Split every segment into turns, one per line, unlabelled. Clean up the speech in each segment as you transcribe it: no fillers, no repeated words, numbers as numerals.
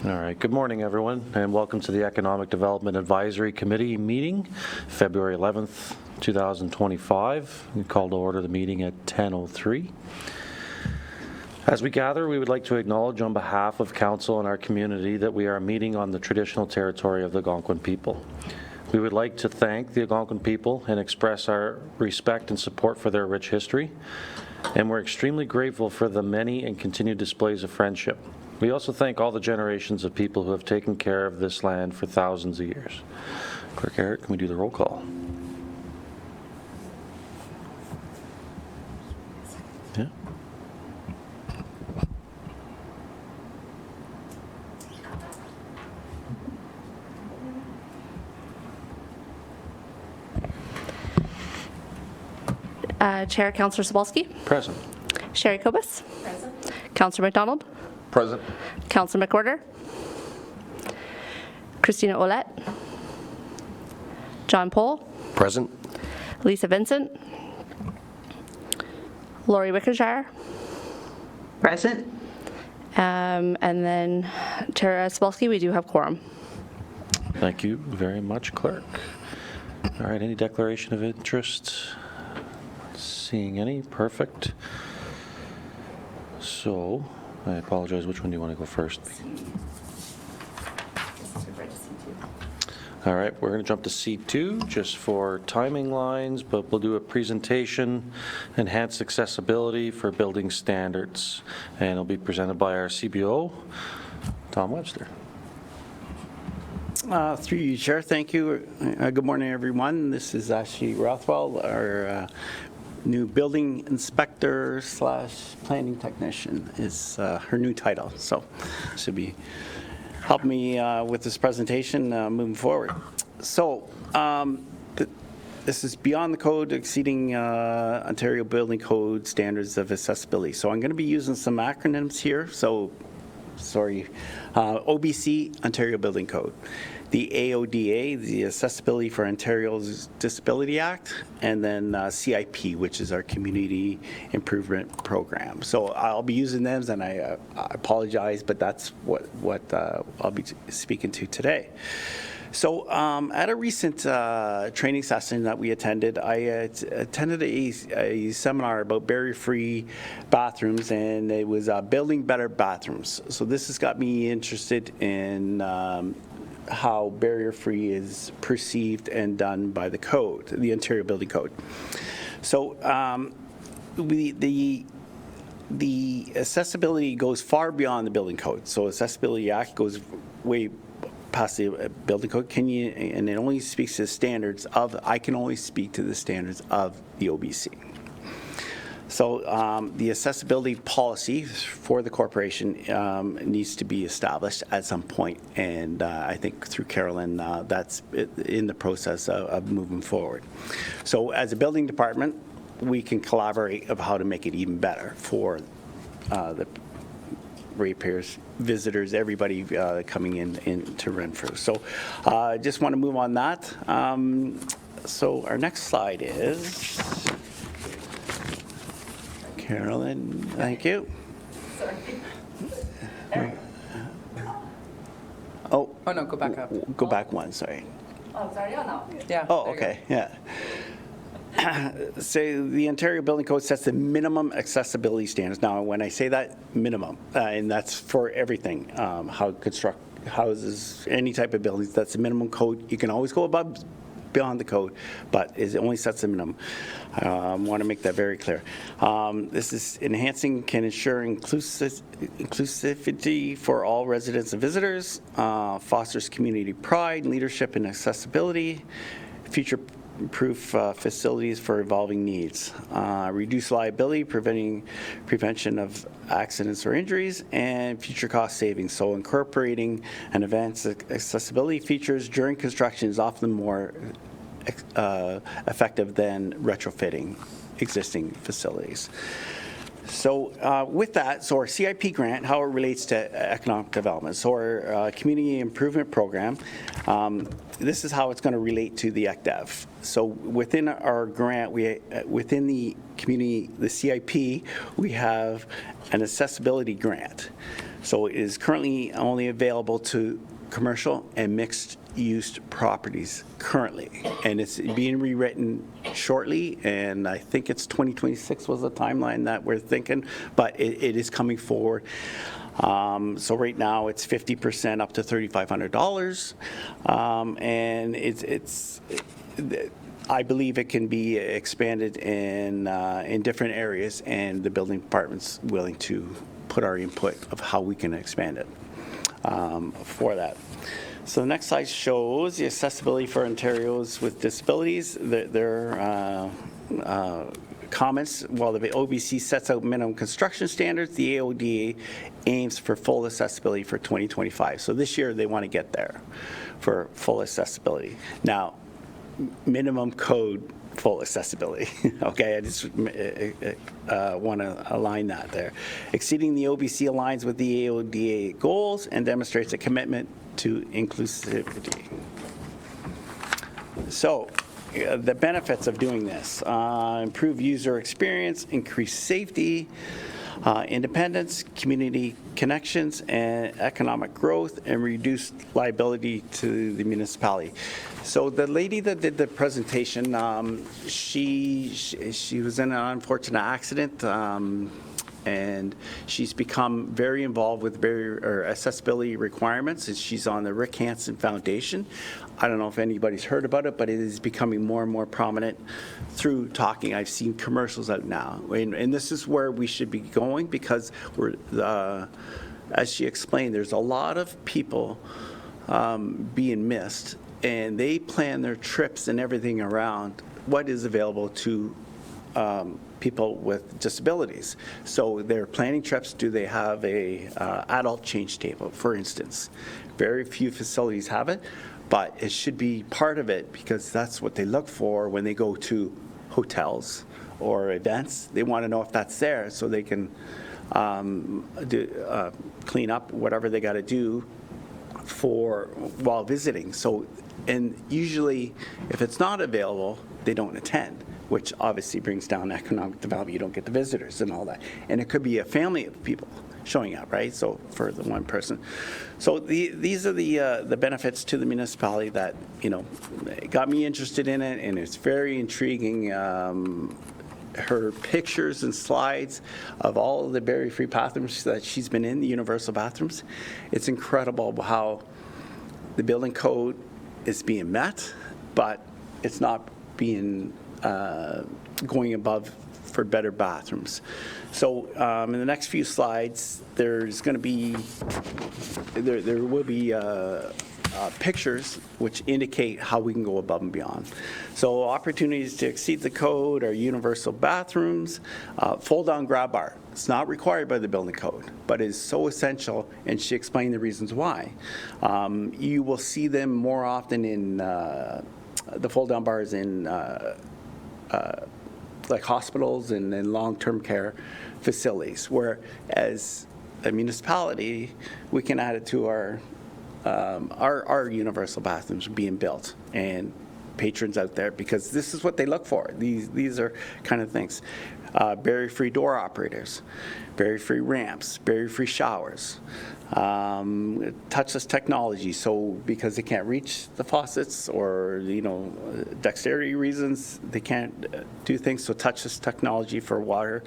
All right. Good morning, everyone, and welcome to the Economic Development Advisory Committee meeting, February 11th, 2025. We called to order the meeting at 10:03. As we gather, we would like to acknowledge on behalf of Council and our community that we are meeting on the traditional territory of the Algonquin people. We would like to thank the Algonquin people and express our respect and support for their rich history, and we're extremely grateful for the many and continued displays of friendship. We also thank all the generations of people who have taken care of this land for thousands of years. Clerk Eric, can we do the roll call? Yeah.
Chair, Councillor Sobalski.
Present.
Sherry Kobus. Present. Councillor McDonald.
Present.
Councillor McWhorter. Christina Ouellette. John Pohl.
Present.
Lisa Vincent. Laurie Wickershire.
Present.
And then Chair Sobalski, we do have quorum.
Thank you very much, Clerk. All right, any declaration of interest? Seeing any? Perfect. So, I apologize, which one do you want to go first? All right, we're going to jump to C2 just for timing lines, but we'll do a presentation, enhanced accessibility for building standards, and it'll be presented by our CBO, Tom Webster.
Through you, Chair. Thank you. Good morning, everyone. This is Ashley Rothwell, our new building inspector / planning technician is her new title. So she'll be helping me with this presentation moving forward. So this is beyond the code, exceeding Ontario Building Code standards of accessibility. So I'm going to be using some acronyms here. So sorry, OBC, Ontario Building Code. The AODA, the Accessibility for Ontario's Disability Act, and then CIP, which is our Community Improvement Program. So I'll be using them, and I apologize, but that's what I'll be speaking to today. So at a recent training session that we attended, I attended a seminar about barrier-free bathrooms, and it was building better bathrooms. So this has got me interested in how barrier-free is perceived and done by the code, the Ontario Building Code. So the accessibility goes far beyond the building code. So Accessibility Act goes way past the building code. And it only speaks to the standards of, I can only speak to the standards of the OBC. So the accessibility policy for the corporation needs to be established at some point, and I think through Carolyn that's in the process of moving forward. So as a building department, we can collaborate of how to make it even better for the ratepayers, visitors, everybody coming in to Renfrew. So I just want to move on that. So our next slide is Carolyn, thank you.
Sorry.
Oh
no, go back up.
Go back one, sorry.
Oh, sorry, oh no. Yeah.
Oh, okay, yeah. So the Ontario Building Code sets the minimum accessibility standards. Now, when I say that, minimum, and that's for everything, how to construct houses, any type of buildings, that's the minimum code. You can always go above, beyond the code, but it only sets the minimum. I want to make that very clear. This is enhancing, can ensure inclusivity for all residents and visitors, fosters community pride, leadership and accessibility, future-proof facilities for evolving needs, reduce liability, prevention of accidents or injuries, and future cost savings. So incorporating and advanced accessibility features during construction is often more effective than retrofitting existing facilities. So with that, so our CIP grant, how it relates to economic development. So our community improvement program, this is how it's going to relate to the ECDEV. So within our grant, within the community, the CIP, we have an accessibility grant. So it is currently only available to commercial and mixed-use properties currently, and it's being rewritten shortly, and I think it's 2026 was the timeline that we're thinking, but it is coming forward. So right now it's 50% up to $3,500, and I believe it can be expanded in different areas, and the building department's willing to put our input of how we can expand it for that. So the next slide shows the accessibility for Ontarians with disabilities. Their comments, while the OBC sets out minimum construction standards, the AODA aims for full accessibility for 2025. So this year they want to get there for full accessibility. Now, minimum code full accessibility. Okay, I just want to align that there. Exceeding the OBC aligns with the AODA goals and demonstrates a commitment to inclusivity. So, the benefits of doing this: improve user experience, increase safety, independence, community connections, and economic growth, and reduce liability to the municipality. So the lady that did the presentation, she was in an unfortunate accident, and she's become very involved with accessibility requirements, and she's on the Rick Hansen Foundation. I don't know if anybody's heard about it, but it is becoming more and more prominent through talking. I've seen commercials out now, and this is where we should be going, because we're, as she explained, there's a lot of people being missed, and they plan their trips and everything around what is available to people with disabilities. So they're planning trips. Do they have a adult change table, for instance? Very few facilities have it, but it should be part of it, because that's what they look for when they go to hotels or events. They want to know if that's there, so they can clean up whatever they got to do while visiting. So, and usually if it's not available, they don't attend, which obviously brings down economic development. You don't get the visitors and all that. And it could be a family of people showing up, right? So for the one person. So these are the benefits to the municipality that, got me interested in it, and it's very intriguing. Her pictures and slides of all of the barrier-free bathrooms that she's been in, the universal bathrooms. It's incredible how the building code is being met, but it's not being going above for better bathrooms. So in the next few slides, there's going to be, there will be pictures which indicate how we can go above and beyond. So opportunities to exceed the code are universal bathrooms, fold-down grab bar. It's not required by the building code, but is so essential, and she explained the reasons why. You will see them more often in the fold-down bars in like hospitals and in long-term care facilities, where as a municipality, we can add it to our universal bathrooms being built, and patrons out there, because this is what they look for. These are kind of things. Barrier-free door operators, barrier-free ramps, barrier-free showers, touchless technology, so because they can't reach the faucets or dexterity reasons, they can't do things, so touchless technology for water,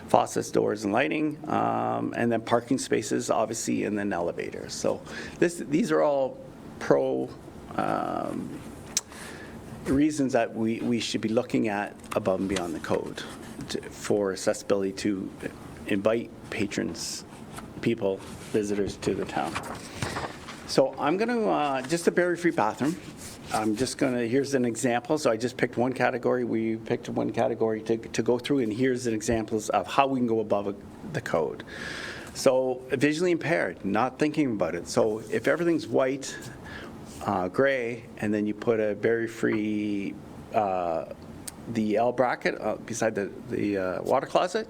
faucets, doors, and lighting, and then parking spaces, obviously, and then elevators. So these are all pro reasons that we should be looking at above and beyond the code for accessibility, to invite patrons, people, visitors to the town. So I'm going to, just a barrier-free bathroom. I'm just going to, here's an example. So I just picked one category. We picked one category to go through, and here's an examples of how we can go above the code. So visually impaired, not thinking about it. So if everything's white, gray, and then you put a barrier-free the L bracket beside the water closet,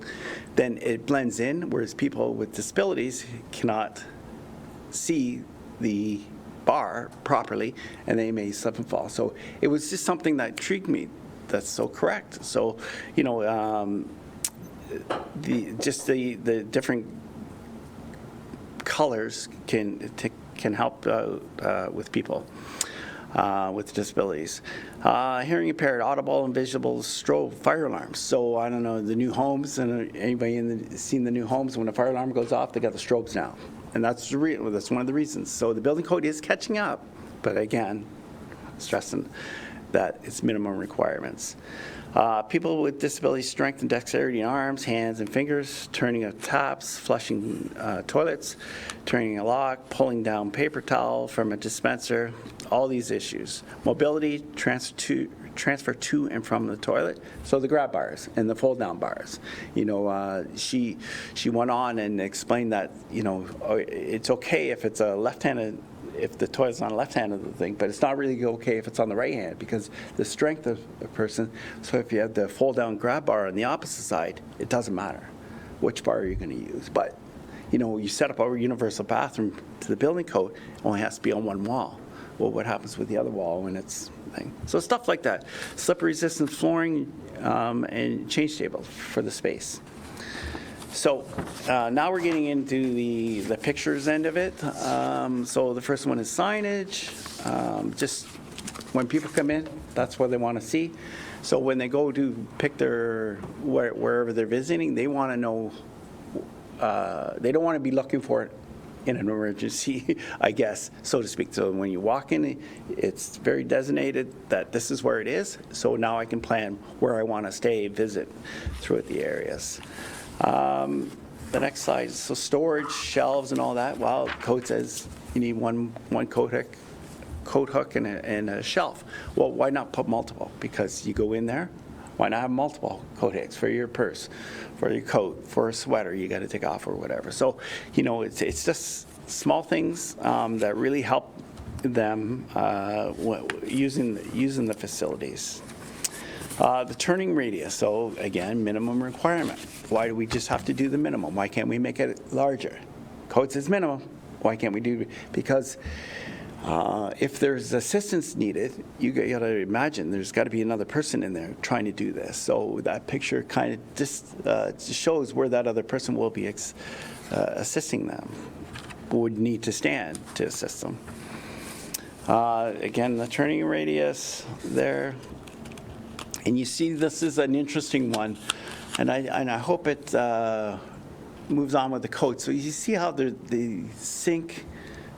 then it blends in, whereas people with disabilities cannot see the bar properly, and they may slip and fall. So it was just something that intrigued me. That's so correct. So, you know, the different colors can help with people with disabilities. Hearing impaired, audible and visible strobe fire alarms. So I don't know, the new homes, and anybody seen the new homes, when a fire alarm goes off, they got the strobes now. And that's one of the reasons. So the building code is catching up, but again, stressing that it's minimum requirements. People with disability strength and dexterity in arms, hands, and fingers, turning of taps, flushing toilets, turning a lock, pulling down paper towel from a dispenser, all these issues. Mobility, transfer to and from the toilet, so the grab bars and the fold down bars. You know, she went on and explained that, you know, it's okay if it's a left-handed, if the toilet's on the left hand of the thing, but it's not really okay if it's on the right hand, because the strength of a person, so if you have the fold down grab bar on the opposite side, it doesn't matter which bar you're going to use. But, you know, you set up a universal bathroom to the building code, it only has to be on one wall. Well, what happens with the other wall when it's thing? So stuff like that. Slip resistant flooring and change table for the space. So now we're getting into the pictures end of it. So the first one is signage. Just when people come in, that's what they want to see. So when they go to pick their, wherever they're visiting, they want to know, they don't want to be looking for it in an emergency, I guess, so to speak. So when you walk in, it's very designated that this is where it is. So now I can plan where I want to stay, visit throughout the areas. The next slide, so storage, shelves and all that. Well, code says you need one coat hook and a shelf. Well, why not put multiple? Because you go in there, why not have multiple coat hooks for your purse, for your coat, for a sweater you got to take off or whatever. So, you know, it's just small things that really help them using the facilities. The turning radius, so again, minimum requirement. Why do we just have to do the minimum? Why can't we make it larger? Code says minimum. Why can't we do it? Because if there's assistance needed, you got to imagine there's got to be another person in there trying to do this. So that picture kind of just shows where that other person will be assisting them, would need to stand to assist them. Again, the turning radius there. And you see this is an interesting one, and I hope it moves on with the code. So you see how the sink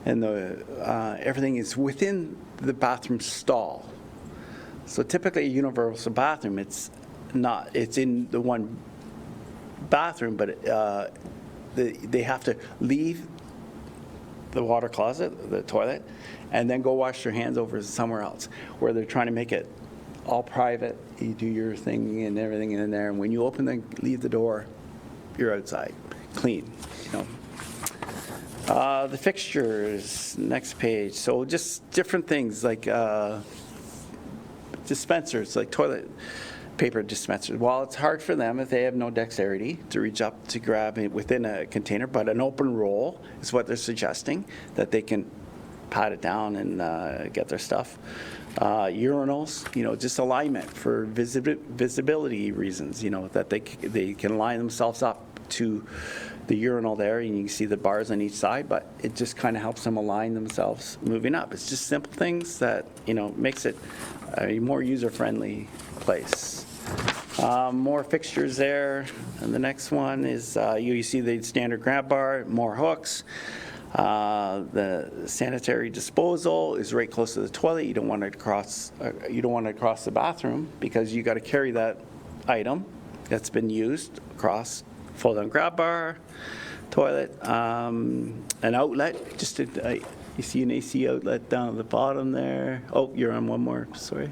and everything is within the bathroom stall. So typically a universal bathroom, it's in the one bathroom, but they have to leave the water closet, the toilet, and then go wash their hands over somewhere else, where they're trying to make it all private. You do your thing and everything in there, and when you leave the door, you're outside, clean, you know. The fixtures, next page. So just different things like dispensers, like toilet paper dispensers. While it's hard for them if they have no dexterity to reach up to grab it within a container, but an open roll is what they're suggesting, that they can pat it down and get their stuff. Urinals, you know, just alignment for visibility reasons, you know, that they can line themselves up to the urinal there, and you can see the bars on each side, but it just kind of helps them align themselves moving up. It's just simple things that, you know, makes it a more user-friendly place. More fixtures there, and the next one is you see the standard grab bar, more hooks. The sanitary disposal is right close to the toilet. You don't want it across. You don't want it across the bathroom, because you got to carry that item that's been used across. Fold-down grab bar, toilet, an outlet. Just you see an AC outlet down at the bottom there. Oh, you're on one more. Sorry.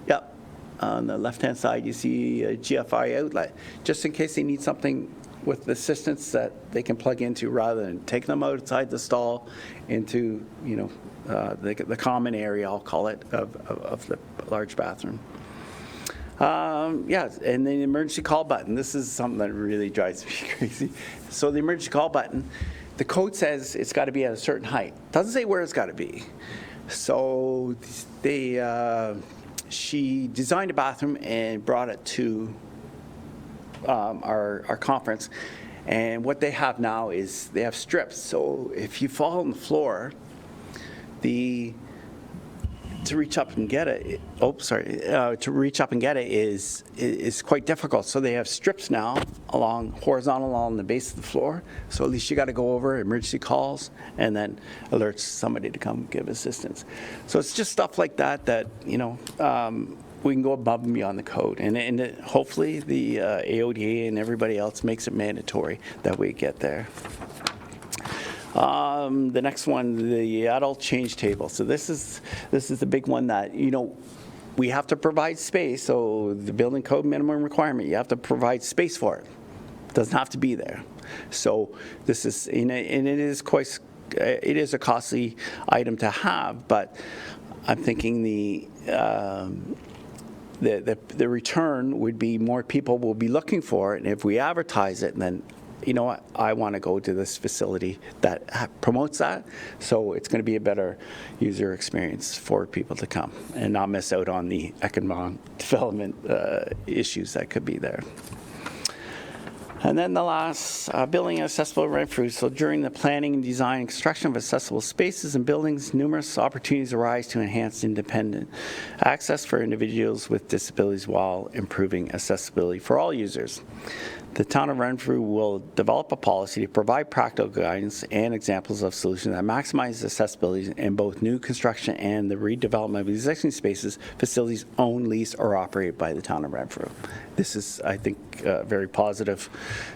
Yep. On the left-hand side, you see a GFI outlet, just in case they need something with assistance that they can plug into, rather than taking them outside the stall into, you know, the common area, I'll call it, of the large bathroom. Yeah, and the emergency call button. This is something that really drives me crazy. So the emergency call button, the code says it's got to be at a certain height. Doesn't say where it's got to be. So she designed a bathroom and brought it to our conference. And what they have now is they have strips. So if you fall on the floor, to reach up and get it, to reach up and get it is quite difficult. So they have strips now horizontal along the base of the floor. So at least you got to go over emergency calls and then alerts somebody to come give assistance. So it's just stuff like that, we can go above and beyond the code. And hopefully the AODA and everybody else makes it mandatory that we get there. The next one, the adult change table. So this is the big one that, we have to provide space. So the building code minimum requirement, you have to provide space for it. It doesn't have to be there. So this is, and it is a costly item to have, but I'm thinking the return would be more people will be looking for it, and if we advertise it, then you know what, I want to go to this facility that promotes that, so it's going to be a better user experience for people to come and not miss out on the economic development issues that could be there. And then the last, building accessible rent-free. So during the planning, design, and construction of accessible spaces and buildings, numerous opportunities arise to enhance independent access for individuals with disabilities while improving accessibility for all users. The town of Renfrew will develop a policy to provide practical guidance and examples of solutions that maximize accessibility in both new construction and the redevelopment of existing spaces, facilities owned, leased, or operated by the town of Renfrew. This is, I think, a very positive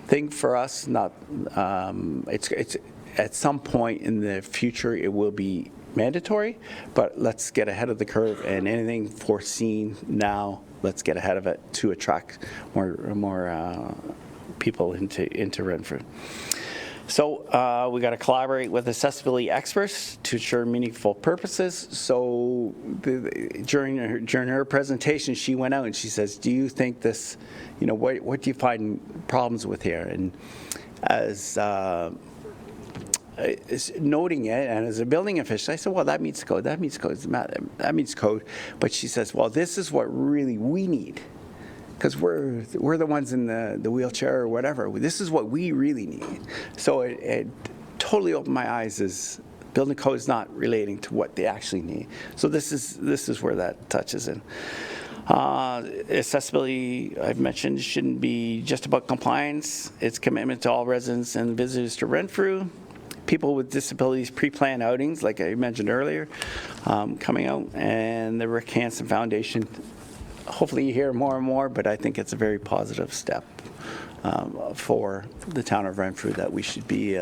thing for us. It's at some point in the future it will be mandatory, but let's get ahead of the curve, and anything foreseen now, let's get ahead of it to attract more people into Renfrew. So we got to collaborate with accessibility experts to ensure meaningful purposes. So during her presentation, she went out and she says, do you think this, what do you find problems with here? And as noting it, and as a building official, I said, well, that meets code, that meets code, that meets code. But she says, well, this is what really we need, because we're the ones in the wheelchair or whatever. This is what we really need. So it totally opened my eyes as building code is not relating to what they actually need. So this is where that touches in. Accessibility, I've mentioned, shouldn't be just about compliance. It's commitment to all residents and visitors to Renfrew. People with disabilities pre-planned outings, like I mentioned earlier, coming out, and the Rick Hansen Foundation. Hopefully you hear more and more, but I think it's a very positive step for the town of Renfrew that we should be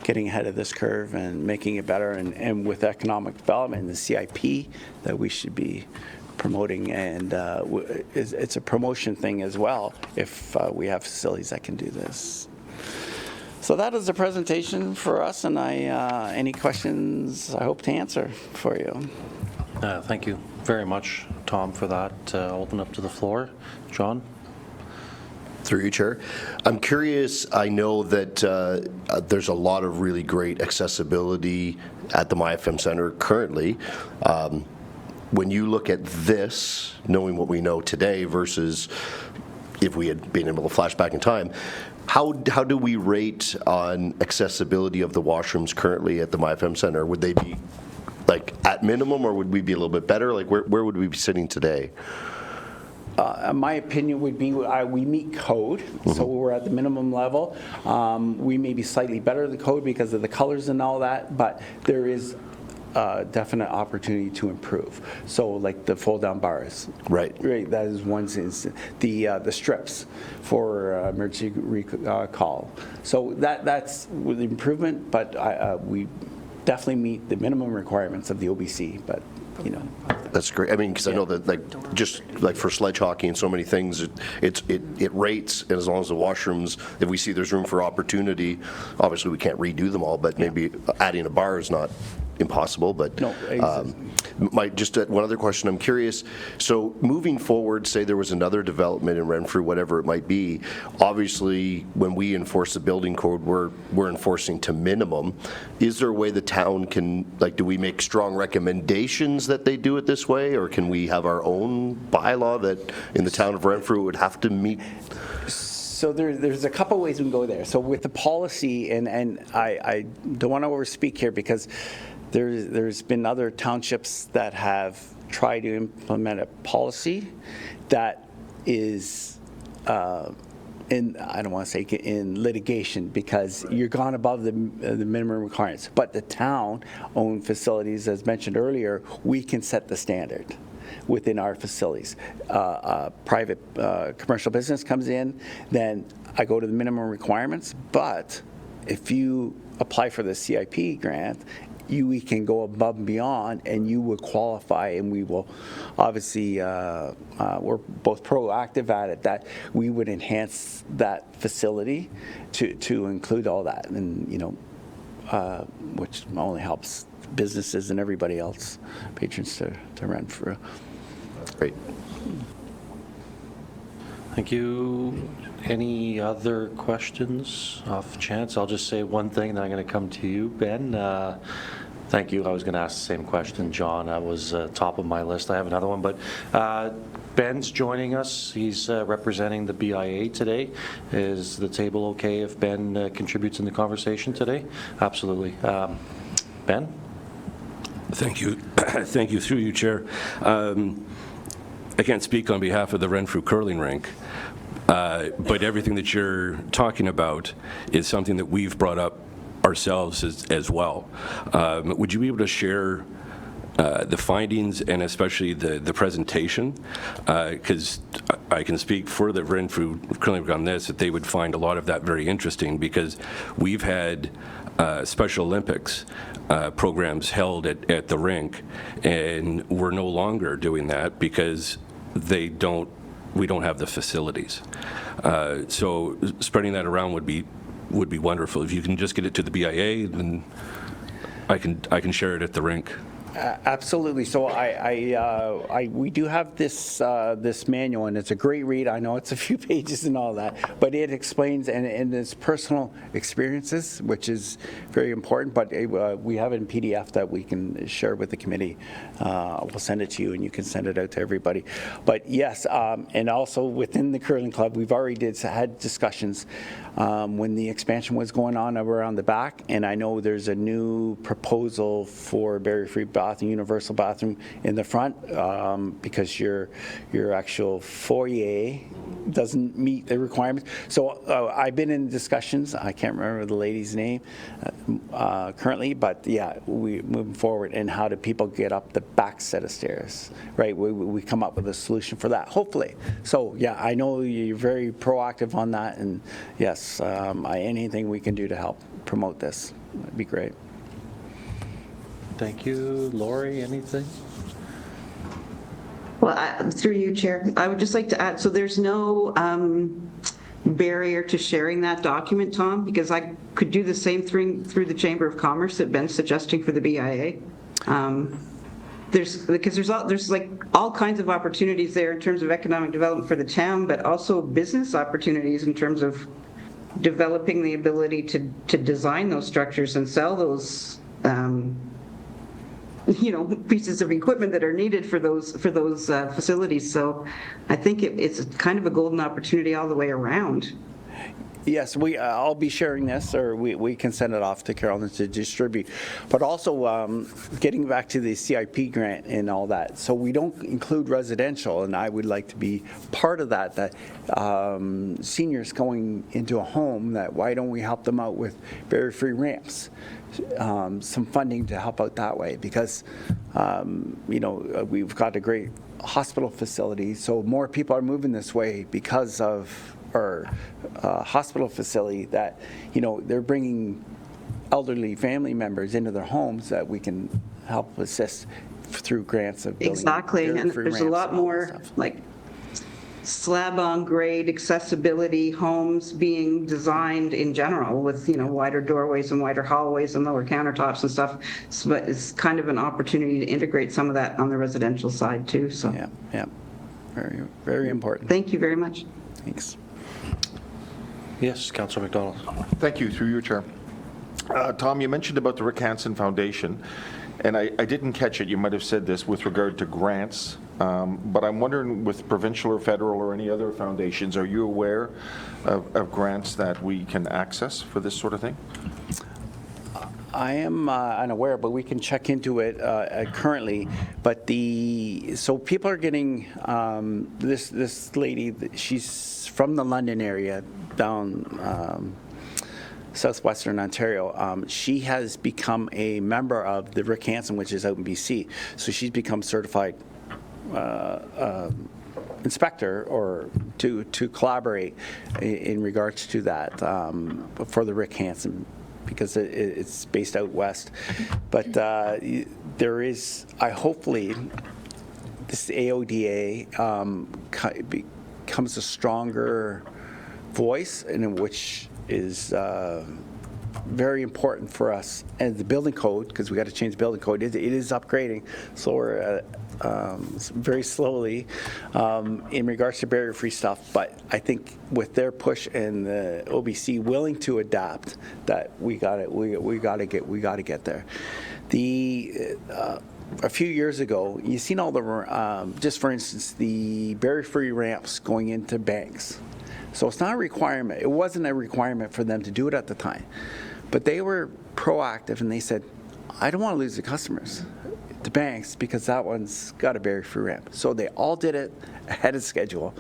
getting ahead of this curve and making it better, and with economic development and the CIP that we should be promoting, and it's a promotion thing as well if we have facilities that can do this. So that is the presentation for us, and any questions I hope to answer for you.
Thank you very much, Tom, for that. I'll open up to the floor. John?
Through you, Chair. I'm curious, I know that there's a lot of really great accessibility at the MyFM Center currently. When you look at this, knowing what we know today versus if we had been able to flash back in time, how do we rate on accessibility of the washrooms currently at the MyFM Center? Would they be like at minimum, or would we be a little bit better? Like where would we be sitting today?
My opinion would be we meet code, so we're at the minimum level. We may be slightly better than code because of the colors and all that, but there is definite opportunity to improve. So like the fold-down bars. Right. That is one instance. The strips for emergency call. So that's with improvement, but we definitely meet the minimum requirements of the OBC, but That's great. I mean, because I know that just for sledge hockey and so many things, it rates, and as long as the washrooms, if we see there's room for opportunity, obviously we can't redo them all, but maybe adding a bar is not
impossible, but
No,
just one other question. I'm curious. So moving forward, say there was another development in Renfrew, whatever it might be. Obviously, when we enforce the building code, we're enforcing to minimum. Is there a way the town can, like, do we make strong recommendations that they do it this way, or can we have our own bylaw that in the town of Renfrew would have to meet?
So there's a couple ways we can go there. So with the policy, and I don't want to overspeak here because there's been other townships that have tried to implement a policy that is I don't want to say in litigation because you're gone above the minimum requirements. But the town-owned facilities, as mentioned earlier, we can set the standard within our facilities. Private commercial business comes in, then I go to the minimum requirements. But if you apply for the CIP grant, we can go above and beyond, and you would qualify, and we will obviously, we're both proactive at it, that we would enhance that facility to include all that, and which only helps businesses and everybody else, patrons to run for.
Great.
Thank you. Any other questions off chance? I'll just say one thing, then I'm going to come to you, Ben. Thank you. I was going to ask the same question, John. That was top of my list. I have another one, but Ben's joining us. He's representing the BIA today. Is the table okay if Ben contributes in the conversation today? Absolutely. Ben?
Thank you. Thank you, through you, Chair. I can't speak on behalf of the Renfrew curling rink, but everything that you're talking about is something that we've brought up ourselves as well. Would you be able to share the findings and especially the presentation? Because I can speak for the Renfrew curling rink on this, that they would find a lot of that very interesting, because we've had Special Olympics programs held at the rink, and we're no longer doing that because we don't have the facilities. So spreading that around would be wonderful. If you can just get it to the BIA, then I can share it at the rink.
Absolutely. So we do have this manual, and it's a great read. I know it's a few pages and all that, but it explains and it's personal experiences, which is very important. But we have it in PDF that we can share with the committee. We'll send it to you, and you can send it out to everybody. But yes, and also within the curling club, we've already had discussions when the expansion was going on around the back, and I know there's a new proposal for barrier-free bathroom, universal bathroom in the front, because your actual foyer doesn't meet the requirements. So I've been in discussions. I can't remember the lady's name currently, but yeah, we moving forward, and how do people get up the back set of stairs, right? We come up with a solution for that, hopefully. So yeah, I know you're very proactive on that, and yes, anything we can do to help promote this would be great.
Thank you. Lori, anything?
Well, through you, Chair, I would just like to add, so there's no barrier to sharing that document, Tom, because I could do the same thing through the Chamber of Commerce that Ben's suggesting for the BIA. There's like all kinds of opportunities there in terms of economic development for the town, but also business opportunities in terms of developing the ability to design those structures and sell those pieces of equipment that are needed for those facilities. So I think it's kind of a golden opportunity all the way around.
Yes, I'll be sharing this, or we can send it off to Carolyn to distribute. But also, getting back to the CIP grant and all that, so we don't include residential, and I would like to be part of that seniors going into a home, that why don't we help them out with barrier-free ramps? Some funding to help out that way, because we've got a great hospital facility, so more people are moving this way because of our hospital facility, that they're bringing elderly family members into their homes that we can help assist through grants of building.
Exactly, and there's a lot more, like slab-on-grade accessibility homes being designed in general with, wider doorways and wider hallways and lower countertops and stuff. But it's kind of an opportunity to integrate some of that on the residential side too, so.
Yeah, yeah. Very, very important.
Thank you very much.
Thanks.
Yes, Councillor McDonald.
Thank you, through you, Chair. Tom, you mentioned about the Rick Hansen Foundation, and I didn't catch it. You might have said this with regard to grants, but I'm wondering with provincial or federal or any other foundations, are you aware of grants that we can access for this sort of thing?
I am unaware, but we can check into it currently. But so people are getting this lady. She's from the London area, down southwestern Ontario. She has become a member of the Rick Hansen, which is out in BC. So she's become certified inspector, or to collaborate in regards to that for the Rick Hansen, because it's based out west. But there is, hopefully, this AODA becomes a stronger voice, in which is very important for us. And the building code, because we got to change the building code, it is upgrading slower, very slowly in regards to barrier-free stuff. But I think with their push and the OBC willing to adapt, that we got to get there. A few years ago, you seen all the just for instance the barrier-free ramps going into banks. So it's not a requirement. It wasn't a requirement for them to do it at the time. But they were proactive, and they said, I don't want to lose the customers to banks because that one's got a barrier-free ramp. So they all did it ahead of schedule.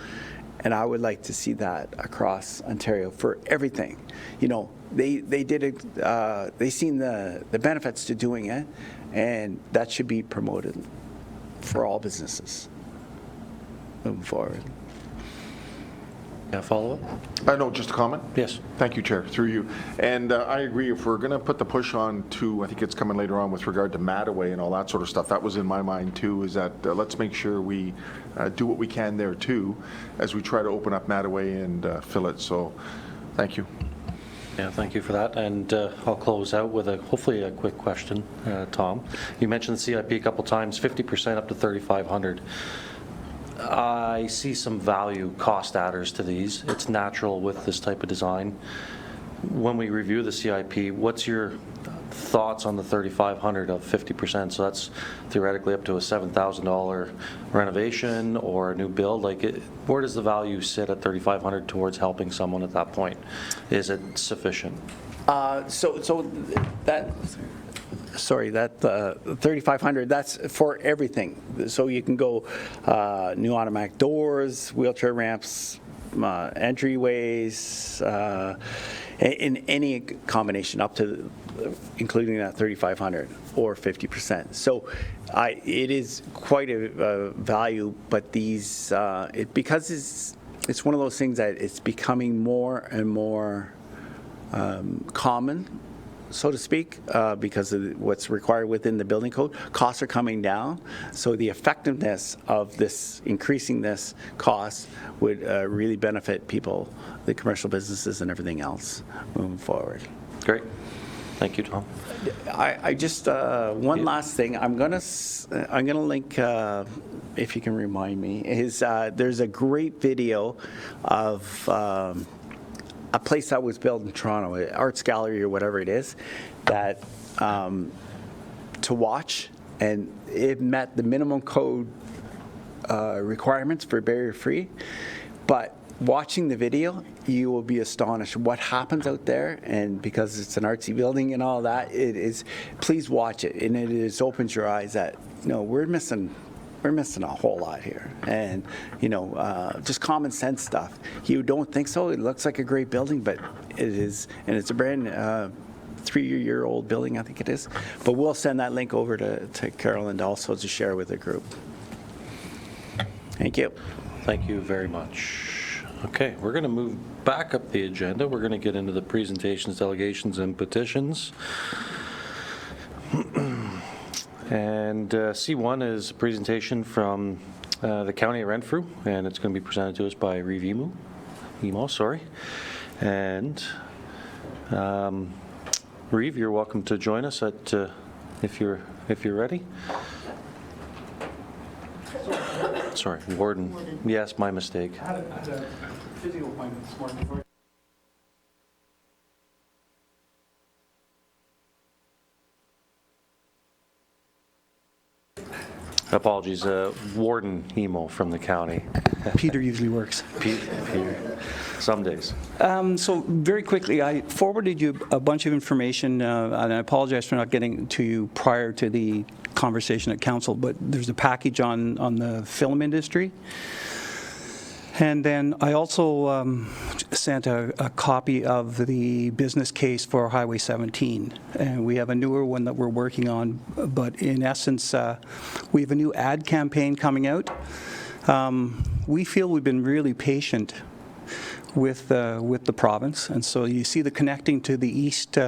And I would like to see that across Ontario for everything. They did it, they seen the benefits to doing it, and that should be promoted for all businesses moving forward.
Follow-up?
No, just a comment?
Yes.
Thank you, Chair, through you. And I agree, if we're going to put the push on to, I think it's coming later on with regard to Mattaway and all that sort of stuff, that was in my mind too, is that let's make sure we do what we can there too, as we try to open up Mattaway and fill it. So, thank you.
Yeah, thank you for that. And I'll close out with hopefully a quick question, Tom. You mentioned the CIP a couple times, 50% up to 3,500. I see some value cost adders to these. It's natural with this type of design. When we review the CIP, what's your thoughts on the 3,500 of 50%? So that's theoretically up to a $7,000 renovation or a new build. Where does the value sit at 3,500 towards helping someone at that point? Is it sufficient?
That 3,500, that's for everything. So you can go new automatic doors, wheelchair ramps, entryways, in any combination up to including that 3,500 or 50%. So it is quite a value, but these because it's one of those things that it's becoming more and more common, so to speak, because of what's required within the building code. Costs are coming down, so the effectiveness of this, increasing this cost, would really benefit people, the commercial businesses and everything else moving forward.
Great. Thank you, Tom.
I just, one last thing, I'm gonna link, if you can remind me, there's a great video of a place that was built in Toronto, Arts Gallery or whatever it is, that to watch, and it met the minimum code requirements for barrier-free. But watching the video, you will be astonished what happens out there, and because it's an artsy building and all that, it is. Please watch it, and it is opens your eyes that we're missing a whole lot here, and just common sense stuff. You don't think so? It looks like a great building, but it is, and it's a brand 3-year-old building, I think it is. But we'll send that link over to Carol and also to share with the group. Thank you.
Thank you very much. Okay, we're going to move back up the agenda. We're going to get into the presentations, delegations, and petitions. And C1 is a presentation from the county of Renfrew, and it's going to be presented to us by Reeve Emo, sorry. And Reeve, you're welcome to join us at if you're ready. Sorry, Warden. Yes, my mistake.
I had a physio appointment this morning before.
Apologies, Warden Emo from the county.
Peter usually works.
Peter, some days.
So very quickly, I forwarded you a bunch of information, and I apologize for not getting to you prior to the conversation at council, but there's a package on the film industry. And then I also sent a copy of the business case for Highway 17. And we have a newer one that we're working on. But in essence, we have a new ad campaign coming out. We feel we've been really patient with the province. And so you see the connecting to the East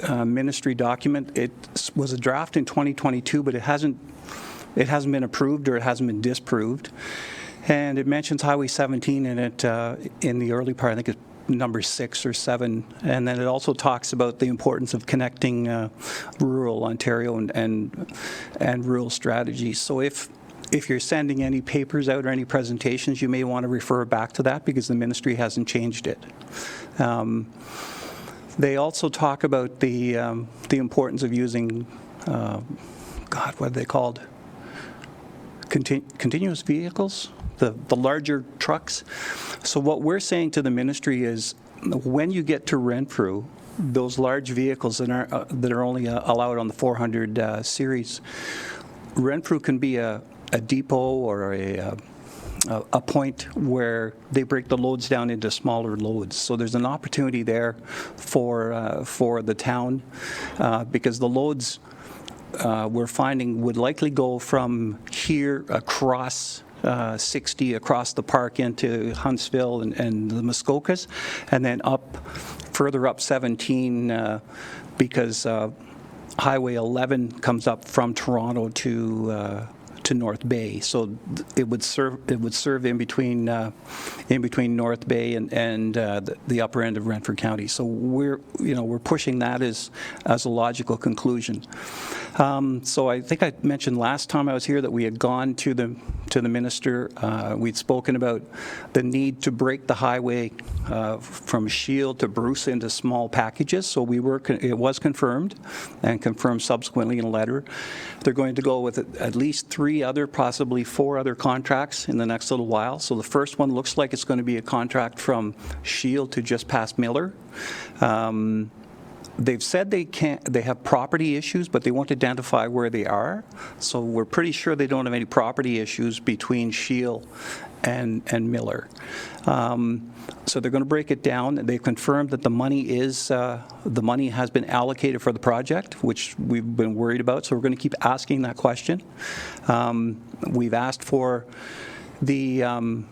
Ministry document. It was a draft in 2022, but it hasn't been approved or it hasn't been disproved. And it mentions Highway 17 in it in the early part, I think it's number 6 or 7. And then it also talks about the importance of connecting rural Ontario and rural strategies. So if you're sending any papers out or any presentations, you may want to refer back to that because the ministry hasn't changed it. They also talk about the importance of using, what are they called? Continuous vehicles? The larger trucks. So what we're saying to the ministry is when you get to Renfrew, those large vehicles that are only allowed on the 400 series, Renfrew can be a depot or a point where they break the loads down into smaller loads. So there's an opportunity there for the town because the loads we're finding would likely go from here across 60 across the park into Huntsville and the Muskokas, and then further up 17 because Highway 11 comes up from Toronto to North Bay. So it would serve in between North Bay and the upper end of Renfrew County. So we're pushing that as a logical conclusion. So I think I mentioned last time I was here that we had gone to the minister. We'd spoken about the need to break the highway from Shield to Bruce into small packages. So it was confirmed and confirmed subsequently in a letter. They're going to go with at least 3 other, possibly 4 other contracts in the next little while. So the first one looks like it's going to be a contract from Shield to just past Miller. They've said they have property issues, but they won't identify where they are. So we're pretty sure they don't have any property issues between Shield and Miller. So they're going to break it down. They've confirmed that the money has been allocated for the project, which we've been worried about. So we're going to keep asking that question. We've asked for the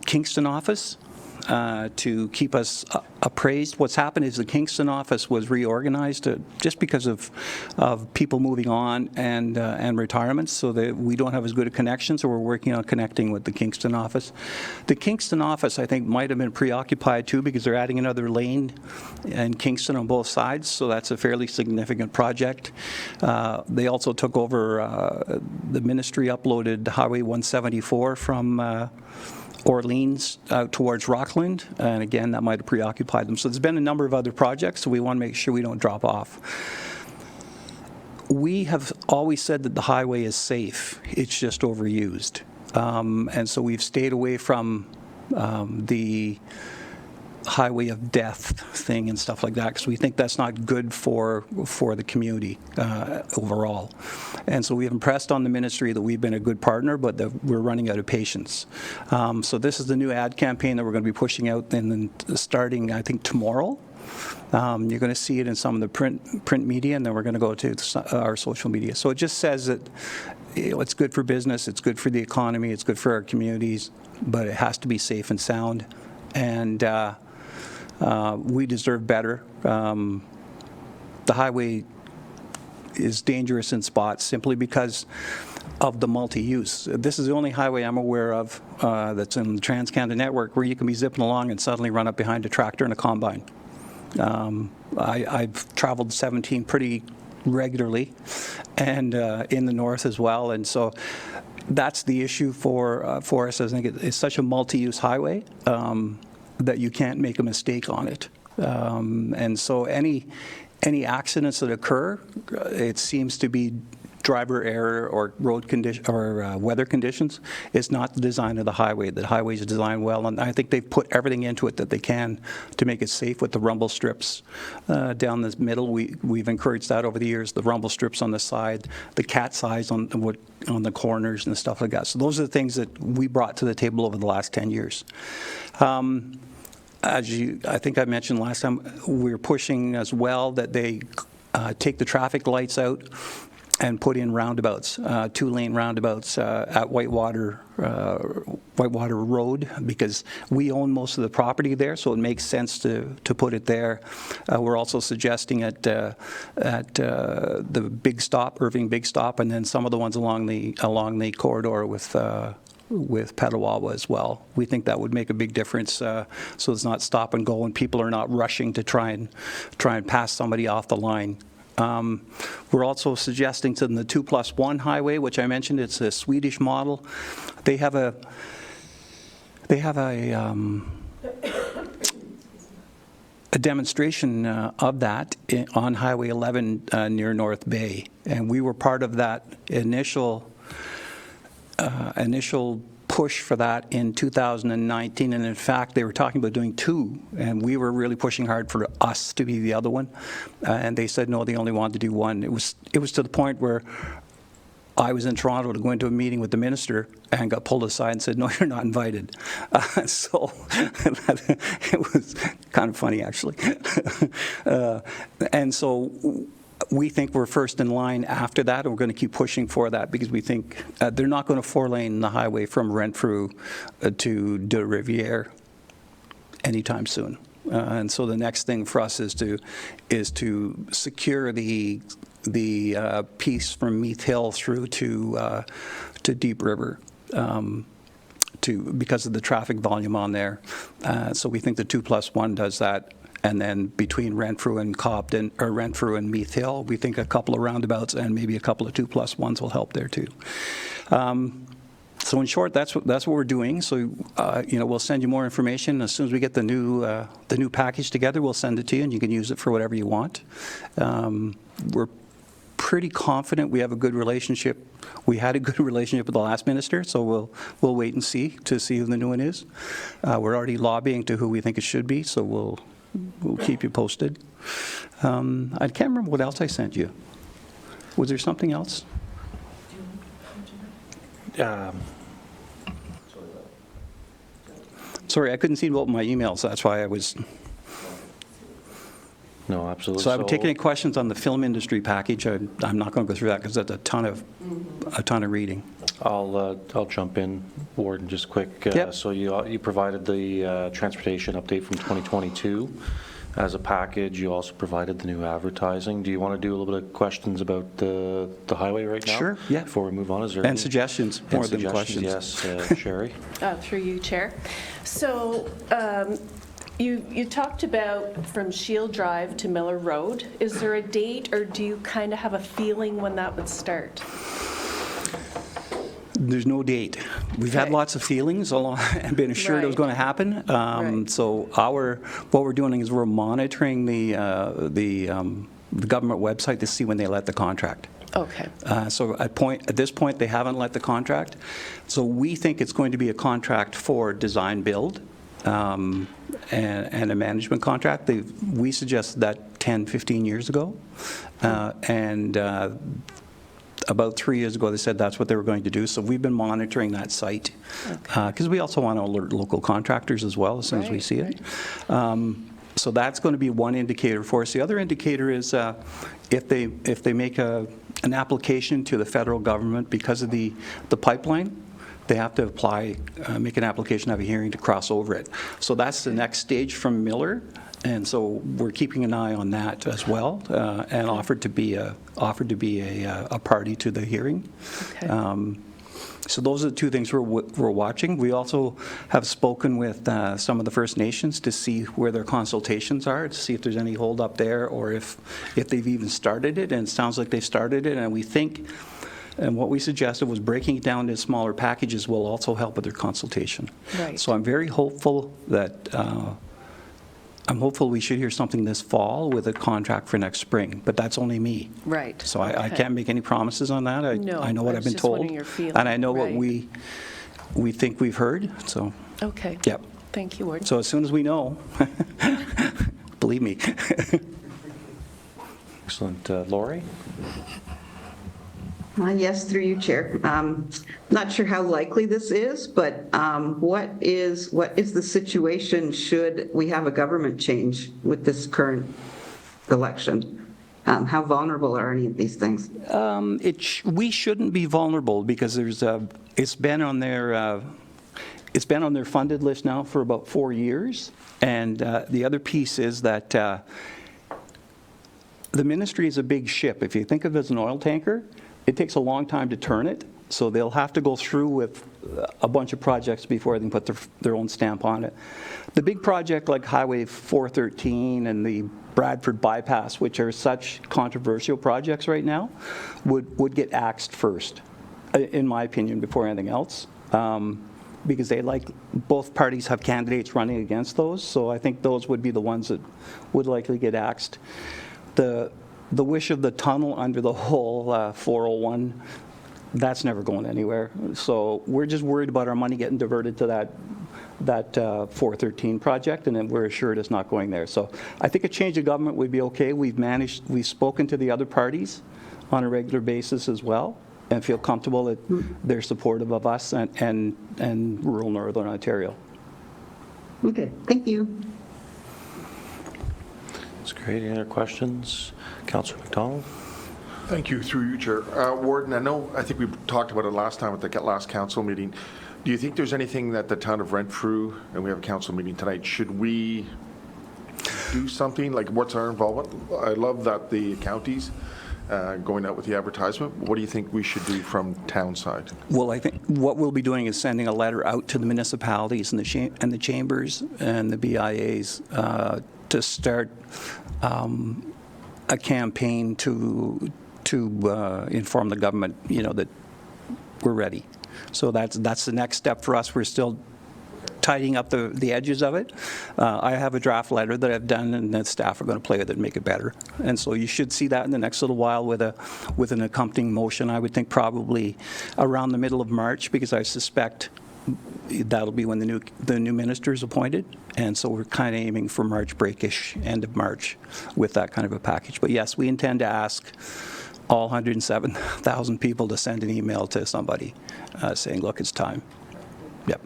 Kingston office to keep us appraised. What's happened is the Kingston office was reorganized just because of people moving on and retirements, so that we don't have as good a connection, so we're working on connecting with the Kingston office. The Kingston office, I think, might have been preoccupied too because they're adding another lane in Kingston on both sides, so that's a fairly significant project. They also took over, the ministry uploaded Highway 174 from Orleans out towards Rockland, and again, that might have preoccupied them. So there's been a number of other projects, so we want to make sure we don't drop off. We have always said that the highway is safe, it's just overused. And so we've stayed away from the highway of death thing and stuff like that, because we think that's not good for the community overall. And so we've impressed on the ministry that we've been a good partner, but that we're running out of patience. So this is the new ad campaign that we're going to be pushing out and starting, I think, tomorrow. You're going to see it in some of the print media, and then we're going to go to our social media. So it just says that it's good for business, it's good for the economy, it's good for our communities, but it has to be safe and sound. And we deserve better. The highway is dangerous in spots simply because the multi-use. This is the only highway I'm aware of that's in the Trans-Canada network where you can be zipping along and suddenly run up behind a tractor and a combine. I've traveled 17 pretty regularly, and in the north as well, and so that's the issue for us. I think it's such a multi-use highway that you can't make a mistake on it, and so any accidents that occur, it seems to be driver error or road condition or weather conditions. It's not the design of the highway. The highway is designed well, and I think they've put everything into it that they can to make it safe with the rumble strips down the middle. We've encouraged that over the years. The rumble strips on the side, the cat's eyes on the corners and stuff like that. So those are the things that we brought to the table over the last 10 years. I think I mentioned last time, we're pushing as well that they take the traffic lights out and put in roundabouts, 2-lane roundabouts at Whitewater Road, because we own most of the property there, so it makes sense to put it there. We're also suggesting at the Big Stop, Irving Big Stop, and then some of the ones along the corridor with Petawawa as well. We think that would make a big difference, so it's not stop and go and people are not rushing to try and pass somebody off the line. We're also suggesting to them the 2+1 highway, which I mentioned. It's a Swedish model. They have a demonstration of that on Highway 11 near North Bay, and we were part of that initial push for that in 2019, and in fact they were talking about doing 2, and we were really pushing hard for us to be the other one, and they said no, they only wanted to do 1. It was to the point where I was in Toronto to go into a meeting with the minister and got pulled aside and said, no, you're not invited. So it was kind of funny, actually. And so we think we're first in line after that, and we're going to keep pushing for that because we think they're not going to 4-lane the highway from Renfrew to de Rivière anytime soon. And so the next thing for us is to secure the piece from Meath Hill through to Deep River. Because of the traffic volume on there. So we think the 2+1 does that. And then between Renfrew and Cobden, or Renfrew and Meath Hill, we think a couple of roundabouts and maybe a couple of 2+1s will help there too. So in short, that's what we're doing. So we'll send you more information as soon as we get the new package together. We'll send it to you, and you can use it for whatever you want. We're pretty confident we have a good relationship. We had a good relationship with the last minister, so we'll wait and see to see who the new one is. We're already lobbying to who we think it should be, so we'll keep you posted. I can't remember what else I sent you. Was there something else? Sorry, I couldn't see to open my emails. That's why I was.
No, absolutely.
So I would take any questions on the film industry package. I'm not going to go through that because that's a ton of reading.
I'll jump in, Warden, just quick.
Yep.
So you provided the transportation update from 2022 as a package. You also provided the new advertising. Do you want to do a little bit of questions about the highway right now?
Sure, yeah.
Before we move on, is there any
suggestions more than questions?
Yes, Sherry.
Through you, Chair. So you talked about from Shield Drive to Miller Road. Is there a date, or do you kind of have a feeling when that would start?
There's no date. We've had lots of feelings and been assured it was going to happen.
Right.
So what we're doing is we're monitoring the government website to see when they let the contract.
Okay.
So at this point, they haven't let the contract. So we think it's going to be a contract for design build and a management contract. We suggested that 10, 15 years ago. About 3 years ago, they said that's what they were going to do. So we've been monitoring that site because we also want to alert local contractors as well as soon as we see it. So that's going to be one indicator for us. The other indicator is if they make an application to the federal government because of the pipeline, they have to apply, make an application, have a hearing to cross over it. So that's the next stage from Miller. And so we're keeping an eye on that as well, and offered to be a party to the hearing.
Okay.
So those are the two things we're watching. We also have spoken with some of the First Nations to see where their consultations are, to see if there's any hold up there, or if they've even started it. And it sounds like they started it, and we think, and what we suggested was breaking it down into smaller packages will also help with their consultation.
Right.
So I'm very hopeful that we should hear something this fall with a contract for next spring, but that's only me.
Right.
So I
Okay.
can't make any promises on that.
No,
I know what
I
I've
was
been
just
told.
wondering your feeling,
And I know what
right.
we think we've heard, so,
Okay.
yep.
Thank you, Warden.
So as soon as we know, believe me.
Excellent. Lori?
Yes, through you, Chair. Not sure how likely this is, but what is the situation should we have a government change with this current election? How vulnerable are any of these things?
We shouldn't be vulnerable because it's been on their funded list now for about 4 years. And the other piece is that the ministry is a big ship. If you think of it as an oil tanker, it takes a long time to turn it. So they'll have to go through with a bunch of projects before they can put their own stamp on it. The big project like Highway 413 and the Bradford bypass, which are such controversial projects right now, would get axed first, in my opinion, before anything else. Because both parties have candidates running against those, so I think those would be the ones that would likely get axed. The wish of the tunnel under the whole 401, that's never going anywhere. So we're just worried about our money getting diverted to that 413 project, and then we're assured it's not going there. So I think a change of government would be okay. We've spoken to the other parties on a regular basis as well, and feel comfortable that they're supportive of us and rural Northern Ontario.
Okay, thank you.
That's great. Any other questions? Councillor McDonald?
Thank you, through you, Chair. Warden, I think we talked about it last time at the last council meeting. Do you think there's anything that the town of Renfrew, and we have a council meeting tonight, should we do something? Like, what's our involvement? I love that the counties going out with the advertisement. What do you think we should do from town side?
Well, I think what we'll be doing is sending a letter out to the municipalities and the chambers and the BIAs to start a campaign to inform the government, that we're ready. So that's the next step for us. We're still tidying up the edges of it. I have a draft letter that I've done, and the staff are going to play with it and make it better. And so you should see that in the next little while with an accompanying motion. I would think probably around the middle of March, because I suspect that'll be when the new minister is appointed. And so we're kind of aiming for March break-ish, end of March, with that kind of a package. But yes, we intend to ask all 107,000 people to send an email to somebody saying, look, it's time. Yep.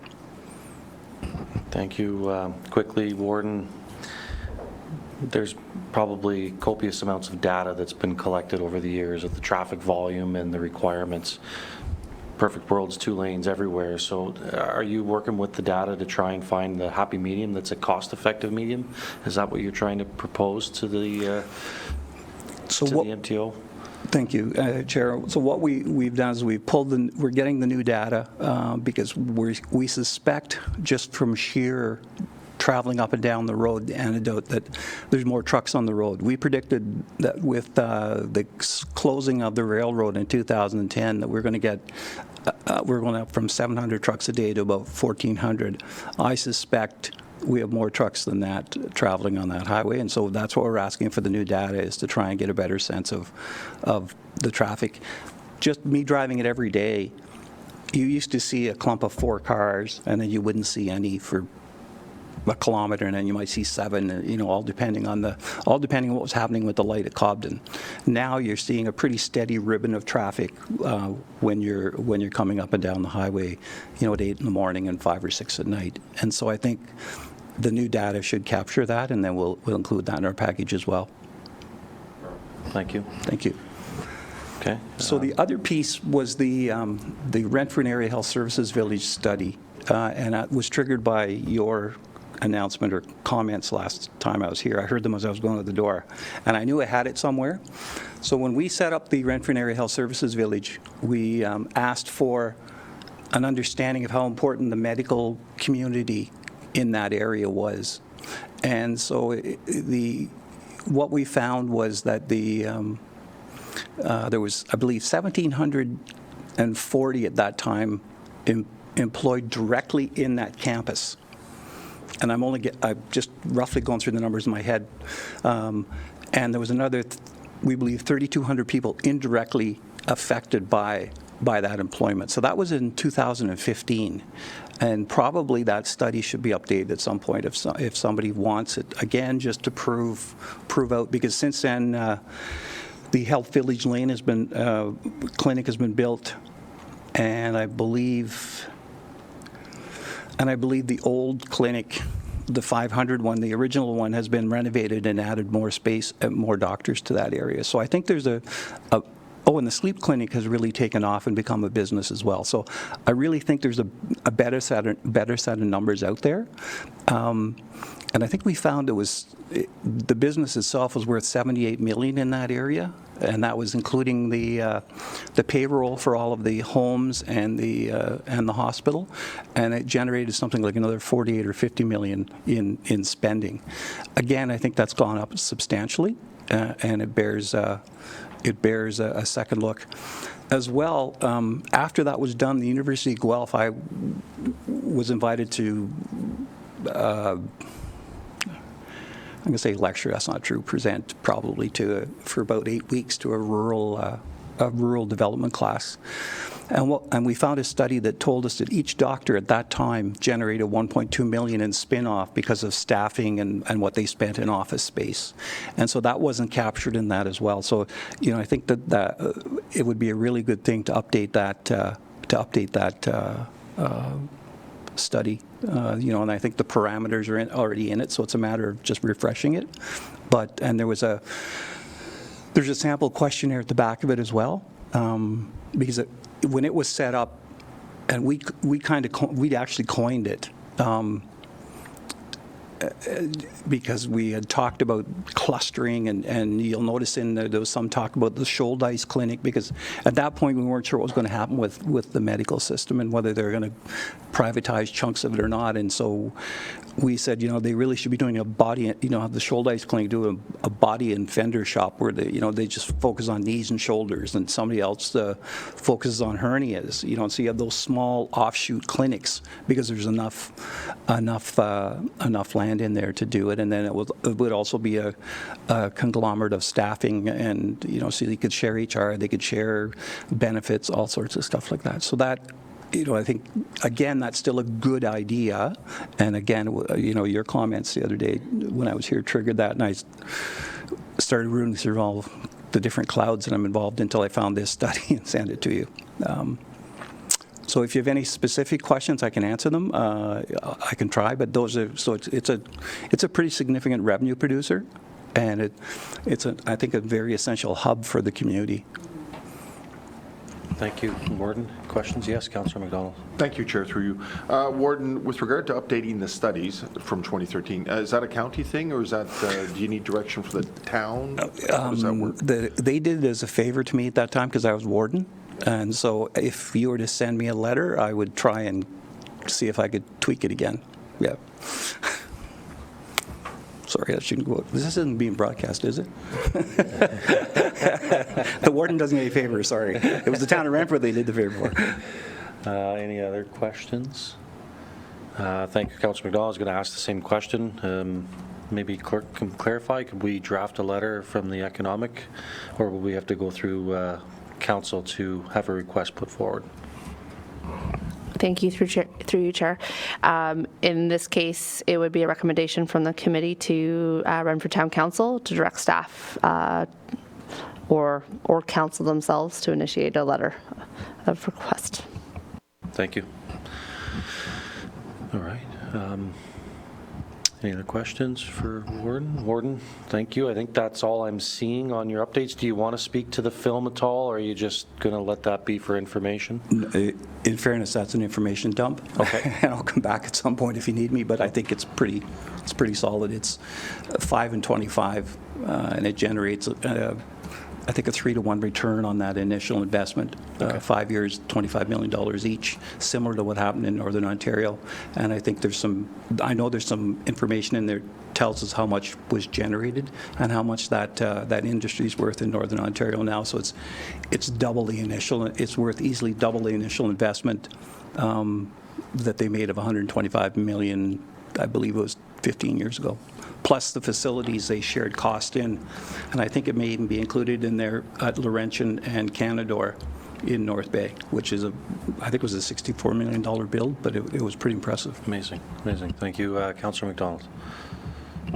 Thank you. Quickly, Warden, there's probably copious amounts of data that's been collected over the years of the traffic volume and the requirements. Perfect world's 2 lanes everywhere. So are you working with the data to try and find the happy medium that's a cost-effective medium? Is that what you're trying to propose to the MTO?
Thank you, Chair. So what we've done is we're getting the new data because we suspect, just from sheer traveling up and down the road, the anecdote, that there's more trucks on the road. We predicted that with the closing of the railroad in 2010 that we're going up from 700 trucks a day to about 1,400. I suspect we have more trucks than that traveling on that highway, and so that's what we're asking for the new data, is to try and get a better sense of the traffic. Just me driving it every day, you used to see a clump of 4 cars, and then you wouldn't see any for a kilometer, and then you might see 7, all depending on what was happening with the light at Cobden. Now you're seeing a pretty steady ribbon of traffic when you're coming up and down the highway, at 8 in the morning and 5 or 6 at night. And so I think the new data should capture that, and then we'll include that in our package as well.
Thank you.
Thank you.
Okay.
So the other piece was the Renfrew Area Health Services Village study, and that was triggered by your announcement or comments last time I was here. I heard them as I was going to the door, and I knew I had it somewhere. So when we set up the Renfrew Area Health Services Village, we asked for an understanding of how important the medical community in that area was. And so what we found was that there was, I believe, 1,740 at that time employed directly in that campus. And I'm just roughly going through the numbers in my head. And there was another, we believe, 3,200 people indirectly affected by that employment. So that was in 2015. And probably that study should be updated at some point if somebody wants it, again, just to prove out, because since then, the Health Village Lane clinic has been built, and I believe the old clinic, the 500 one, the original one, has been renovated and added more space and more doctors to that area. So I think there's and the sleep clinic has really taken off and become a business as well. So I really think there's a better set of numbers out there. And I think we found the business itself was worth $78 million in that area, and that was including the payroll for all of the homes and the hospital, and it generated something like another 48 or 50 million in spending. Again, I think that's gone up substantially, and it bears a second look. As well, after that was done, the University of Guelph, I was invited to I'm going to say lecture, that's not true, present probably for about 8 weeks to a rural development class. And we found a study that told us that each doctor at that time generated $1.2 million in spin-off because of staffing and what they spent in office space. And so that wasn't captured in that as well. So, I think that it would be a really good thing to update that study, and I think the parameters are already in it, so it's a matter of just refreshing it. And there's a sample questionnaire at the back of it as well, because when it was set up, and we actually coined it, because we had talked about clustering, and you'll notice there was some talk about the Shouldice Clinic, because at that point we weren't sure what was going to happen with the medical system and whether they're going to privatize chunks of it or not. And so we said, they really should be doing a body, have the Shouldice Clinic do a body and fender shop where they just focus on knees and shoulders, and somebody else focuses on hernias, so you have those small offshoot clinics because there's enough land in there to do it. And then it would also be a conglomerate of staffing, and so they could share HR, they could share benefits, all sorts of stuff like that. So that, I think, again, that's still a good idea. And again, your comments the other day when I was here triggered that, and I started rooting through all the different clouds that I'm involved in until I found this study and sent it to you. So if you have any specific questions, I can answer them. I can try, but it's a pretty significant revenue producer, and it's I think a very essential hub for the community.
Thank you. Warden, questions? Yes, Councillor McDonald.
Thank you, Chair, through you. Warden, with regard to updating the studies from 2013, is that a county thing, or is that, do you need direction from the town? How does that work?
They did it as a favor to me at that time because I was warden. And so if you were to send me a letter, I would try and see if I could tweak it again. Yeah. Sorry, that shouldn't go. This isn't being broadcast, is it? The warden doesn't get any favors, sorry. It was the town of Renfrew they did the favor for.
Any other questions? Thank you, Councillor McDonald. I was going to ask the same question. Maybe clerk can clarify. Could we draft a letter from the economic, or will we have to go through council to have a request put forward?
Thank you, through you, Chair. In this case, it would be a recommendation from the committee to Renfrew Town Council to direct staff or council themselves to initiate a letter of request.
Thank you. All right. Any other questions for Warden? Warden, thank you. I think that's all I'm seeing on your updates. Do you want to speak to the film at all, or are you just going to let that be for information?
In fairness, that's an information dump.
Okay.
And I'll come back at some point if you need me, but I think it's pretty solid. It's 5 and 25, and it generates, I think, a 3-to-1 return on that initial investment. 5 years, $25 million each, similar to what happened in Northern Ontario. And I think I know there's some information in there tells us how much was generated and how much that industry's worth in Northern Ontario now. So it's double the initial. It's worth easily double the initial investment that they made of $125 million, I believe it was 15 years ago, plus the facilities they shared cost in. And I think it may even be included in there at Laurentian and Canadore in North Bay, which is I think it was a $64 million build, but it was pretty impressive.
Amazing, amazing. Thank you, Councillor McDonald.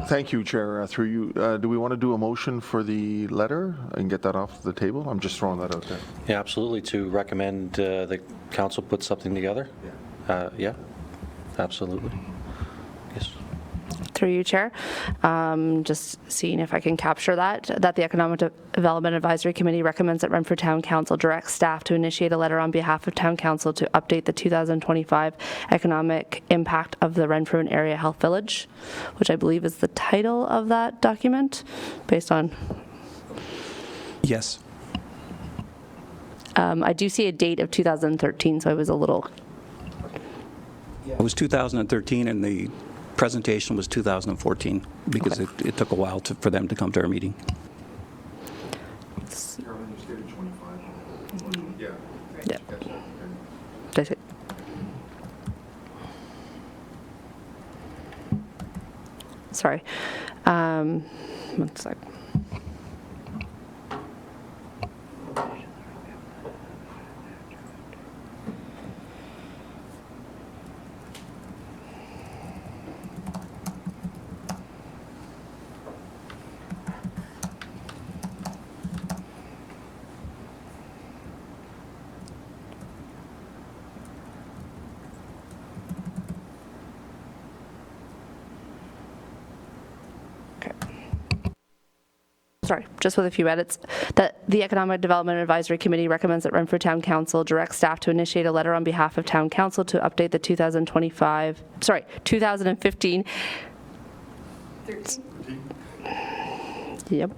Thank you, Chair. Through you, do we want to do a motion for the letter and get that off the table? I'm just throwing that out there.
Yeah, absolutely, to recommend the council put something together? Yeah, absolutely. Yes.
Through you, Chair. Just seeing if I can capture that the Economic Development Advisory Committee recommends that Renfrew Town Council direct staff to initiate a letter on behalf of Town Council to update the 2025 economic impact of the Renfrew and Area Health Village, which I believe is the title of that document, based on...
Yes.
I do see a date of 2013, so I was a little...
It was 2013, and the presentation was 2014, because it took a while for them to come to our meeting.
Yeah. That's it. Sorry. 1 sec. Sorry, just with a few edits, that the Economic Development Advisory Committee recommends that Renfrew Town Council direct staff to initiate a letter on behalf of Town Council to update the 2015. 13? Yep.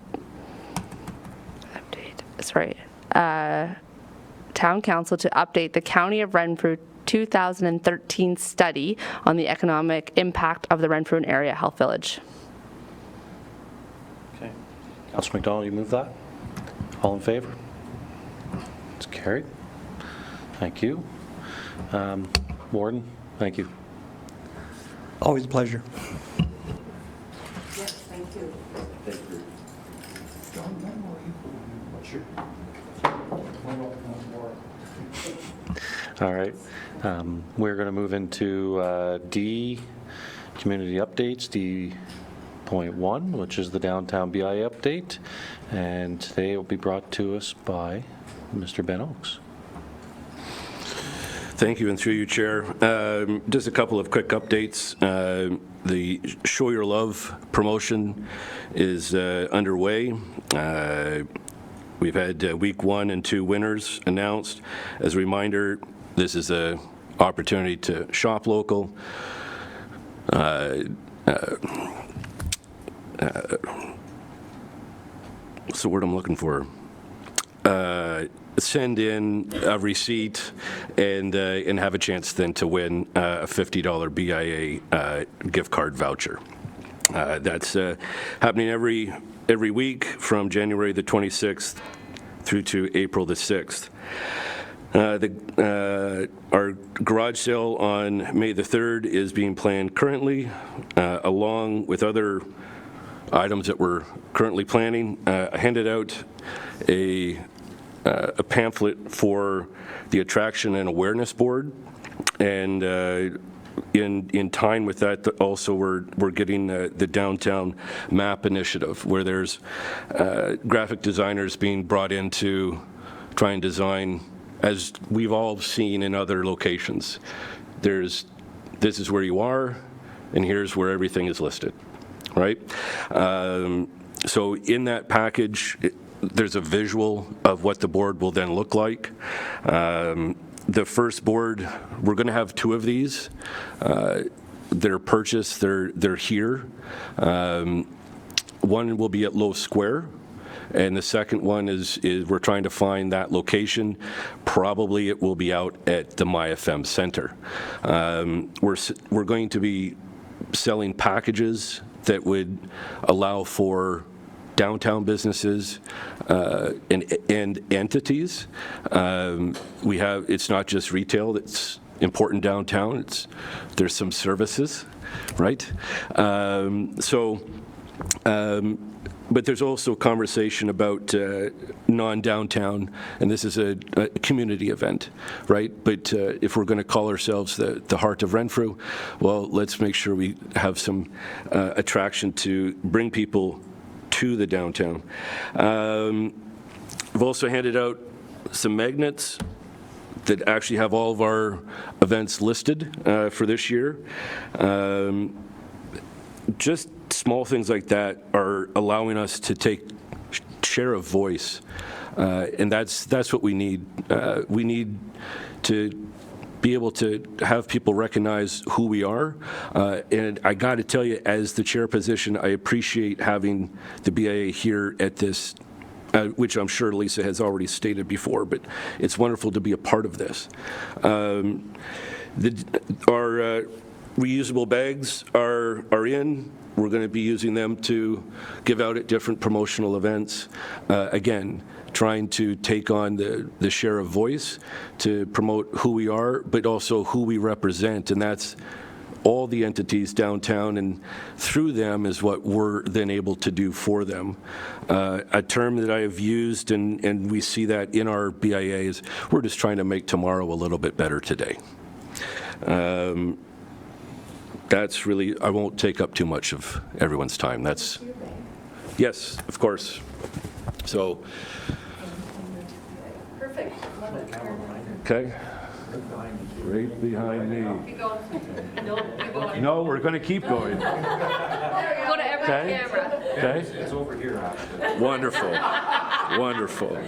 Update, sorry. Town Council to update the County of Renfrew 2013 study on the economic impact of the Renfrew and Area Health Village.
Okay. Councillor McDonald, you move that? All in favor? It's carried. Thank you. Warden, thank you.
Always a pleasure.
Yes, thank you.
All right. We're going to move into D, community updates, D.1, which is the downtown BI update. And today it will be brought to us by Mr. Ben Oakes.
Thank you, and through you, Chair. Just a couple of quick updates. The Show Your Love promotion is underway. We've had week 1 and 2 winners announced. As a reminder, this is an opportunity to shop local, what's the word I'm looking for? Send in a receipt and have a chance then to win a $50 BIA gift card voucher. That's happening every week from January the 26th through to April the 6th. Our garage sale on May the 3rd is being planned currently, along with other items that we're currently planning. I handed out a pamphlet for the Attraction and Awareness Board, and in time with that, also we're getting the Downtown Map Initiative, where there's graphic designers being brought in to try and design, as we've all seen in other locations. This is where you are, and here's where everything is listed, right? So in that package, there's a visual of what the board will then look like. The first board, we're going to have 2 of these. They're purchased, they're here. One will be at Low Square, and the second one is we're trying to find that location. Probably it will be out at the MyFM Center. We're going to be selling packages that would allow for downtown businesses and entities. It's not just retail that's important downtown. There's some services, right? But there's also conversation about non-downtown, and this is a community event, right? But if we're going to call ourselves the heart of Renfrew, well, let's make sure we have some attraction to bring people to the downtown. We've also handed out some magnets that actually have all of our events listed for this year. Just small things like that are allowing us to take share of voice, and that's what we need. We need to be able to have people recognize who we are. And I got to tell you, as the chair position, I appreciate having the BIA here at this, which I'm sure Lisa has already stated before, but it's wonderful to be a part of this. Our reusable bags are in. We're going to be using them to give out at different promotional events. Again, trying to take on the share of voice to promote who we are, but also who we represent, and that's all the entities downtown, and through them is what we're then able to do for them. A term that I have used, and we see that in our BIA, is we're just trying to make tomorrow a little bit better today. That's really, I won't take up too much of everyone's time. That's, yes, of course. So,
Perfect. Love it.
okay. Right behind me.
Keep going. No, keep going.
No, we're going to keep going.
Go to every
Okay.
camera.
Okay? It's over here, Wonderful. Wonderful.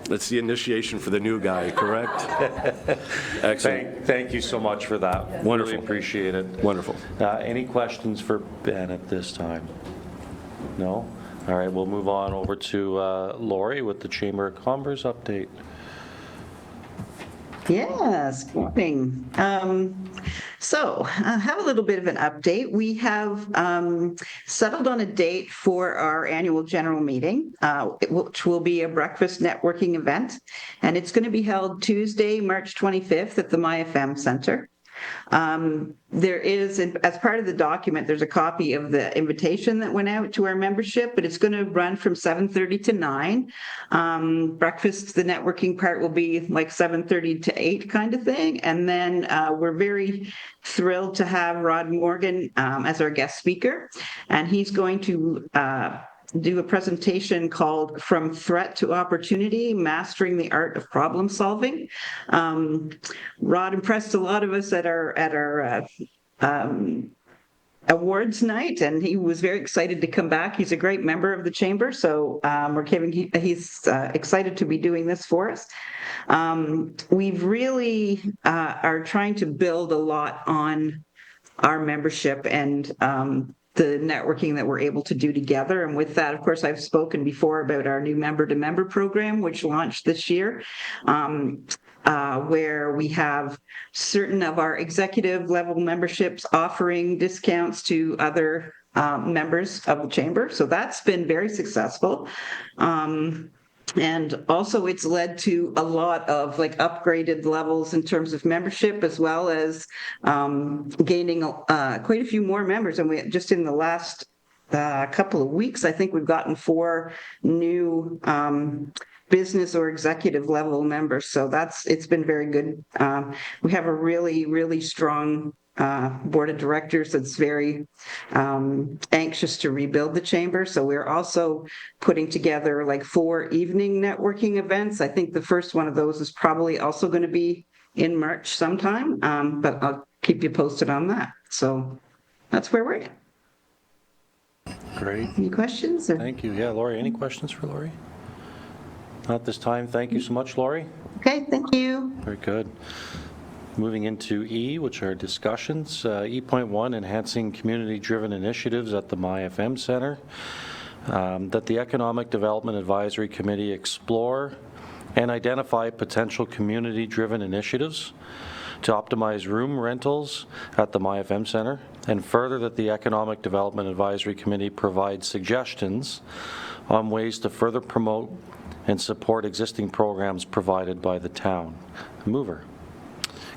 That's the initiation for the new guy, correct? Excellent.
Thank you so much for that.
Wonderful.
Really appreciate it.
Wonderful.
Any questions for Ben at this time? No? All right, we'll move on over to Lori with the Chamber of Commerce update.
Yes, good morning. So I have a little bit of an update. We have settled on a date for our annual general meeting, which will be a breakfast networking event. And it's going to be held Tuesday, March 25th at the MyFM Center. There is, as part of the document, there's a copy of the invitation that went out to our membership, but it's going to run from 7:30 to 9. Breakfast, the networking part will be like 7:30 to 8 kind of thing. And then we're very thrilled to have Rod Morgan as our guest speaker. And he's going to do a presentation called From Threat to Opportunity, Mastering the Art of Problem Solving. Rod impressed a lot of us at our awards night, and he was very excited to come back. He's a great member of the chamber, so he's excited to be doing this for us. We've really are trying to build a lot on our membership and the networking that we're able to do together. And with that, of course, I've spoken before about our new member-to-member program, which launched this year, where we have certain of our executive level memberships offering discounts to other members of the chamber. So that's been very successful. And also it's led to a lot of like upgraded levels in terms of membership, as well as gaining quite a few more members. And we just in the last couple of weeks, I think we've gotten 4 new business or executive level members. So it's been very good. We have a really, really strong board of directors that's very anxious to rebuild the chamber. So we're also putting together like 4 evening networking events. I think the first one of those is probably also going to be in March sometime, but I'll keep you posted on that. So that's where we're at.
Great.
Any questions? Or?
Thank you. Yeah, Lori, any questions for Lori? Not this time. Thank you so much, Lori.
Okay, thank you.
Very good. Moving into E, which are discussions. E.1, enhancing community-driven initiatives at the MyFM Center. That the Economic Development Advisory Committee explore and identify potential community-driven initiatives to optimize room rentals at the MyFM Center, and further that the Economic Development Advisory Committee provide suggestions on ways to further promote and support existing programs provided by the town. Mover.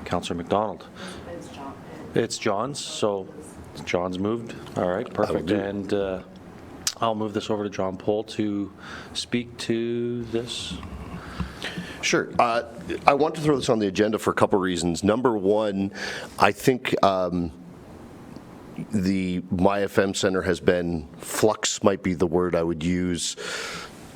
Councillor McDonald. It's John's, so John's moved. All right, perfect. And I'll move this over to John Pohl to speak to this.
Sure. I want to throw this on the agenda for a couple reasons. Number one, I think the MyFM Center has been, flux might be the word I would use,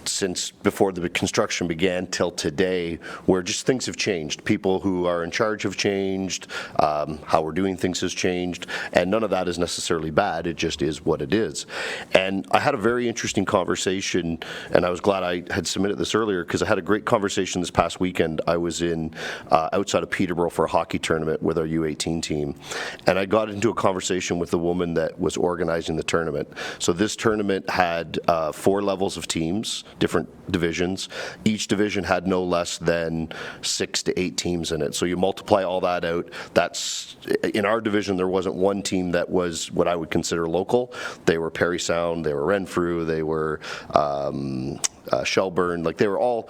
since before the construction began till today, where just things have changed. People who are in charge have changed, how we're doing things has changed, and none of that is necessarily bad. It just is what it is. And I had a very interesting conversation, and I was glad I had submitted this earlier, because I had a great conversation this past weekend. I was in outside of Peterborough for a hockey tournament with our U18 team, and I got into a conversation with the woman that was organizing the tournament. So this tournament had 4 levels of teams, different divisions. Each division had no less than 6 to 8 teams in it. So you multiply all that out. That's, in our division, there wasn't one team that was what I would consider local. They were Parry Sound, they were Renfrew, they were Shelburne. Like, they were all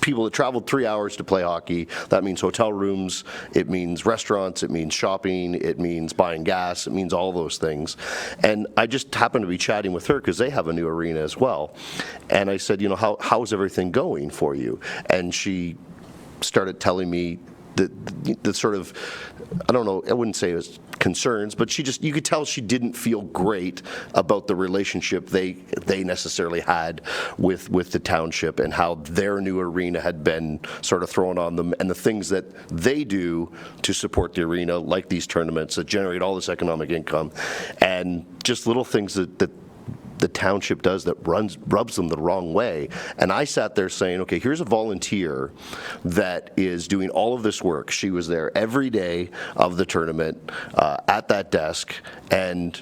people that traveled 3 hours to play hockey. That means hotel rooms, it means restaurants, it means shopping, it means buying gas, it means all those things. And I just happened to be chatting with her because they have a new arena as well. And I said, you know, how's everything going for you? And she started telling me the sort of, I don't know, I wouldn't say it was concerns, but you could tell she didn't feel great about the relationship they necessarily had with the township, and how their new arena had been sort of thrown on them, and the things that they do to support the arena, like these tournaments that generate all this economic income, and just little things that the township does that rubs them the wrong way. And I sat there saying, okay, here's a volunteer that is doing all of this work. She was there every day of the tournament at that desk, and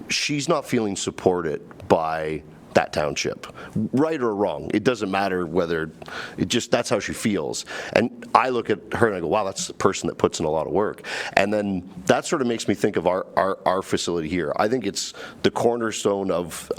she's not feeling supported by that township, right or wrong. It doesn't matter whether, that's how she feels. And I look at her and I go, wow, that's a person that puts in a lot of work. And then that sort of makes me think of our facility here. I think it's the cornerstone of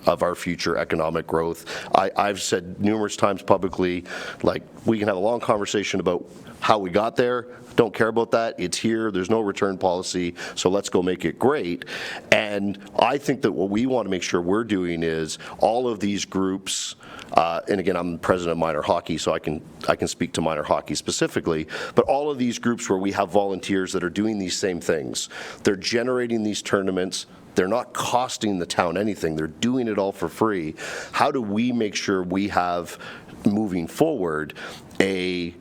our future economic growth. I've said numerous times publicly, like, we can have a long conversation about how we got there. Don't care about that. It's here. There's no return policy, so let's go make it great. And I think that what we want to make sure we're doing is all of these groups, and again, I'm the president of minor hockey, so I can speak to minor hockey specifically, but all of these groups where we have volunteers that are doing these same things. They're generating these tournaments. They're not costing the town anything. They're doing it all for free. How do we make sure we have, moving forward, a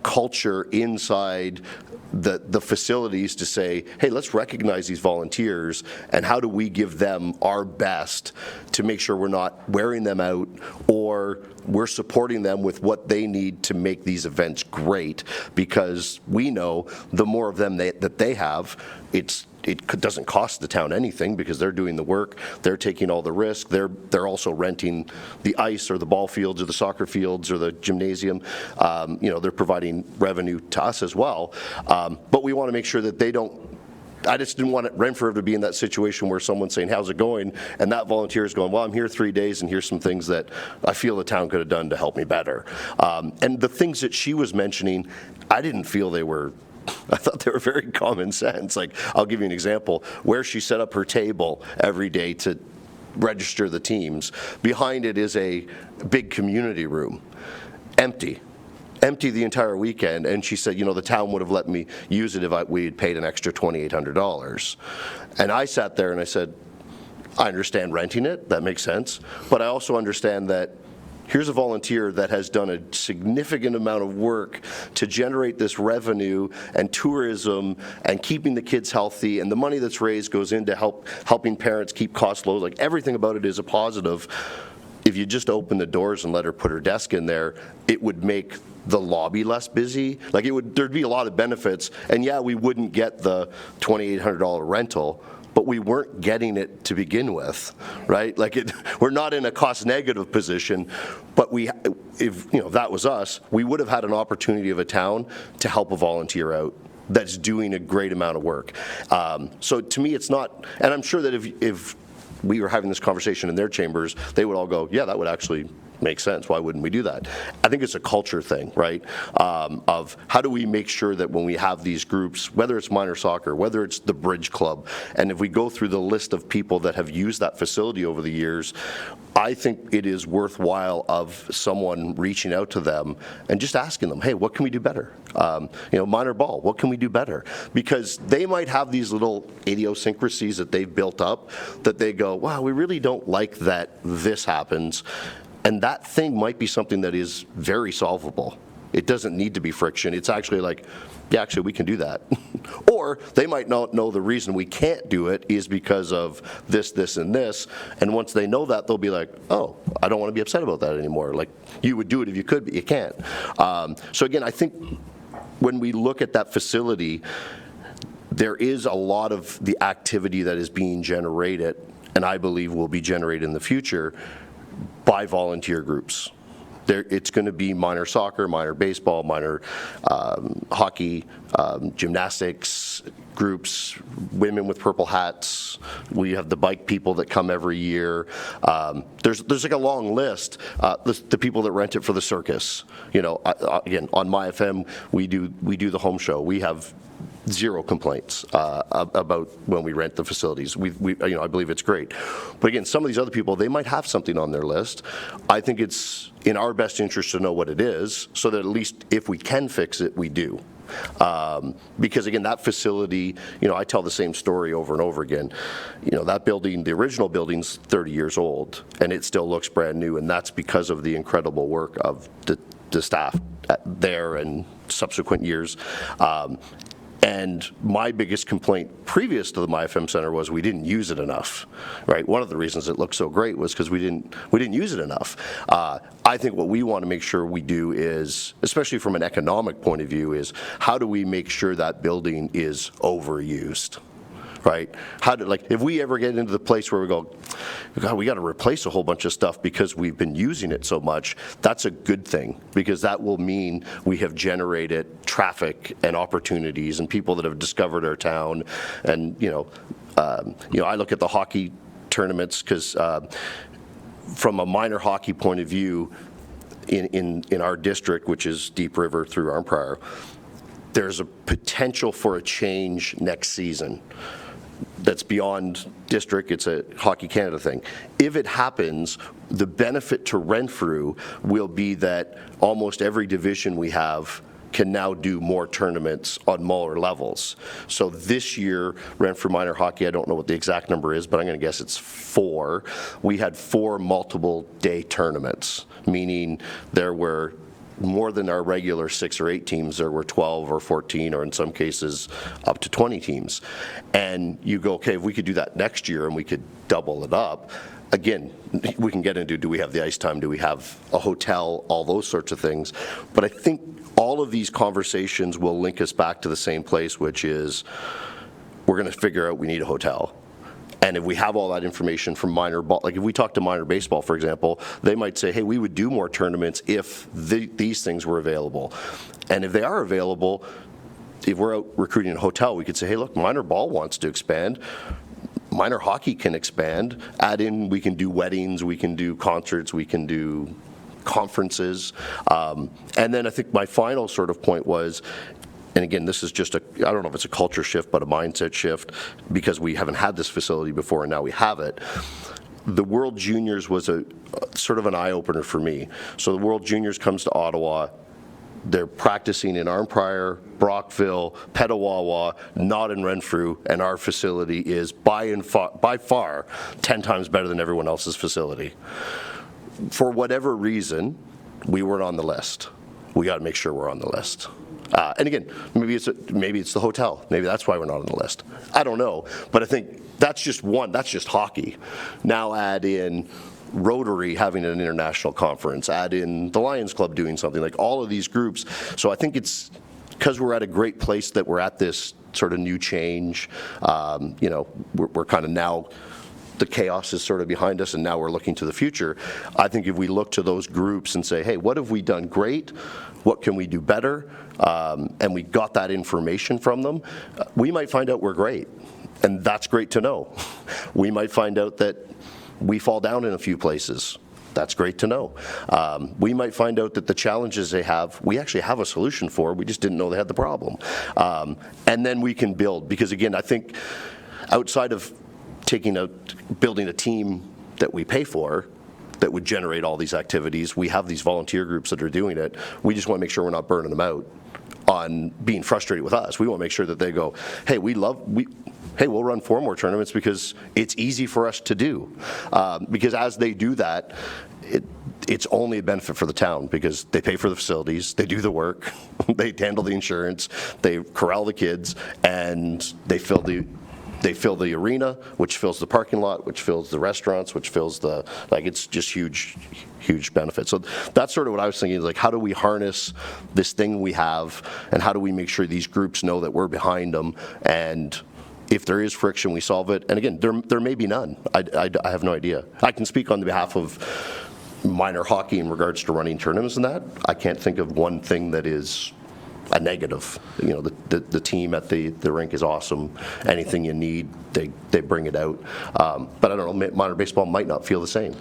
culture inside the facilities to say, hey, let's recognize these volunteers, and how do we give them our best to make sure we're not wearing them out, or we're supporting them with what they need to make these events great, because we know the more of them that they have, it doesn't cost the town anything, because they're doing the work, they're taking all the risk, they're also renting the ice or the ball fields or the soccer fields or the gymnasium. They're providing revenue to us as well. But we want to make sure that they don't, I just didn't want Renfrew to be in that situation where someone's saying, how's it going? And that volunteer is going, well, I'm here 3 days, and here's some things that I feel the town could have done to help me better. And the things that she was mentioning, I didn't feel they were, I thought they were very common sense. Like, I'll give you an example. Where she set up her table every day to register the teams, behind it is a big community room, empty the entire weekend. And she said, the town would have let me use it if we had paid an extra $2,800. And I sat there and I said, I understand renting it, that makes sense, but I also understand that here's a volunteer that has done a significant amount of work to generate this revenue and tourism and keeping the kids healthy, and the money that's raised goes into helping parents keep costs low. Like, everything about it is a positive. If you just open the doors and let her put her desk in there, it would make the lobby less busy. Like, there'd be a lot of benefits, and yeah, we wouldn't get the $2,800 rental, but we weren't getting it to begin with, right? Like, we're not in a cost negative position, but if that was us, we would have had an opportunity of a town to help a volunteer out that's doing a great amount of work. So to me, it's not, and I'm sure that if we were having this conversation in their chambers, they would all go, yeah, that would actually make sense. Why wouldn't we do that? I think it's a culture thing, right? Of how do we make sure that when we have these groups, whether it's minor soccer, whether it's the bridge club, and if we go through the list of people that have used that facility over the years, I think it is worthwhile of someone reaching out to them and just asking them, hey, what can we do better? Minor ball, what can we do better? Because they might have these little idiosyncrasies that they've built up that they go, wow, we really don't like that this happens. And that thing might be something that is very solvable. It doesn't need to be friction. It's actually like, yeah, actually, we can do that. Or they might not know the reason we can't do it is because of this, this, and this. And once they know that, they'll be like, oh, I don't want to be upset about that anymore. Like, you would do it if you could, but you can't. So again, I think when we look at that facility, there is a lot of the activity that is being generated, and I believe will be generated in the future, by volunteer groups. It's going to be minor soccer, minor baseball, minor hockey, gymnastics groups, women with purple hats. We have the bike people that come every year. There's like a long list. The people that rent it for the circus. Again, on MyFM, we do the home show. We have zero complaints about when we rent the facilities. I believe it's great. But again, some of these other people, they might have something on their list. I think it's in our best interest to know what it is, so that at least if we can fix it, we do. Because again, that facility, I tell the same story over and over again. That building, the original building's 30 years old, and it still looks brand new, and that's because of the incredible work of the staff there and subsequent years. And my biggest complaint previous to the MyFM Center was we didn't use it enough, right? One of the reasons it looked so great was because we didn't use it enough. I think what we want to make sure we do is, especially from an economic point of view, is how do we make sure that building is overused? Right? If we ever get into the place where we go, God, we got to replace a whole bunch of stuff because we've been using it so much, that's a good thing, because that will mean we have generated traffic and opportunities and people that have discovered our town. And I look at the hockey tournaments because from a minor hockey point of view, in our district, which is Deep River through Arnprior, there's a potential for a change next season. That's beyond district, it's a Hockey Canada thing. If it happens, the benefit to Renfrew will be that almost every division we have can now do more tournaments on smaller levels. So this year, Renfrew Minor Hockey, I don't know what the exact number is, but I'm going to guess it's 4. We had 4 multiple day tournaments, meaning there were more than our regular 6 or 8 teams. There were 12 or 14, or in some cases up to 20 teams. And you go, okay, if we could do that next year and we could double it up, again, we can get into, do we have the ice time, do we have a hotel, all those sorts of things. But I think all of these conversations will link us back to the same place, which is we're going to figure out we need a hotel. And if we have all that information from minor ball, like if we talk to minor baseball, for example, they might say, hey, we would do more tournaments if these things were available. And if they are available, if we're out recruiting a hotel, we could say, hey, look, minor ball wants to expand. Minor hockey can expand. Add in, we can do weddings, we can do concerts, we can do conferences. And then I think my final sort of point was, and again, this is just I don't know if it's a culture shift, but a mindset shift, because we haven't had this facility before and now we have it. The World Juniors was a sort of an eye-opener for me. So the World Juniors comes to Ottawa. They're practicing in Arnprior, Brockville, Petawawa, not in Renfrew, and our facility is by far 10 times better than everyone else's facility. for whatever reason, we weren't on the list, we got to make sure we're on the list. And again, maybe it's the hotel. Maybe that's why we're not on the list. I don't know. But I think that's just one. That's just hockey. Now add in Rotary having an international conference. Add in the Lions Club doing something. Like all of these groups. So I think it's because we're at a great place that we're at this sort of new change. You know, we're kind of now. The chaos is sort of behind us, and now we're looking to the future. I think if we look to those groups and say, hey, what have we done great? What can we do better? And we got that information from them, we might find out we're great, and that's great to know. We might find out that we fall down in a few places. That's great to know. We might find out that the challenges they have, we actually have a solution for. We just didn't know they had the problem. And then we can build, because again, I think outside of building a team that we pay for that would generate all these activities. We have these volunteer groups that are doing it. We just want to make sure we're not burning them out on being frustrated with us. We want to make sure that they go, hey, we'll run 4 more tournaments because it's easy for us to do. Because as they do that, it's only a benefit for the town because they pay for the facilities, they do the work, they handle the insurance, they corral the kids, and they fill the arena, which fills the parking lot, which fills the restaurants, which fills it's just huge benefit. So that's sort of what I was thinking, is like, how do we harness this thing we have, and how do we make sure these groups know that we're behind them, and if there is friction, we solve it. And again, there may be none. I have no idea. I can speak on behalf of minor hockey in regards to running tournaments and that. I can't think of one thing that is a negative. You know, the team at the rink is awesome. Anything you need, they bring it out. But I don't know, minor baseball might not feel the same,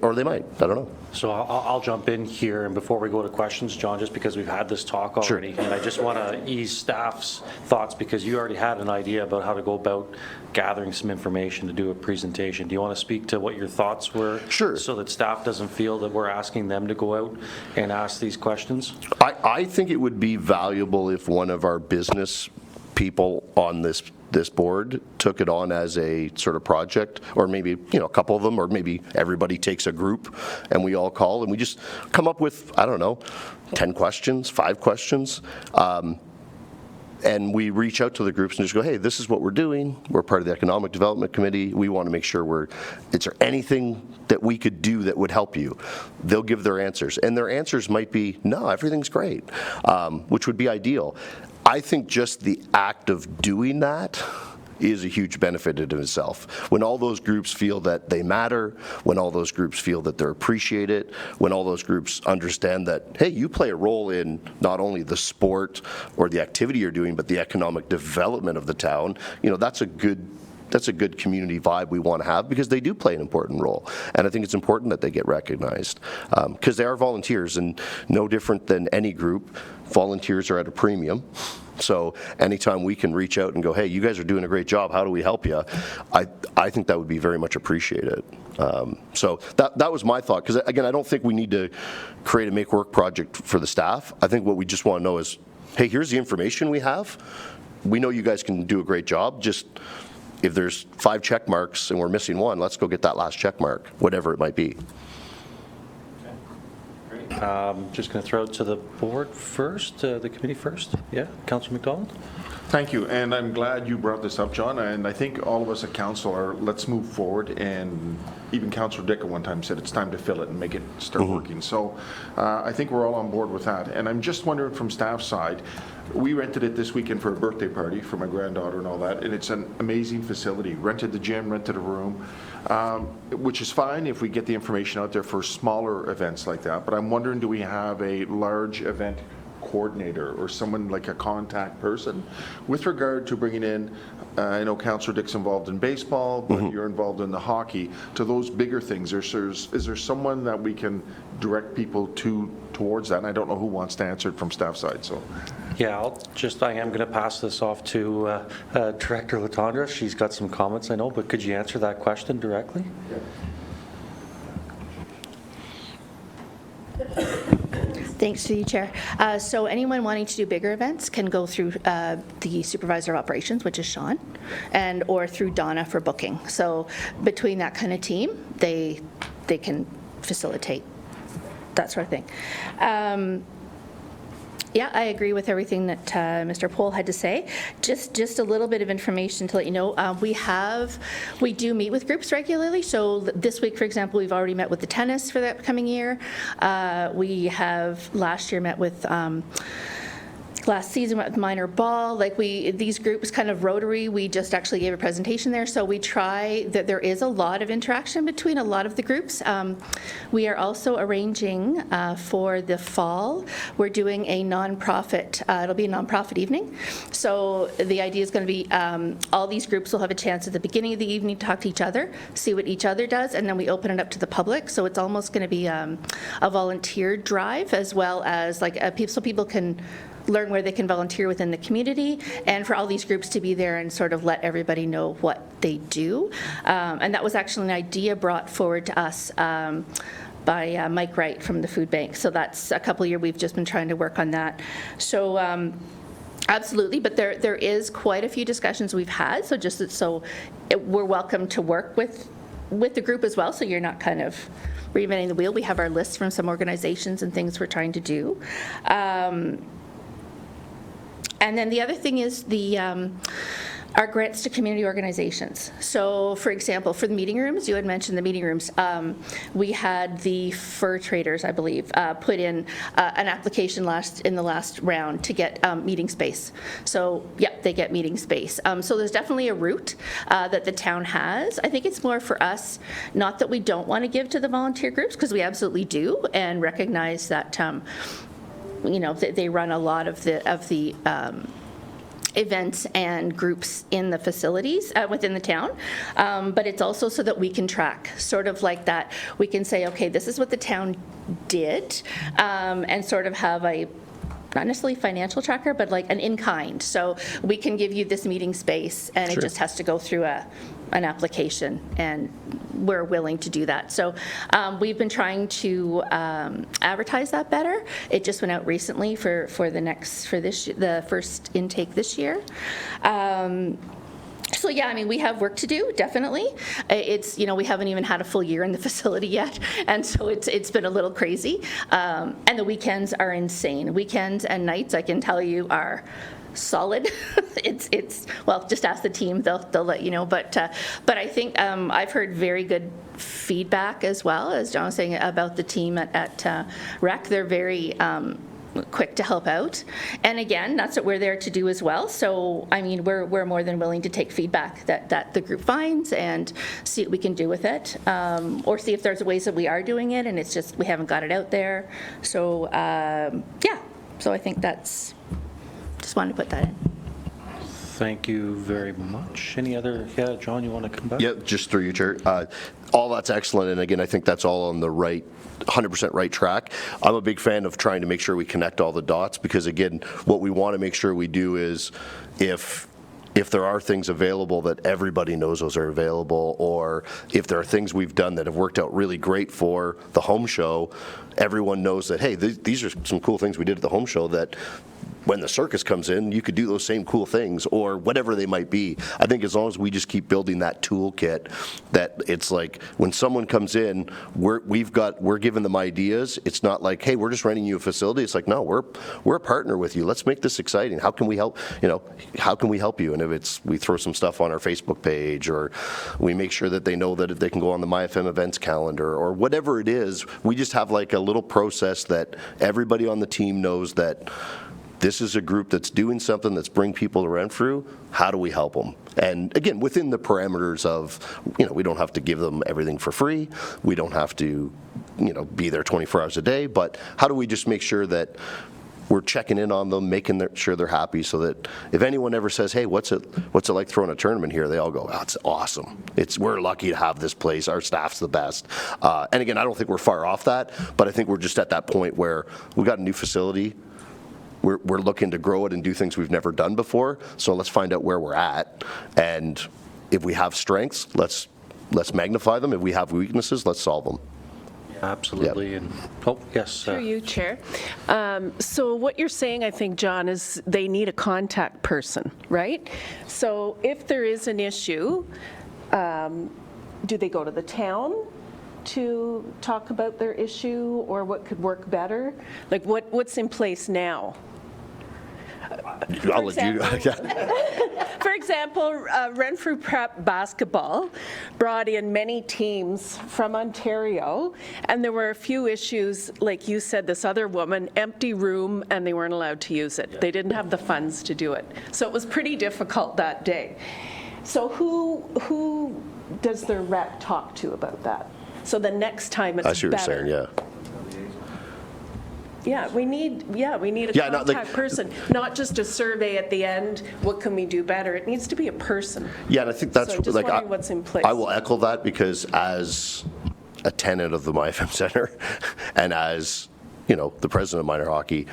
or they might. I don't know.
So I'll jump in here, and before we go to questions, John, just because we've had this talk already,
Sure.
And I just want to ease staff's thoughts, because you already had an idea about how to go about gathering some information to do a presentation. Do you want to speak to what your thoughts were?
Sure.
So that staff doesn't feel that we're asking them to go out and ask these questions?
I think it would be valuable if one of our business people on this board took it on as a sort of project, or maybe, you know, a couple of them, or maybe everybody takes a group and we all call and we just come up with, I don't know, 10 questions, 5 questions. And we reach out to the groups and just go, hey, this is what we're doing. We're part of the Economic Development Committee. We want to make sure is there anything that we could do that would help you? They'll give their answers. And their answers might be, no, everything's great, which would be ideal. I think just the act of doing that is a huge benefit in itself. When all those groups feel that they matter, when all those groups feel that they're appreciated, when all those groups understand that, hey, you play a role in not only the sport or the activity you're doing, but the economic development of the town, you know, that's a good community vibe we want to have, because they do play an important role. And I think it's important that they get recognized, because they are volunteers, and no different than any group, volunteers are at a premium. So anytime we can reach out and go, hey, you guys are doing a great job, how do we help you? I think that would be very much appreciated. So that was my thought, because again, I don't think we need to create a make-work project for the staff. I think what we just want to know is, hey, here's the information we have. We know you guys can do a great job. Just if there's 5 check marks and we're missing 1, let's go get that last check mark, whatever it might be.
Just going to throw it to the board first, the committee first. Yeah, Councillor McDonald?
Thank you, and I'm glad you brought this up, John, and I think all of us at council let's move forward, and even Councillor Dick at one time said it's time to fill it and make it start working. So I think we're all on board with that, and I'm just wondering from staff side, we rented it this weekend for a birthday party for my granddaughter and all that, and it's an amazing facility. Rented the gym, rented a room, which is fine if we get the information out there for smaller events like that, but I'm wondering, do we have a large event coordinator or someone like a contact person with regard to bringing in, I know Councillor Dick's involved in baseball, but you're involved in the hockey, to those bigger things. Is there someone that we can direct people towards that? And I don't know who wants to answer it from staff side. So
yeah, I am going to pass this off to Director Latondra. She's got some comments, I know, but could you answer that question directly?
Yeah.
Thanks to you, Chair. So anyone wanting to do bigger events can go through the Supervisor of Operations, which is Sean, or through Donna for booking. So between that kind of team, they can facilitate that sort of thing. Yeah, I agree with everything that Mr. Pohl had to say. Just a little bit of information to let you know. We do meet with groups regularly. So this week, for example, we've already met with the tennis for the upcoming year. We have last year met with last season with minor ball. Like these groups, kind of Rotary, we just actually gave a presentation there. So we try that there is a lot of interaction between a lot of the groups. We are also arranging for the fall, we're doing a nonprofit, it'll be a nonprofit evening. So the idea is going to be all these groups will have a chance at the beginning of the evening to talk to each other, see what each other does, and then we open it up to the public. So it's almost going to be a volunteer drive, as well as like so people can learn where they can volunteer within the community, and for all these groups to be there and sort of let everybody know what they do. And that was actually an idea brought forward to us by Mike Wright from the food bank. So that's a couple of years we've just been trying to work on that. So absolutely, but there is quite a few discussions we've had, so we're welcome to work with the group as well, so you're not kind of reinventing the wheel. We have our lists from some organizations and things we're trying to do. And then the other thing is our grants to community organizations. So, for example, for the meeting rooms, you had mentioned the meeting rooms. We had the fur traders, I believe, put in an application in the last round to get meeting space. So, yeah, they get meeting space. So there's definitely a route that the town has. I think it's more for us, not that we don't want to give to the volunteer groups, because we absolutely do, and recognize that they run a lot of the events and groups in the facilities within the town, but it's also so that we can track, sort of like that. We can say, okay, this is what the town did, and sort of have not necessarily financial tracker, but like an in-kind. So we can give you this meeting space, and It just has to go through an application, and we're willing to do that. So we've been trying to advertise that better. It just went out recently for the first intake this year. So yeah, I mean, we have work to do, definitely. It's, we haven't even had a full year in the facility yet, and so it's been a little crazy. And the weekends are insane. Weekends and nights, I can tell you, are solid. It's well, just ask the team, they'll let you know. But I think I've heard very good feedback as well, as John was saying, about the team at REC. They're very quick to help out, and again, that's what we're there to do as well. So I mean, we're more than willing to take feedback that the group finds and see what we can do with it, or see if there's ways that we are doing it and it's just we haven't got it out there. So yeah, so I think that's, just wanted to put that in.
Thank you very much. Any other, John, you want to come back?
Yeah, just through you, Chair. All that's excellent, and again, I think that's all on the 100% right track. I'm a big fan of trying to make sure we connect all the dots, because again, what we want to make sure we do is if there are things available that everybody knows those are available, or if there are things we've done that have worked out really great for the home show, everyone knows that, hey, these are some cool things we did at the home show that when the circus comes in, you could do those same cool things, or whatever they might be. I think as long as we just keep building that toolkit, that it's like when someone comes in, we're giving them ideas. It's not like, hey, we're just renting you a facility. It's like, no, we're a partner with you. Let's make this exciting. How can we help? How can we help you? And if we throw some stuff on our Facebook page, or we make sure that they know that they can go on the MyFM events calendar, or whatever it is, we just have like a little process that everybody on the team knows that this is a group that's doing something that's bringing people to Renfrew. How do we help them? And again, within the parameters of, we don't have to give them everything for free. We don't have to, be there 24 hours a day. But how do we just make sure that we're checking in on them, making sure they're happy, so that if anyone ever says, hey, what's it like throwing a tournament here? They all go, oh, it's awesome. We're lucky to have this place. Our staff's the best. And again, I don't think we're far off that, but I think we're just at that point where we've got a new facility. We're looking to grow it and do things we've never done before. So let's find out where we're at, and if we have strengths, let's magnify them. If we have weaknesses, let's solve them.
Absolutely.
Yep.
And yes.
Through you, Chair. So what you're saying, I think, John, is they need a contact person, right? So if there is an issue, do they go to the town? to talk about their issue or what could work better? Like what's in place now?
I'll let you.
For example, Renfrew Prep Basketball brought in many teams from Ontario, and there were a few issues, like you said, this other woman, empty room, and they weren't allowed to use it. They didn't have the funds to do it. So it was pretty difficult that day. So who does their rep talk to about that? So the next time it's better.
I see what you're saying, yeah.
Yeah, we need a contact person, not just a survey at the end, what can we do better? It needs to be a person.
Yeah, and I think that's
So just
like,
wondering what's in place.
I will echo that, because as a tenant of the MyFM Center and as, the president of minor hockey,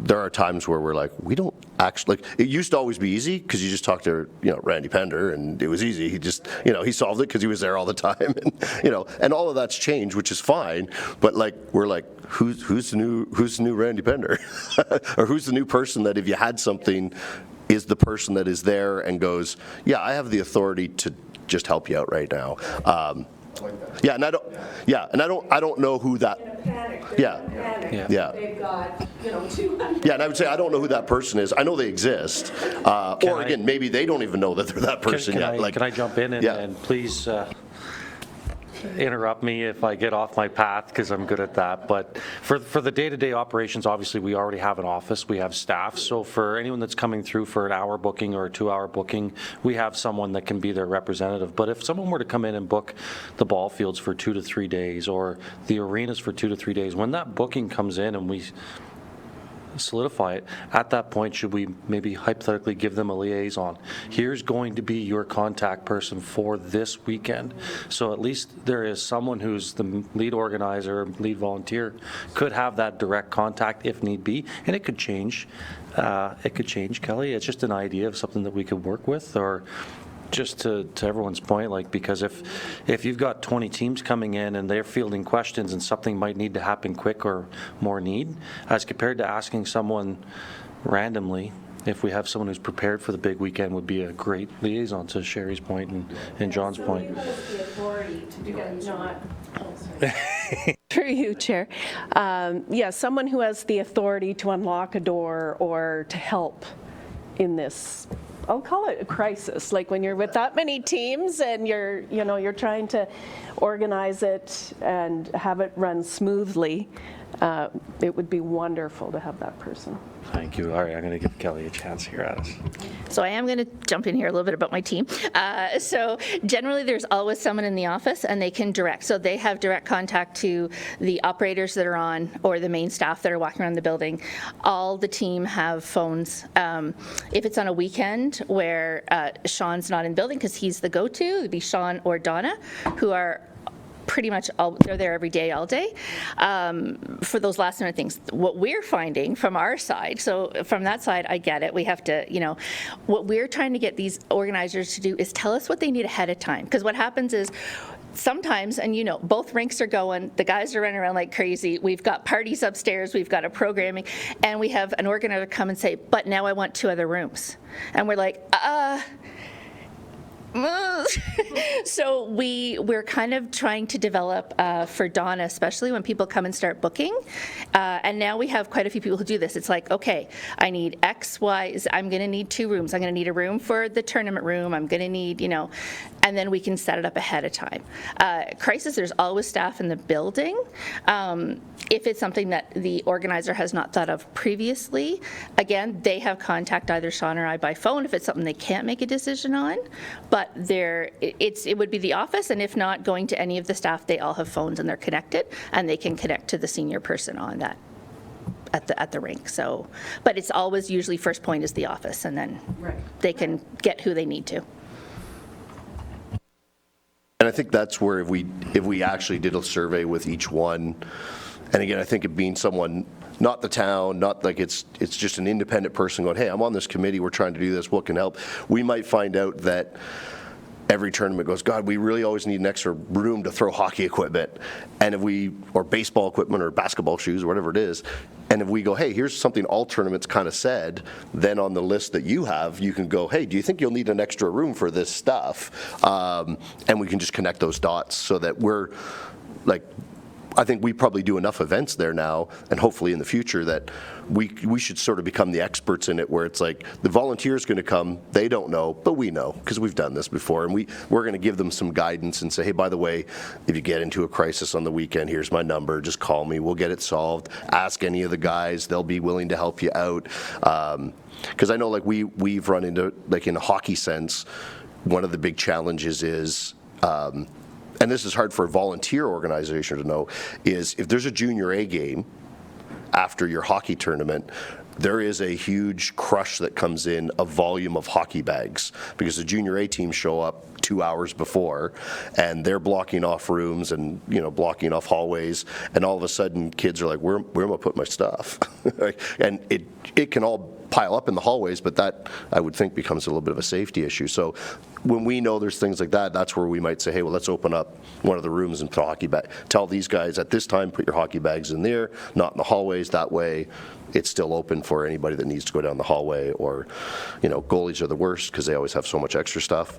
there are times where we're like, we don't actually, like, it used to always be easy because you just talked to, Randy Pender, and it was easy. He just, he solved it because he was there all the time, and, and all of that's changed, which is fine. But like, we're like, who's the new Randy Pender? Or who's the new person that if you had something is the person that is there and goes, yeah, I have the authority to just help you out right now. And I don't know who that. Yeah.
They've got, 200.
Yeah, and I would say I don't know who that person is. I know they exist, or again, maybe they don't even know that they're that person yet.
Can I jump in and please interrupt me if I get off my path, because I'm good at that. But for the day-to-day operations, obviously we already have an office, we have staff. So for anyone that's coming through for an hour booking or a 2-hour booking, we have someone that can be their representative. But if someone were to come in and book the ball fields for 2 to 3 days or the arenas for 2 to 3 days, when that booking comes in and we solidify it, at that point, should we maybe hypothetically give them a liaison? Here's going to be your contact person for this weekend. So at least there is someone who's the lead organizer, lead volunteer, could have that direct contact if need be, and it could change. Kelly. It's just an idea of something that we could work with, or just to everyone's point, like, because if you've got 20 teams coming in and they're fielding questions and something might need to happen quick or more need, as compared to asking someone randomly, if we have someone who's prepared for the big weekend, would be a great liaison, to Sherry's point and John's point.
Through you, Chair. Someone who has the authority to unlock a door or to help in this, I'll call it a crisis, like when you're with that many teams and you're trying to organize it and have it run smoothly. It would be wonderful to have that person.
Thank you. All right, I'm going to give Kelly a chance here, Alice.
So I am going to jump in here a little bit about my team. So generally there's always someone in the office and they can direct. So they have direct contact to the operators that are on, or the main staff that are walking around the building. All the team have phones. If it's on a weekend where Sean's not in the building because he's the go-to, it'd be Sean or Donna, who are pretty much they're there every day, all day, for those last minute things. What we're finding from our side, so from that side, I get it. We have to, what we're trying to get these organizers to do is tell us what they need ahead of time. Because what happens is sometimes, and both rinks are going, the guys are running around like crazy. We've got parties upstairs, we've got a programming, and we have an organizer come and say, but now I want 2 other rooms. And we're like, So we're kind of trying to develop for Donna, especially when people come and start booking. And now we have quite a few people who do this. It's like, okay, I need X, Y, I'm going to need 2 rooms. I'm going to need a room for the tournament room. I'm going to need, and then we can set it up ahead of time. Crisis, there's always staff in the building. If it's something that the organizer has not thought of previously, again, they have contact either Sean or I by phone if it's something they can't make a decision on. But it would be the office, and if not, going to any of the staff, they all have phones and they're connected, and they can connect to the senior person on that at the rink. So, but it's always usually first point is the office, and then they can get who they need to.
And I think that's where if we actually did a survey with each one, and again, I think it being someone, not the town, not like it's just an independent person going, hey, I'm on this committee, we're trying to do this, what can help? We might find out that every tournament goes, God, we really always need an extra room to throw hockey equipment, and or baseball equipment or basketball shoes or whatever it is, and if we go, hey, here's something all tournaments kind of said, then on the list that you have, you can go, hey, do you think you'll need an extra room for this stuff? And we can just connect those dots so that like, I think we probably do enough events there now, and hopefully in the future, that we should sort of become the experts in it, where it's like the volunteer's going to come, they don't know, but we know because we've done this before, and we're going to give them some guidance and say, hey, by the way, if you get into a crisis on the weekend, here's my number, just call me, we'll get it solved. Ask any of the guys, they'll be willing to help you out. Because I know, like, we've run into, like, in a hockey sense, one of the big challenges is, and this is hard for a volunteer organization to know, is if there's a junior A game after your hockey tournament, there is a huge crush that comes in, a volume of hockey bags, because the junior A teams show up 2 hours before, and they're blocking off rooms and, you know, blocking off hallways, and all of a sudden kids are like, where am I put my stuff? And it can all pile up in the hallways, but that, I would think, becomes a little bit of a safety issue. So when we know there's things like that, that's where we might say, hey, well, let's open up one of the rooms and put a hockey bag. Tell these guys at this time, put your hockey bags in there, not in the hallways. That way it's still open for anybody that needs to go down the hallway. Or, you know, goalies are the worst because they always have so much extra stuff.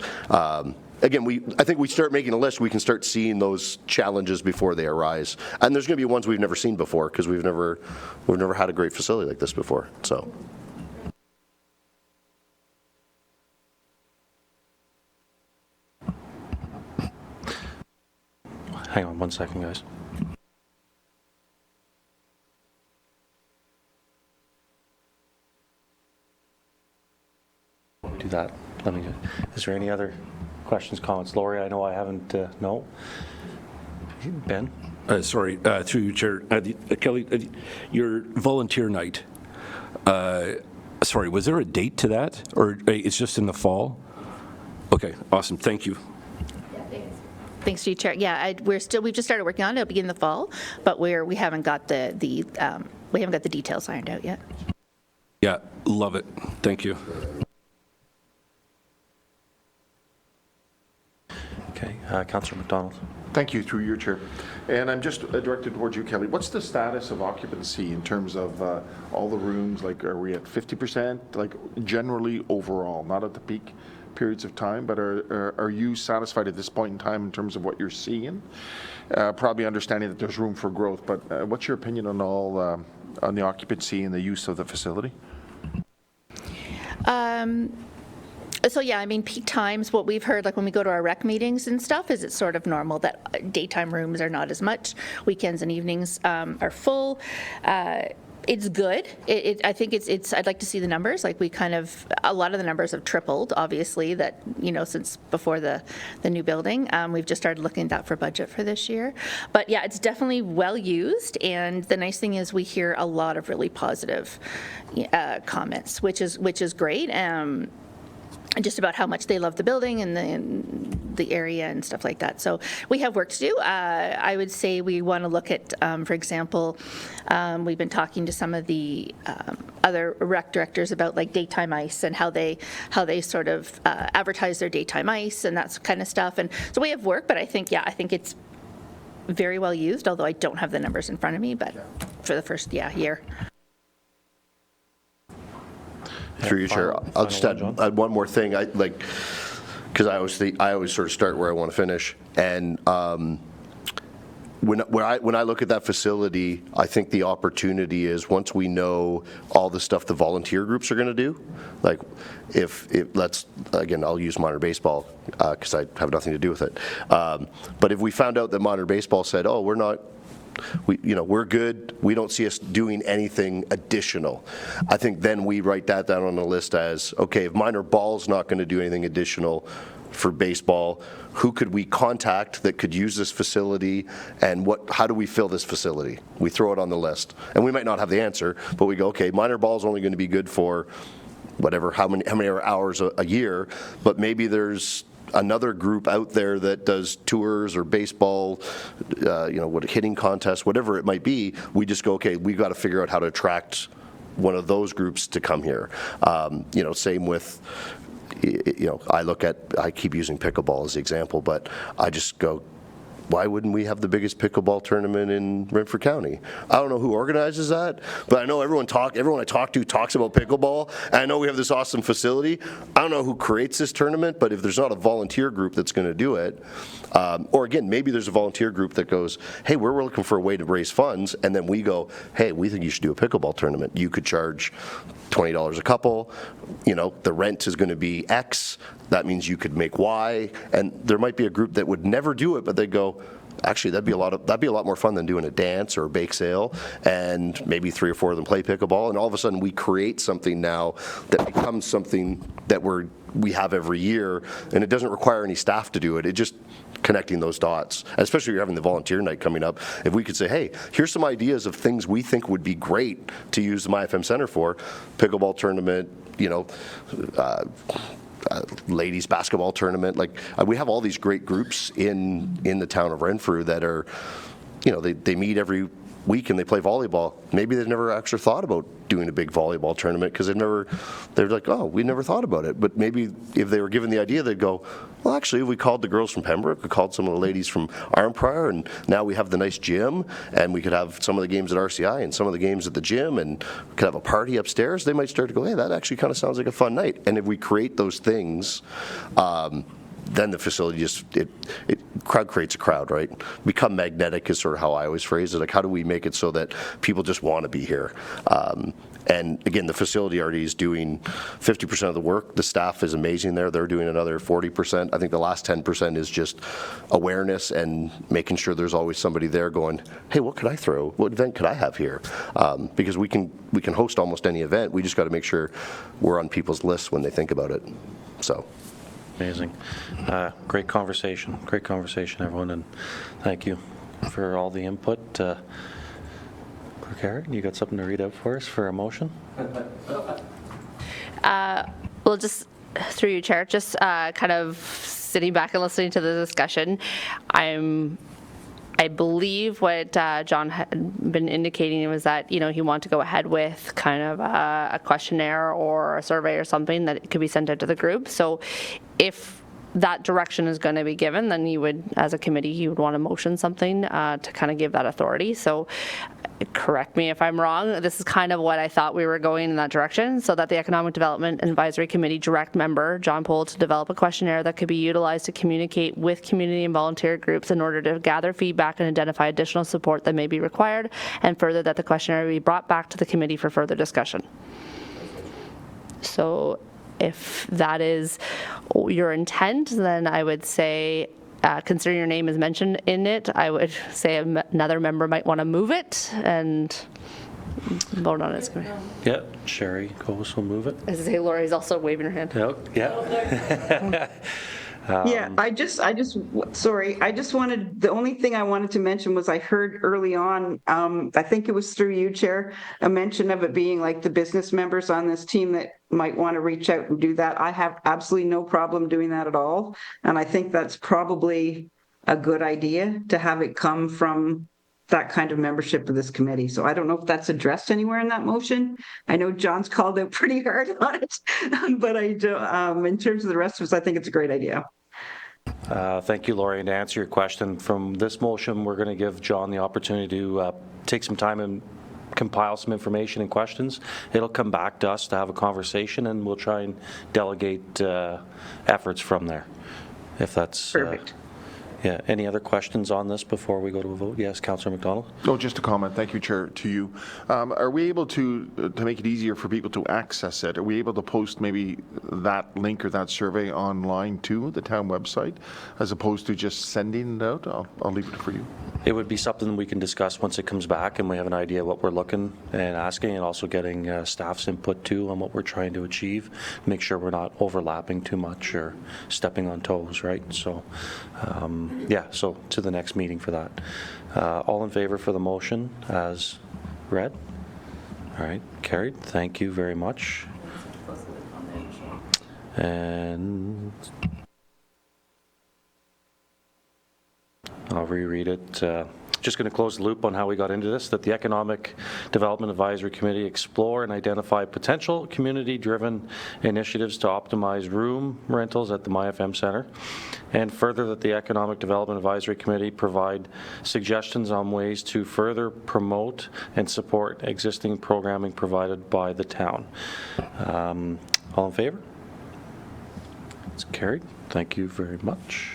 Again, I think we start making a list, we can start seeing those challenges before they arise. And there's going to be ones we've never seen before, because we've never had a great facility like this before. So.
Hang on 1 second, guys. Do that. Let me. Is there any other questions, comments? Lori, I know I haven't. No. Ben.
Sorry, through you, Chair. Kelly, your volunteer night. Sorry, was there a date to that, or it's just in the fall? Okay, awesome. Thank you.
Thanks to you, Chair. Yeah, we've just started working on it. It'll begin in the fall, but we haven't got the details ironed out yet.
Yeah, love it. Thank you.
Okay, Councillor McDonald.
Thank you, through your chair. And I'm just directed towards you, Kelly. What's the status of occupancy in terms of all the rooms? Like, are we at 50%? Like, generally overall, not at the peak periods of time, but are you satisfied at this point in time in terms of what you're seeing? Probably understanding that there's room for growth, but what's your opinion on all on the occupancy and the use of the facility?
So yeah, I mean, peak times, what we've heard, like when we go to our rec meetings and stuff, is it's sort of normal that daytime rooms are not as much. Weekends and evenings are full. It's good. I think it's. I'd like to see the numbers. Like, a lot of the numbers have tripled, obviously, that, you know, since before the new building. We've just started looking at that for budget for this year. But yeah, it's definitely well used. And the nice thing is we hear a lot of really positive comments, which is great. Just about how much they love the building and the area and stuff like that. So we have work to do. I would say we want to look at, for example, we've been talking to some of the other rec directors about, like, daytime ice and how they sort of advertise their daytime ice and that kind of stuff. And so we have work, but I think it's very well used, although I don't have the numbers in front of me, but for the first year.
Through your chair, I'll just add one more thing. Because I always sort of start where I want to finish. And when I look at that facility, I think the opportunity is, once we know all the stuff the volunteer groups are going to do, like if let's, again, I'll use minor baseball because I have nothing to do with it. But if we found out that minor baseball said, oh, we're good, we don't see us doing anything additional, I think then we write that down on the list as, okay, if minor ball's not going to do anything additional for baseball, who could we contact that could use this facility, and how do we fill this facility? We throw it on the list, and we might not have the answer, but we go, okay, minor ball's only going to be good for whatever, how many hours a year, but maybe there's another group out there that does tours or baseball, hitting contests, whatever it might be. We just go, okay, we've got to figure out how to attract one of those groups to come here. Same with, I keep using pickleball as the example, but I just go, why wouldn't we have the biggest pickleball tournament in Renfrew County? I don't know who organizes that, but I know everyone I talk to talks about pickleball, and I know we have this awesome facility. I don't know who creates this tournament, but if there's not a volunteer group that's going to do it, or again, maybe there's a volunteer group that goes, hey, we're looking for a way to raise funds, and then we go, hey, we think you should do a pickleball tournament. You could charge $20 a couple, the rent is going to be X, that means you could make Y, and there might be a group that would never do it, but they go, actually, that'd be a lot more fun than doing a dance or a bake sale, and maybe 3 or 4 of them play pickleball, and all of a sudden we create something now that becomes something that we have every year, and it doesn't require any staff to do it. It just connecting those dots, especially if you're having the volunteer night coming up. If we could say, hey, here's some ideas of things we think would be great to use the MyFM Center for, pickleball tournament, ladies basketball tournament. We have all these great groups in the town of Renfrew that are, they meet every week and they play volleyball. Maybe they've never actually thought about doing a big volleyball tournament because they're like, oh, we never thought about it. But maybe if they were given the idea, they'd go, well, actually, we called the girls from Pembroke, we called some of the ladies from Arnprior, and now we have the nice gym, and we could have some of the games at RCI and some of the games at the gym, and we could have a party upstairs. They might start to go, hey, that actually kind of sounds like a fun night. And if we create those things, then the facility crowd creates a crowd, right? Become magnetic is sort of how I always phrase it. Like, how do we make it so that people just want to be here? And again, the facility already is doing 50% of the work. The staff is amazing there. They're doing another 40%. I think the last 10% is just awareness and making sure there's always somebody there going, hey, what could I throw? What event could I have here? Because we can host almost any event. We just got to make sure we're on people's lists when they think about it. So.
Amazing. Great conversation, everyone, and thank you for all the input. Karen, you got something to read out for us for a motion?
Well, just through you, Chair, just kind of sitting back and listening to the discussion, I believe what John had been indicating was that, he wanted to go ahead with kind of a questionnaire or a survey or something that could be sent out to the group. So if that direction is going to be given, then you would, as a committee, you would want to motion something to kind of give that authority. So correct me if I'm wrong, this is kind of what I thought we were going in that direction, so that the Economic Development Advisory Committee direct member, John Pohl, to develop a questionnaire that could be utilized to communicate with community and volunteer groups in order to gather feedback and identify additional support that may be required, and further that the questionnaire be brought back to the committee for further discussion. So if that is your intent, then I would say, considering your name is mentioned in it, I would say another member might want to move it and vote on it.
Yeah, Sherry Coase will move it.
As I say, Lori's also waving her hand.
Yeah.
The only thing I wanted to mention was I heard early on, I think it was through you, Chair, a mention of it being like the business members on this team that might want to reach out and do that. I have absolutely no problem doing that at all. And I think that's probably a good idea to have it come from that kind of membership of this committee. So I don't know if that's addressed anywhere in that motion. I know John's called out pretty hard on it, but I do, in terms of the rest of us, I think it's a great idea.
Thank you, Lori. And to answer your question, from this motion, we're going to give John the opportunity to take some time and compile some information and questions. It'll come back to us to have a conversation, and we'll try and delegate efforts from there, if that's
perfect.
Yeah. Any other questions on this before we go to a vote? Yes, Councillor McDonald.
No, just a comment. Thank you, Chair, to you. Are we able to make it easier for people to access it? Are we able to post maybe that link or that survey online to the town website, as opposed to just sending it out? I'll leave it for you.
It would be something we can discuss once it comes back and we have an idea what we're looking and asking, and also getting staff's input too on what we're trying to achieve. Make sure we're not overlapping too much or stepping on toes, right? So, yeah, so to the next meeting for that. All in favor for the motion as read? All right, carried. Thank you very much. And I'll reread it. just going to close the loop on how we got into this, that the Economic Development Advisory Committee explore and identify potential community-driven initiatives to optimize room rentals at the MyFM Centre, and further that the Economic Development Advisory Committee provide suggestions on ways to further promote and support existing programming provided by the town. All in favor? It's carried. Thank you very much.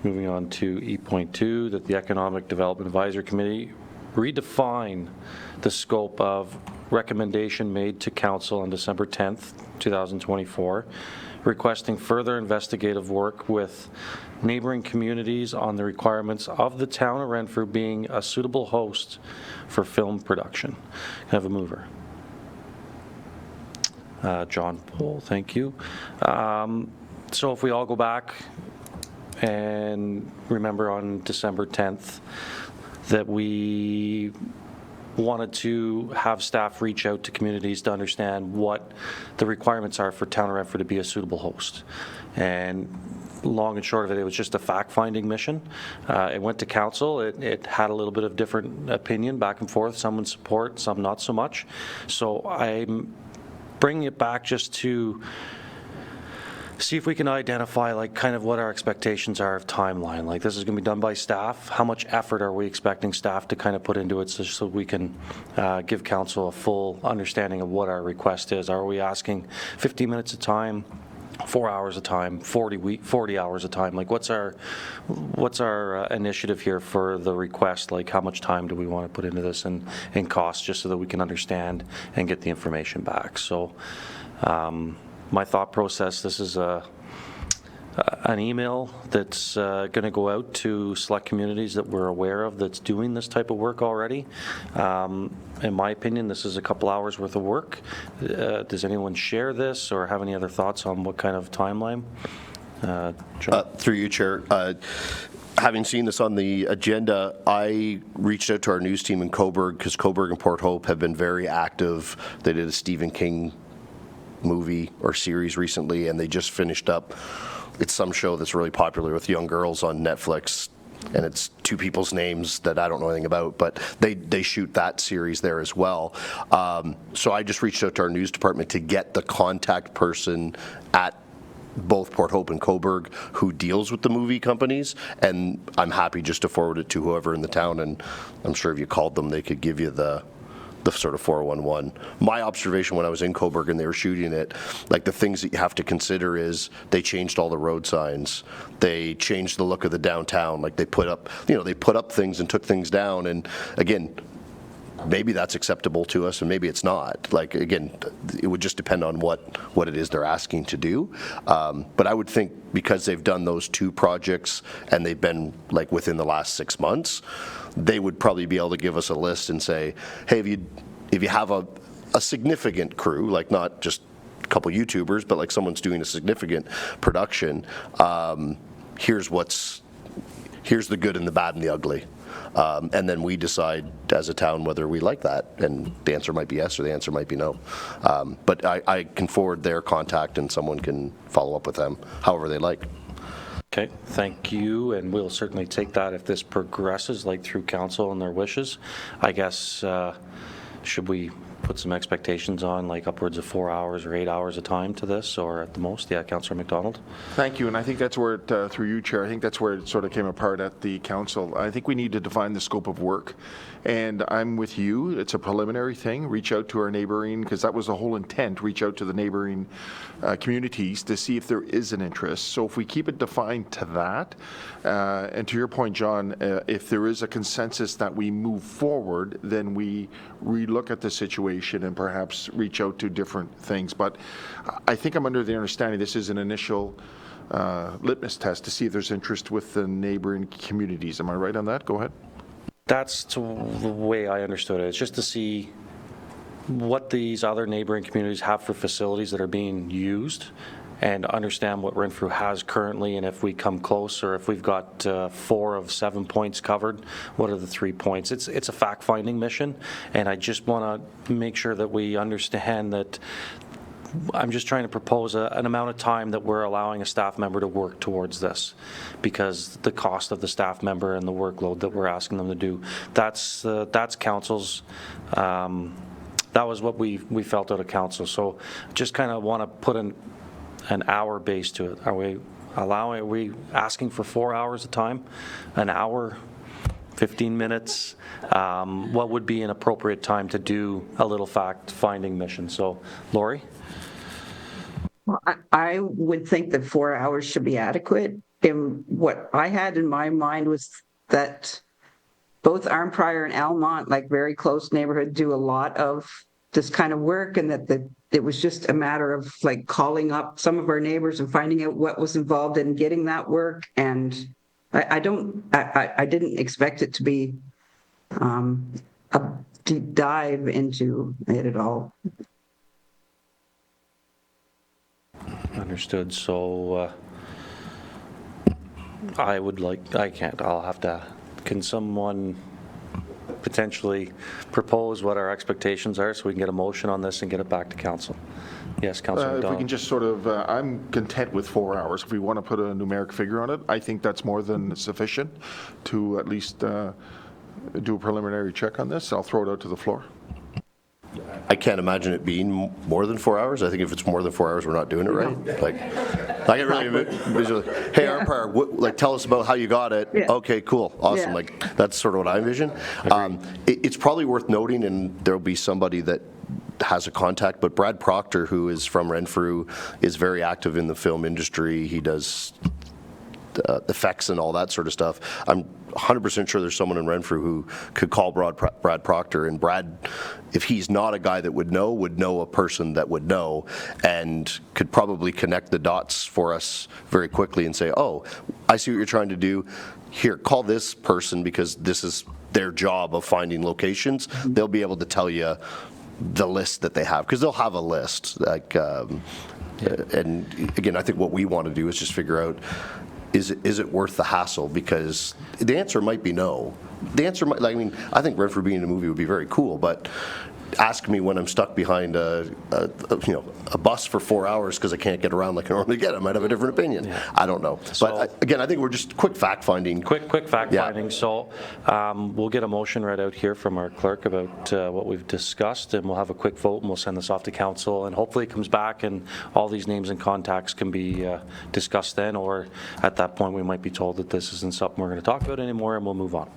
Moving on to E.2, that the Economic Development Advisory Committee redefine the scope of recommendation made to Council on December 10th, 2024, requesting further investigative work with neighboring communities on the requirements of the town of Renfrew being a suitable host for film production. Can I have a mover? John Poole, thank you. So if we all go back and remember on December 10th that we wanted to have staff reach out to communities to understand what the requirements are for town of Renfrew to be a suitable host. And long and short of it, it was just a fact-finding mission. It went to council. It had a little bit of different opinion back and forth, some in support, some not so much. So I'm bringing it back just to see if we can identify like kind of what our expectations are of timeline. Like this is going to be done by staff. How much effort are we expecting staff to kind of put into it so we can give council a full understanding of what our request is? Are we asking 15 minutes of time, 4 hours a time, 40 hours a time? Like what's our initiative here for the request? Like how much time do we want to put into this and cost, just so that we can understand and get the information back? So my thought process, this is an email that's going to go out to select communities that we're aware of that's doing this type of work already. In my opinion, this is a couple hours worth of work. Does anyone share this or have any other thoughts on what kind of timeline? John?
Through you, Chair. Having seen this on the agenda, I reached out to our news team in Cobourg, because Cobourg and Port Hope have been very active. They did a Stephen King movie or series recently, and they just finished up, it's some show that's really popular with young girls on Netflix, and it's two people's names that I don't know anything about, but they shoot that series there as well. So I just reached out to our news department to get the contact person at both Port Hope and Cobourg who deals with the movie companies, and I'm happy just to forward it to whoever in the town, and I'm sure if you called them they could give you the sort of 411. My observation when I was in Cobourg and they were shooting it, like the things that you have to consider is they changed all the road signs. They changed the look of the downtown. Like they put up things and took things down. And again, maybe that's acceptable to us and maybe it's not. Like again, it would just depend on what it is they're asking to do. But I would think because they've done those two projects and they've been like within the last 6 months, they would probably be able to give us a list and say, hey, if you have a significant crew, like not just a couple YouTubers, but like someone's doing a significant production, here's the good and the bad and the ugly. And then we decide as a town whether we like that, and the answer might be yes or the answer might be no. But I can forward their contact and someone can follow up with them however they like.
Okay, thank you, and we'll certainly take that if this progresses like through council and their wishes. I guess should we put some expectations on like upwards of 4 hours or 8 hours a time to this, or at the most? Yeah, Councillor McDonald.
Thank you, and I think that's where it, through you, Chair, I think that's where it sort of came apart at the council. I think we need to define the scope of work, and I'm with you. It's a preliminary thing. Reach out to our neighboring, because that was the whole intent, reach out to the neighboring communities to see if there is an interest. So if we keep it defined to that, and to your point, John, if there is a consensus that we move forward, then we relook at the situation and perhaps reach out to different things. But I think I'm under the understanding this is an initial litmus test to see if there's interest with the neighboring communities. Am I right on that? Go ahead.
That's the way I understood it. It's just to see what these other neighboring communities have for facilities that are being used, and understand what Renfrew has currently, and if we come close, or if we've got 4 of 7 points covered, what are the 3 points? It's a fact-finding mission, and I just want to make sure that we understand that I'm just trying to propose an amount of time that we're allowing a staff member to work towards this, because the cost of the staff member and the workload that we're asking them to do, that's council's, that was what we felt out of council. So just kind of want to put an hour base to it. Are we asking for 4 hours of time? An hour? 15 minutes? What would be an appropriate time to do a little fact-finding mission? So, Lori?
Well, I would think that 4 hours should be adequate. And what I had in my mind was that both Arnprior and Almont, like very close neighborhood, do a lot of this kind of work, and that it was just a matter of like calling up some of our neighbors and finding out what was involved in getting that work. And I didn't expect it to be a deep dive into it at all.
Understood. So can someone potentially propose what our expectations are so we can get a motion on this and get it back to council? Yes, Councilor
If we
McDonald.
can just sort of, I'm content with 4 hours. If we want to put a numeric figure on it, I think that's more than sufficient to at least do a preliminary check on this. I'll throw it out to the floor.
I can't imagine it being more than 4 hours. I think if it's more than 4 hours, we're not doing it right. Like, I get really visually, hey, Arnprior, like, tell us about how you got it.
Yeah.
Okay, cool, awesome.
Yeah.
Like, that's sort of what I envision. It's probably worth noting, and there'll be somebody that has a contact, but Brad Proctor, who is from Renfrew, is very active in the film industry. He does effects and all that sort of stuff. I'm 100% sure there's someone in Renfrew who could call Brad Proctor, and Brad, if he's not a guy that would know a person that would know, and could probably connect the dots for us very quickly and say, oh, I see what you're trying to do. Here, call this person because this is their job of finding locations. They'll be able to tell you the list that they have, because they'll have a list. Like, and again, I think what we want to do is just figure out, is it worth the hassle? Because the answer might be no. The answer might, I mean, I think Renfrew being in a movie would be very cool, but ask me when I'm stuck behind a bus for 4 hours because I can't get around like I normally get. I might have a different opinion. Yeah. I don't know. But again, I think we're just quick fact finding.
Quick fact finding.
Yeah.
So we'll get a motion right out here from our clerk about what we've discussed, and we'll have a quick vote, and we'll send this off to council, and hopefully it comes back and all these names and contacts can be discussed then, or at that point we might be told that this isn't something we're going to talk about anymore, and we'll move on.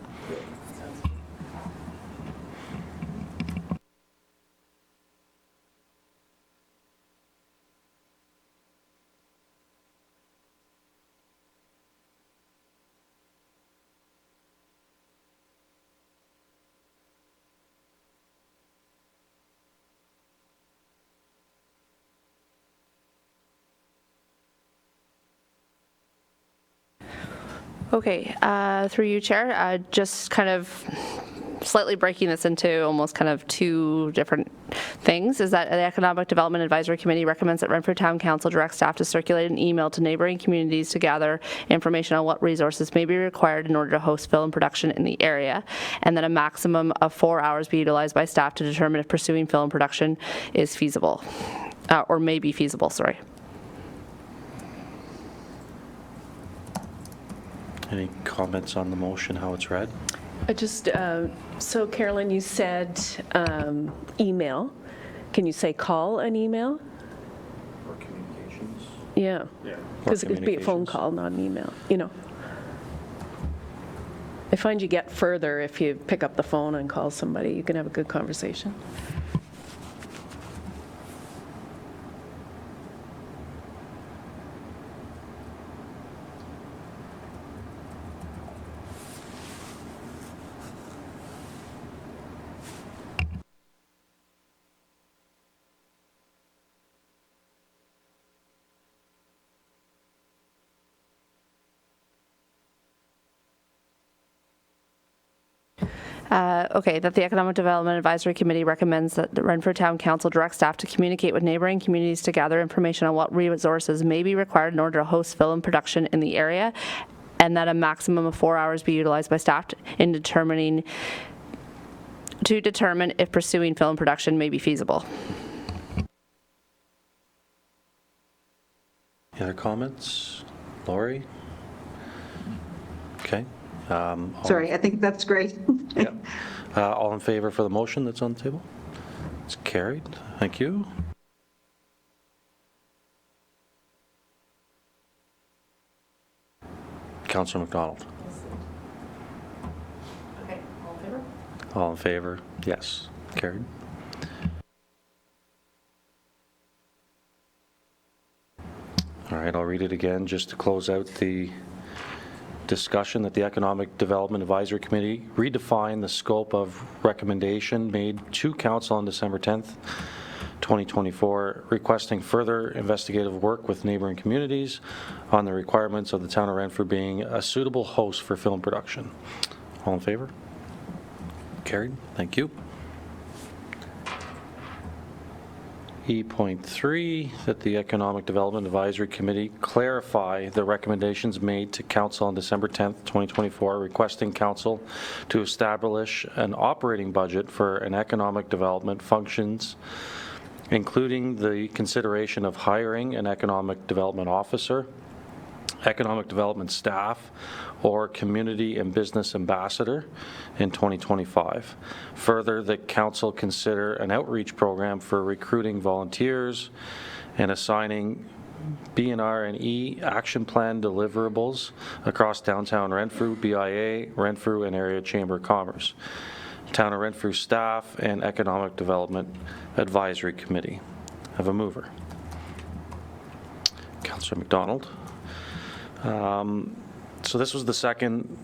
Okay, through you, Chair, just kind of slightly breaking this into almost kind of two different things, is that the Economic Development Advisory Committee recommends that Renfrew Town Council direct staff to circulate an email to neighboring communities to gather information on what resources may be required in order to host film production in the area, and that a maximum of 4 hours be utilized by staff to determine if pursuing film production is feasible, or may be feasible, sorry.
Any comments on the motion, how it's read?
So Carolyn, you said email. Can you say call an email?
Or communications.
Yeah.
Yeah.
Because it could be a phone
communications.
call, not an email, you know. I find you get further if you pick up the phone and call somebody. You can have a good conversation.
Okay, that the Economic Development Advisory Committee recommends that the Renfrew Town Council direct staff to communicate with neighboring communities to gather information on what resources may be required in order to host film production in the area, and that a maximum of 4 hours be utilized by staff in determine if pursuing film production may be feasible.
Any other comments? Lori? Okay.
Sorry, I think that's great.
Yeah. All in favor for the motion that's on the table? It's carried. Thank you. Councillor McDonald?
Okay, all in favor?
All in favor? Yes. Carried. All right, I'll read it again just to close out the discussion that the Economic Development Advisory Committee redefine the scope of recommendation made to Council on December 10th, 2024, requesting further investigative work with neighboring communities on the requirements of the town of Renfrew being a suitable host for film production. All in favor? Carried. Thank you. E.3, that the Economic Development Advisory Committee clarify the recommendations made to Council on December 10th, 2024, requesting Council to establish an operating budget for an economic development functions, including the consideration of hiring an economic development officer, economic development staff, or community and business ambassador in 2025. Further, that Council consider an outreach program for recruiting volunteers and assigning B&R and E action plan deliverables across downtown Renfrew, BIA, Renfrew, and Area Chamber of Commerce, Town of Renfrew staff, and Economic Development Advisory Committee. Have a mover. Councillor McDonald. So this was the second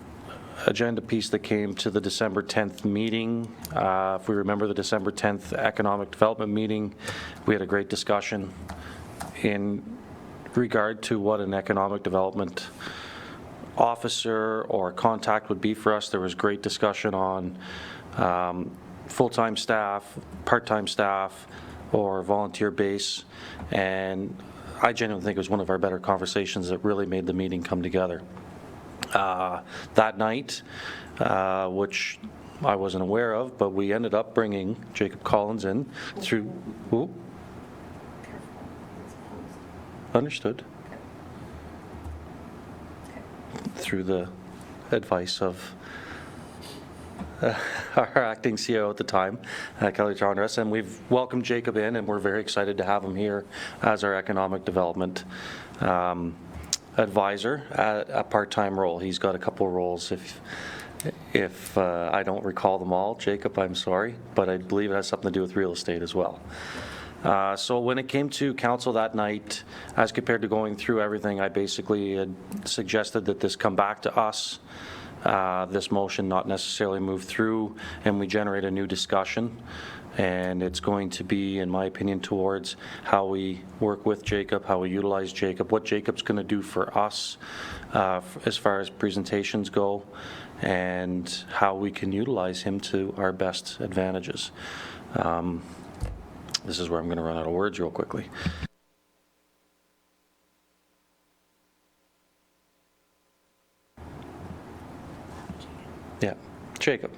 agenda piece that came to the December 10th meeting. If we remember the December 10th economic development meeting, we had a great discussion in regard to what an economic development officer or contact would be for us. There was great discussion on full-time staff, part-time staff, or volunteer base, and I genuinely think it was one of our better conversations that really made the meeting come together. That night, which I wasn't aware of, but we ended up bringing Jacob Collins in through, ooh, understood, through the advice of our acting CEO at the time, Kelly Chandras, and we've welcomed Jacob in, and we're very excited to have him here as our economic development advisor at a part-time role. He's got a couple of roles. If I don't recall them all, Jacob, I'm sorry, but I believe it has something to do with real estate as well. So when it came to council that night, as compared to going through everything, I basically had suggested that this come back to us, this motion not necessarily move through, and we generate a new discussion. And it's going to be, in my opinion, towards how we work with Jacob, how we utilize Jacob, what Jacob's going to do for us as far as presentations go, and how we can utilize him to our best advantages. This is where I'm going to run out of words real quickly. Yeah, Jacob.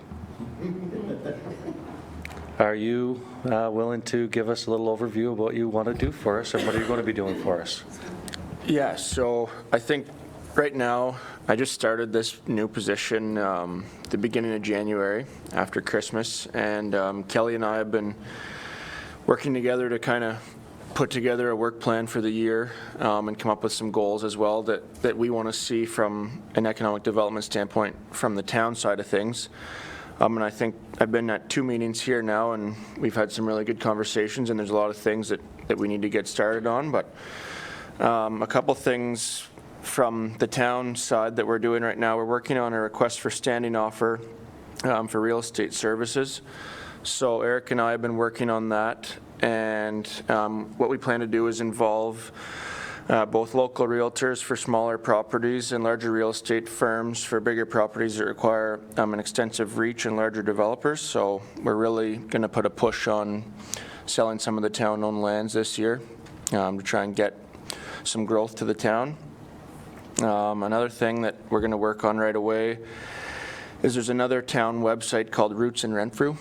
Are you willing to give us a little overview of what you want to do for us, and what are you going to be doing for us?
Yeah, so I think right now I just started this new position the beginning of January after Christmas, and Kelly and I have been working together to kind of put together a work plan for the year and come up with some goals as well that we want to see from an economic development standpoint from the town side of things. And I think I've been at 2 meetings here now, and we've had some really good conversations, and there's a lot of things that we need to get started on. But a couple things from the town side that we're doing right now, we're working on a request for standing offer for real estate services. So Eric and I have been working on that, and what we plan to do is involve both local realtors for smaller properties and larger real estate firms for bigger properties that require an extensive reach and larger developers. So we're really going to put a push on selling some of the town-owned lands this year to try and get some growth to the town. Another thing that we're going to work on right away is there's another town website called Roots in Renfrew,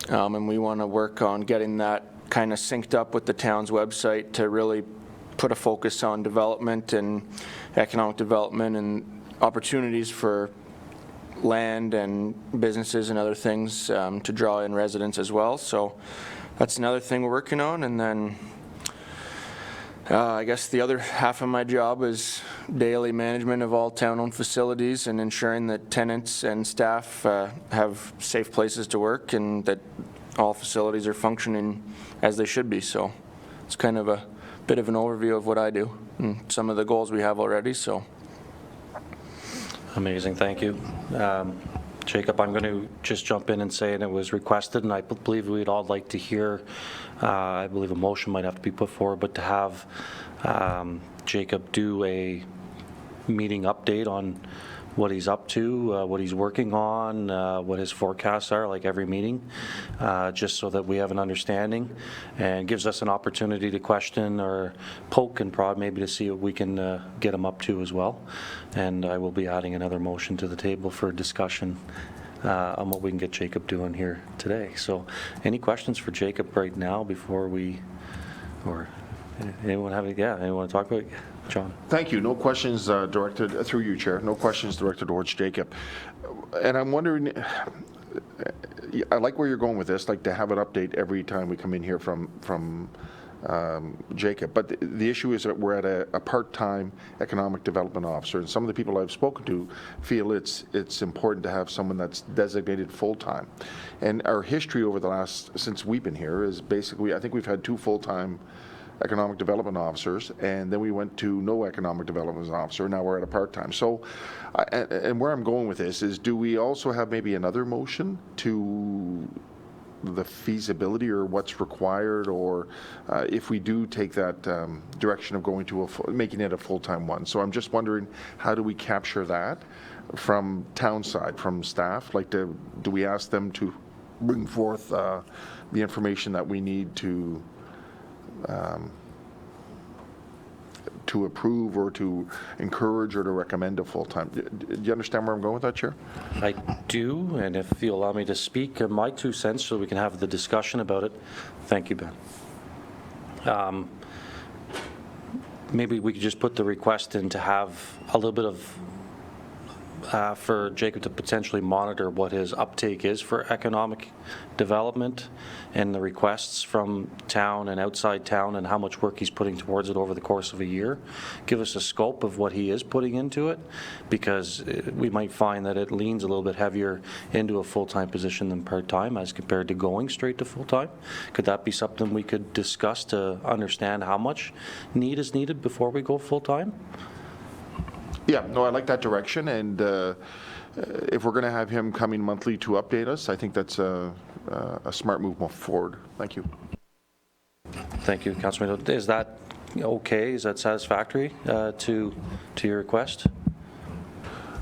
and we want to work on getting that kind of synced up with the town's website to really put a focus on development and economic development and opportunities for land and businesses and other things to draw in residents as well. So that's another thing we're working on. And then I guess the other half of my job is daily management of all town-owned facilities and ensuring that tenants and staff have safe places to work and that all facilities are functioning as they should be. So it's kind of a bit of an overview of what I do and some of the goals we have already. So.
Amazing, thank you. Jacob, I'm going to just jump in and say, and it was requested, and I believe we'd all like to hear, I believe a motion might have to be put forward, but to have Jacob do a meeting update on what he's up to, what he's working on, what his forecasts are, like every meeting, just so that we have an understanding, and gives us an opportunity to question or poke and prod maybe to see what we can get him up to as well. And I will be adding another motion to the table for discussion on what we can get Jacob doing here today. So any questions for Jacob right now before we, or anyone have, anyone want to talk about it? John.
Thank you. No questions directed, through you, Chair, no questions directed towards Jacob. And I'm wondering, I like where you're going with this, like to have an update every time we come in here from Jacob. But the issue is that we're at a part-time economic development officer, and some of the people I've spoken to feel it's important to have someone that's designated full-time. And our history over the last, since we've been here, is basically, I think we've had 2 full-time economic development officers, and then we went to no economic development officer. Now we're at a part-time. So, and where I'm going with this is, do we also have maybe another motion to the feasibility or what's required, or if we do take that direction of going to making it a full-time one? So I'm just wondering, how do we capture that from town side, from staff? Like, do we ask them to bring forth the information that we need to approve or to encourage or to recommend a full-time? Do you understand where I'm going with that, Chair?
I do, and if you allow me to speak my 2 cents so we can have the discussion about it. Thank you, Ben. Maybe we could just put the request in to have a little bit of for Jacob to potentially monitor what his uptake is for economic development and the requests from town and outside town and how much work he's putting towards it over the course of a year. Give us a scope of what he is putting into it, because we might find that it leans a little bit heavier into a full-time position than part-time as compared to going straight to full-time. Could that be something we could discuss to understand how much need is needed before we go full-time?
Yeah, no, I like that direction, and if we're going to have him coming monthly to update us, I think that's a smart move forward. Thank you.
Thank you, Councilman. Is that okay? Is that satisfactory to your request?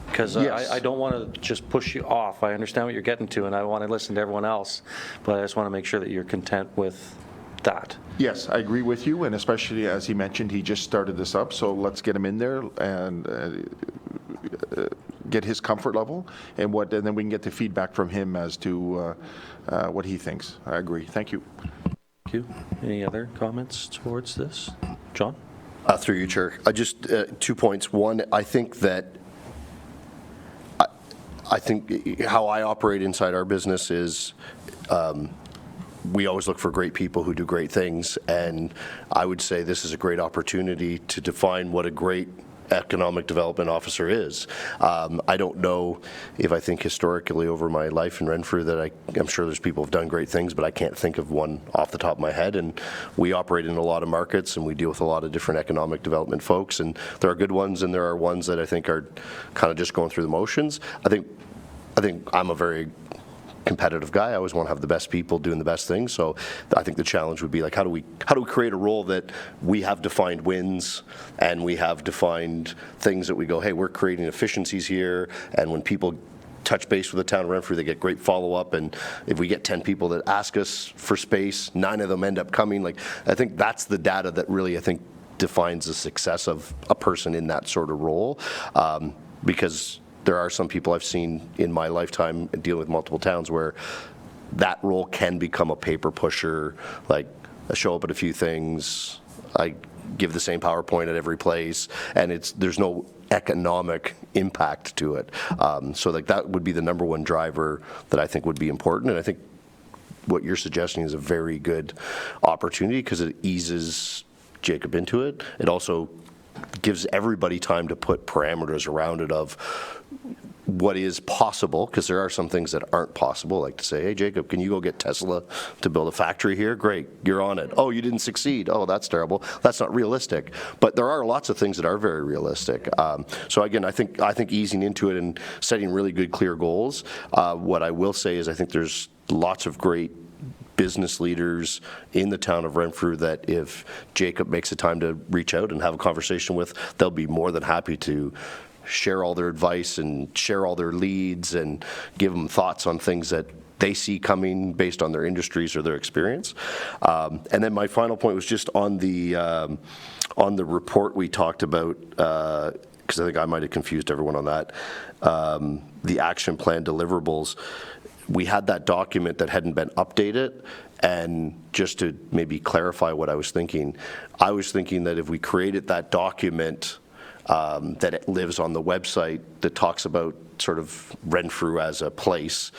Because
yes.
I don't want to just push you off. I understand what you're getting to, and I want to listen to everyone else, but I just want to make sure that you're content with that.
Yes, I agree with you, and especially as he mentioned, he just started this up, so let's get him in there and get his comfort level, and then we can get the feedback from him as to what he thinks. I agree. Thank you.
Thank you. Any other comments towards this? John?
Through you, Chair. Just 2 points. One, I think that how I operate inside our business is we always look for great people who do great things, and I would say this is a great opportunity to define what a great economic development officer is. I don't know if I think historically over my life in Renfrew that I'm sure there's people who've done great things, but I can't think of one off the top of my head. And we operate in a lot of markets, and we deal with a lot of different economic development folks, and there are good ones and there are ones that I think are kind of just going through the motions. I think I'm a very competitive guy. I always want to have the best people doing the best things. So I think the challenge would be like, how do we create a role that we have defined wins and we have defined things that we go, hey, we're creating efficiencies here, and when people touch base with the town of Renfrew, they get great follow-up, and if we get 10 people that ask us for space, 9 of them end up coming. Like, I think that's the data that really, I think, defines the success of a person in that sort of role, because there are some people I've seen in my lifetime dealing with multiple towns where that role can become a paper pusher, like I show up at a few things, I give the same PowerPoint at every place, and there's no economic impact to it. So like that would be the number one driver that I think would be important, and I think what you're suggesting is a very good opportunity because it eases Jacob into it. It also gives everybody time to put parameters around it of what is possible, because there are some things that aren't possible, like to say, hey, Jacob, can you go get Tesla to build a factory here? Great, you're on it. Oh, you didn't succeed. Oh, that's terrible. That's not realistic. But there are lots of things that are very realistic. So again, I think easing into it and setting really good, clear goals. What I will say is I think there's lots of great business leaders in the town of Renfrew that if Jacob makes the time to reach out and have a conversation with, they'll be more than happy to share all their advice and share all their leads and give them thoughts on things that they see coming based on their industries or their experience. And then my final point was just on the report we talked about, because I think I might have confused everyone on that, the action plan deliverables. We had that document that hadn't been updated, and just to maybe clarify what I was thinking that if we created that document that it lives on the website that talks about sort of Renfrew as a place,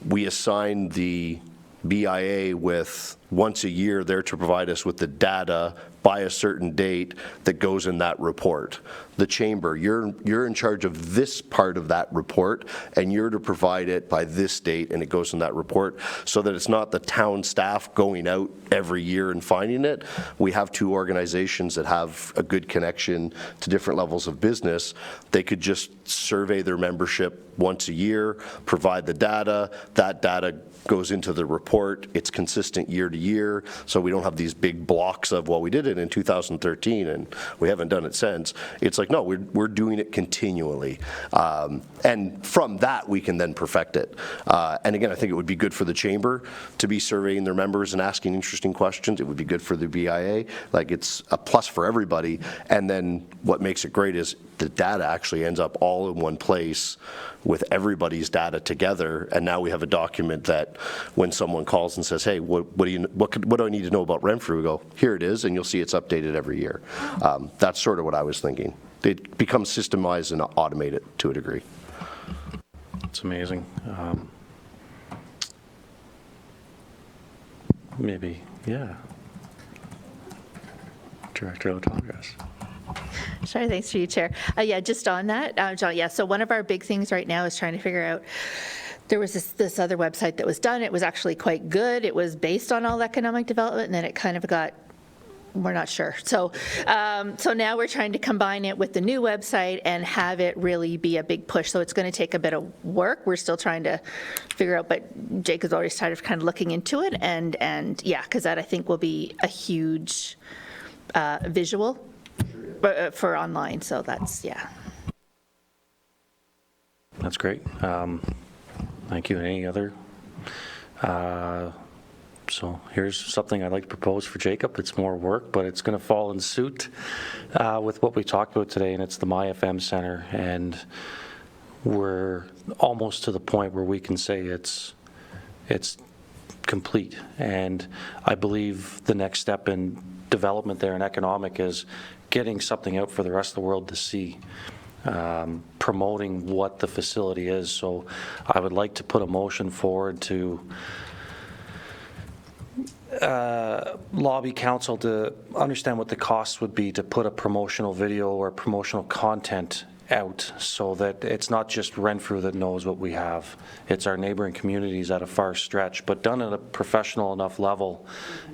we assign the BIA with once a year there to provide us with the data by a certain date that goes in that report. The chamber, you're in charge of this part of that report, and you're to provide it by this date, and it goes in that report, so that it's not the town staff going out every year and finding it. We have two organizations that have a good connection to different levels of business. They could just survey their membership once a year, provide the data. That data goes into the report. It's consistent year to year, so we don't have these big blocks of, well, we did it in 2013 and we haven't done it since. It's like, no, we're doing it continually. And from that, we can then perfect it. And again, I think it would be good for the chamber to be surveying their members and asking interesting questions. It would be good for the BIA. Like, it's a plus for everybody. And then what makes it great is the data actually ends up all in one place with everybody's data together, and now we have a document that when someone calls and says, hey, what do I need to know about Renfrew? We go, here it is, and you'll see it's updated every year. That's sort of what I was thinking. It becomes systemized and automated to a degree.
It's amazing. Maybe, yeah. Director Lotogras.
Sure, thanks to you, Chair. Yeah, just on that, John, yeah, so one of our big things right now is trying to figure out, there was this other website that was done. It was actually quite good. It was based on all economic development, and then it kind of got, we're not sure. So now we're trying to combine it with the new website and have it really be a big push. So it's going to take a bit of work. We're still trying to figure out, but Jake has already started kind of looking into it, and yeah, because that I think will be a huge visual for online, so that's, yeah.
That's great. Thank you. Any other? So here's something I'd like to propose for Jacob. It's more work, but it's going to fall in suit with what we talked about today, and it's the MyFM Center, and we're almost to the point where we can say it's complete. And I believe the next step in development there and economic is getting something out for the rest of the world to see, promoting what the facility is. So I would like to put a motion forward to lobby council to understand what the costs would be to put a promotional video or promotional content out, so that it's not just Renfrew that knows what we have. It's our neighboring communities at a far stretch, but done at a professional enough level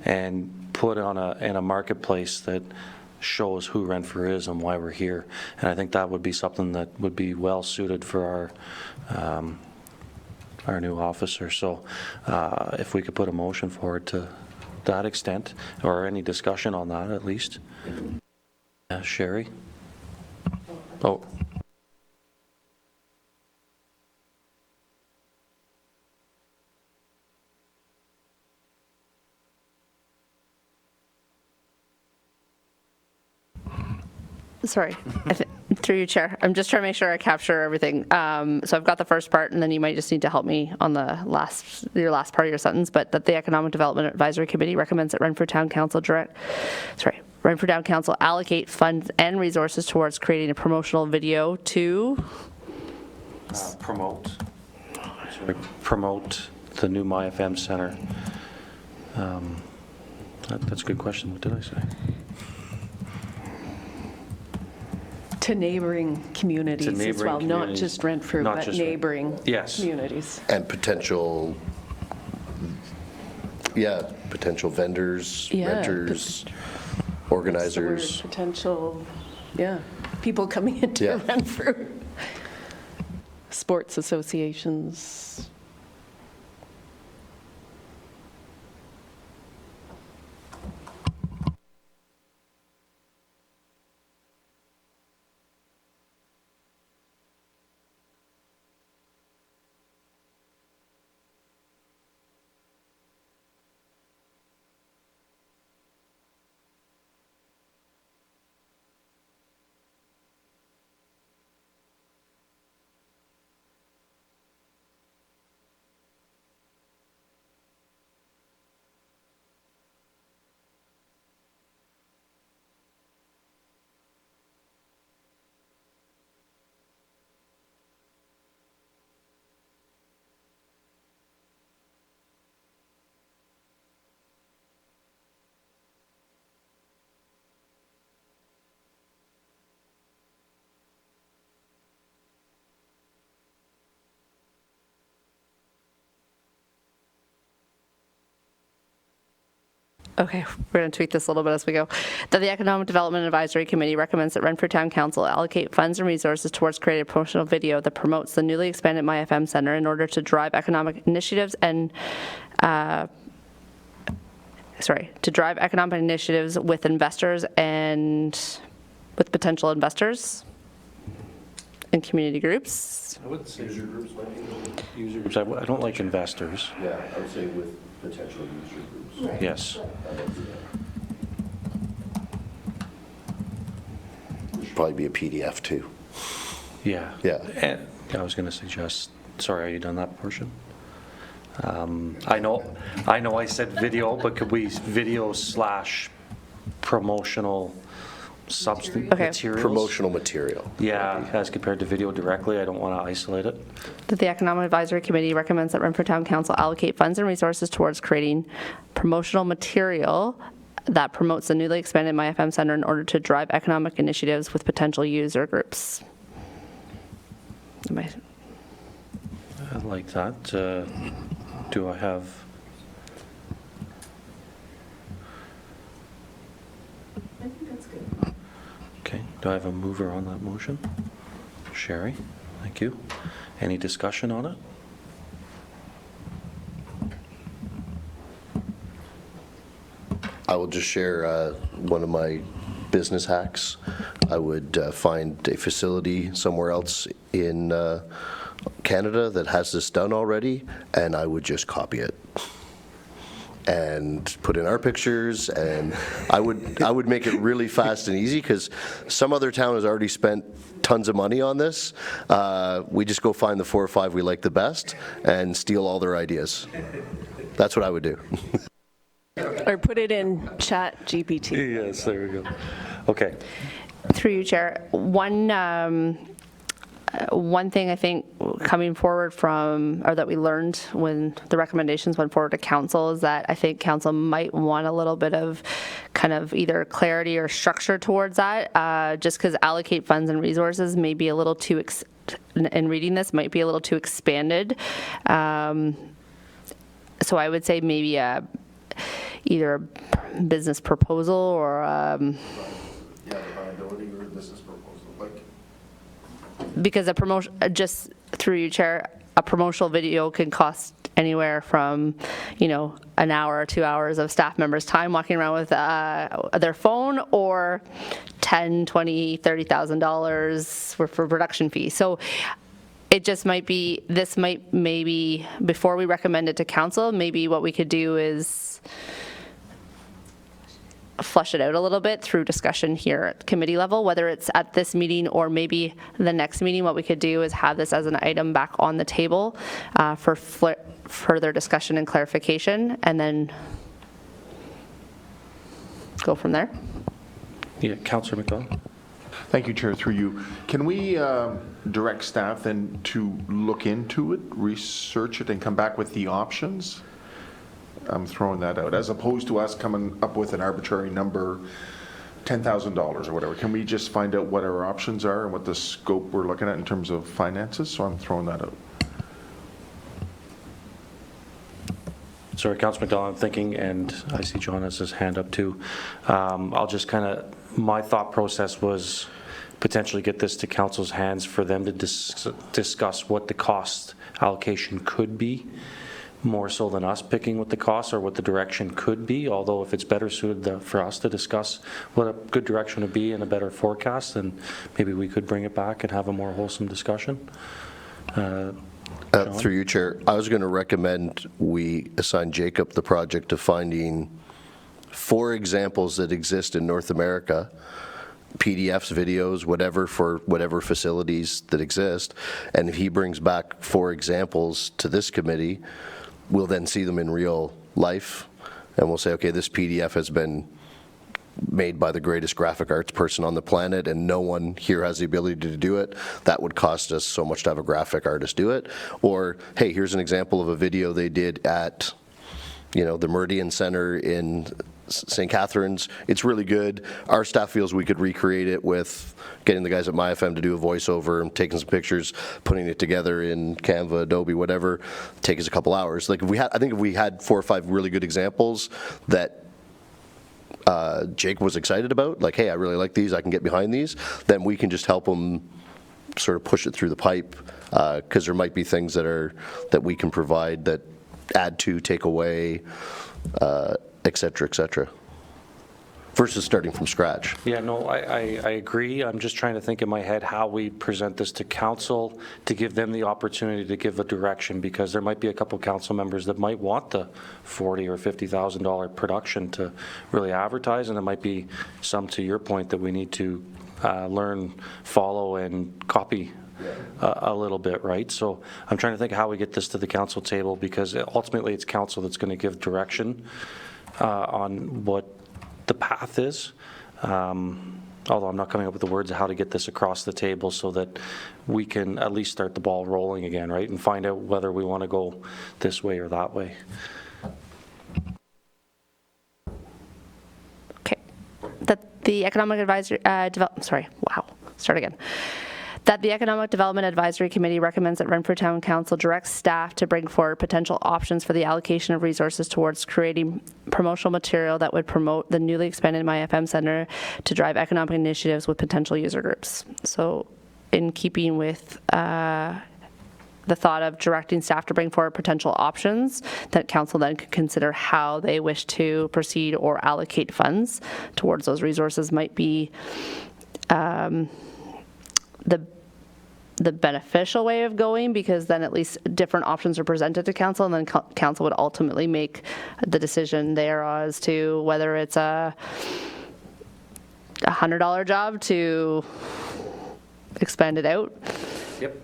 and put on in a marketplace that shows who Renfrew is and why we're here. And I think that would be something that would be well suited for our new officer. So if we could put a motion forward to that extent, or any discussion on that at least. Sherry? Oh.
Sorry, through you, Chair. I'm just trying to make sure I capture everything. So I've got the first part, and then you might just need to help me on the your last part of your sentence, but that the Economic Development Advisory Committee recommends that Renfrew Town Council Renfrew Town Council allocate funds and resources towards creating a promotional video to
Promote the new MyFM Center. That's a good question. What did I say?
To neighboring communities as
neighboring
well, not
communities.
just Renfrew,
Not
but
just
neighboring
Yes.
communities.
And potential vendors,
Yeah,
renters,
Word,
organizers.
potential, people coming into
Yeah.
Renfrew. Sports associations.
Okay, we're going to tweak this a little bit as we go. That the Economic Development Advisory Committee recommends that Renfrew Town Council allocate funds and resources towards creating a promotional video that promotes the newly expanded MyFM Center in order to drive economic initiatives and with investors and with potential investors and community groups.
I would say user groups might be user groups. I don't like investors.
Yeah, I would say with potential user groups.
Yes.
Should probably be a PDF too.
Yeah.
Yeah.
And I was going to suggest, sorry, are you done that portion? I know I said video, but could we video / promotional substance
Okay.
materials?
Promotional material.
Yeah, as compared to video directly, I don't want to isolate it.
That the Economic Advisory Committee recommends that Renfrew Town Council allocate funds and resources towards creating promotional material that promotes the newly expanded MyFM Center in order to drive economic initiatives with potential user groups.
I like that. Do I have?
I think that's good.
Okay, do I have a mover on that motion? Sherry, thank you. Any discussion on it?
I will just share one of my business hacks. I would find a facility somewhere else in Canada that has this done already, and I would just copy it and put in our pictures, and I would make it really fast and easy, because some other town has already spent tons of money on this. We just go find the 4 or 5 we like the best and steal all their ideas. That's what I would do.
Or put it in Chat GPT.
Yes, there we go. Okay.
Through you, Chair, one thing I think coming forward from, or that we learned when the recommendations went forward to council, is that I think council might want a little bit of kind of either clarity or structure towards that, just because allocate funds and resources may be a little too, in reading this, might be a little too expanded. So I would say maybe either a business proposal or
Yeah, the viability or business proposal, like.
because a promotion, just through you, Chair, a promotional video can cost anywhere from, an hour or 2 hours of staff members' time walking around with their phone, or $10,000, $20,000, $30,000 for production fees. So it just might be, this might maybe, before we recommend it to council, maybe what we could do is flush it out a little bit through discussion here at committee level, whether it's at this meeting or maybe the next meeting. What we could do is have this as an item back on the table for further discussion and clarification, and then go from there.
Yeah, Councillor McDonald.
Thank you, Chair, through you. Can we direct staff then to look into it, research it, and come back with the options? I'm throwing that out, as opposed to us coming up with an arbitrary number, $10,000 or whatever. Can we just find out what our options are and what the scope we're looking at in terms of finances? So I'm throwing that out.
Sorry, Councillor McDonald, I'm thinking, and I see John has his hand up too. I'll just kind of, my thought process was potentially get this to council's hands for them to discuss what the cost allocation could be, more so than us picking what the costs or what the direction could be, although if it's better suited for us to discuss what a good direction would be and a better forecast, then maybe we could bring it back and have a more wholesome discussion.
Through you, Chair, I was going to recommend we assign Jacob the project of finding 4 examples that exist in North America, PDFs, videos, whatever, for whatever facilities that exist, and if he brings back 4 examples to this committee, we'll then see them in real life, and we'll say, okay, this PDF has been made by the greatest graphic arts person on the planet, and no one here has the ability to do it. That would cost us so much to have a graphic artist do it. Or, hey, here's an example of a video they did at, the Meridian Center in St. Catharines. It's really good. Our staff feels we could recreate it with getting the guys at MyFM to do a voiceover and taking some pictures, putting it together in Canva, Adobe, whatever. Take us a couple hours. Like I think if we had 4 or 5 really good examples that Jake was excited about, like, hey, I really like these, I can get behind these, then we can just help them sort of push it through the pipe, because there might be things that we can provide that add to, take away, et cetera, versus starting from scratch.
Yeah, no, I agree. I'm just trying to think in my head how we present this to council to give them the opportunity to give a direction, because there might be a couple council members that might want the $40,000 or $50,000 production to really advertise, and there might be some, to your point, that we need to learn, follow, and copy a little bit, right? So I'm trying to think how we get this to the council table, because ultimately it's council that's going to give direction on what the path is, although I'm not coming up with the words of how to get this across the table so that we can at least start the ball rolling again, right, and find out whether we want to go this way or that way.
Okay. That the Economic Advisory That the Economic Development Advisory Committee recommends that Renfrew Town Council directs staff to bring forward potential options for the allocation of resources towards creating promotional material that would promote the newly expanded MyFM Center to drive economic initiatives with potential user groups. So in keeping with the thought of directing staff to bring forward potential options, that council then could consider how they wish to proceed or allocate funds towards those resources might be the beneficial way of going, because then at least different options are presented to council, and then council would ultimately make the decision there as to whether it's a $100 job to expand it out.
Yep.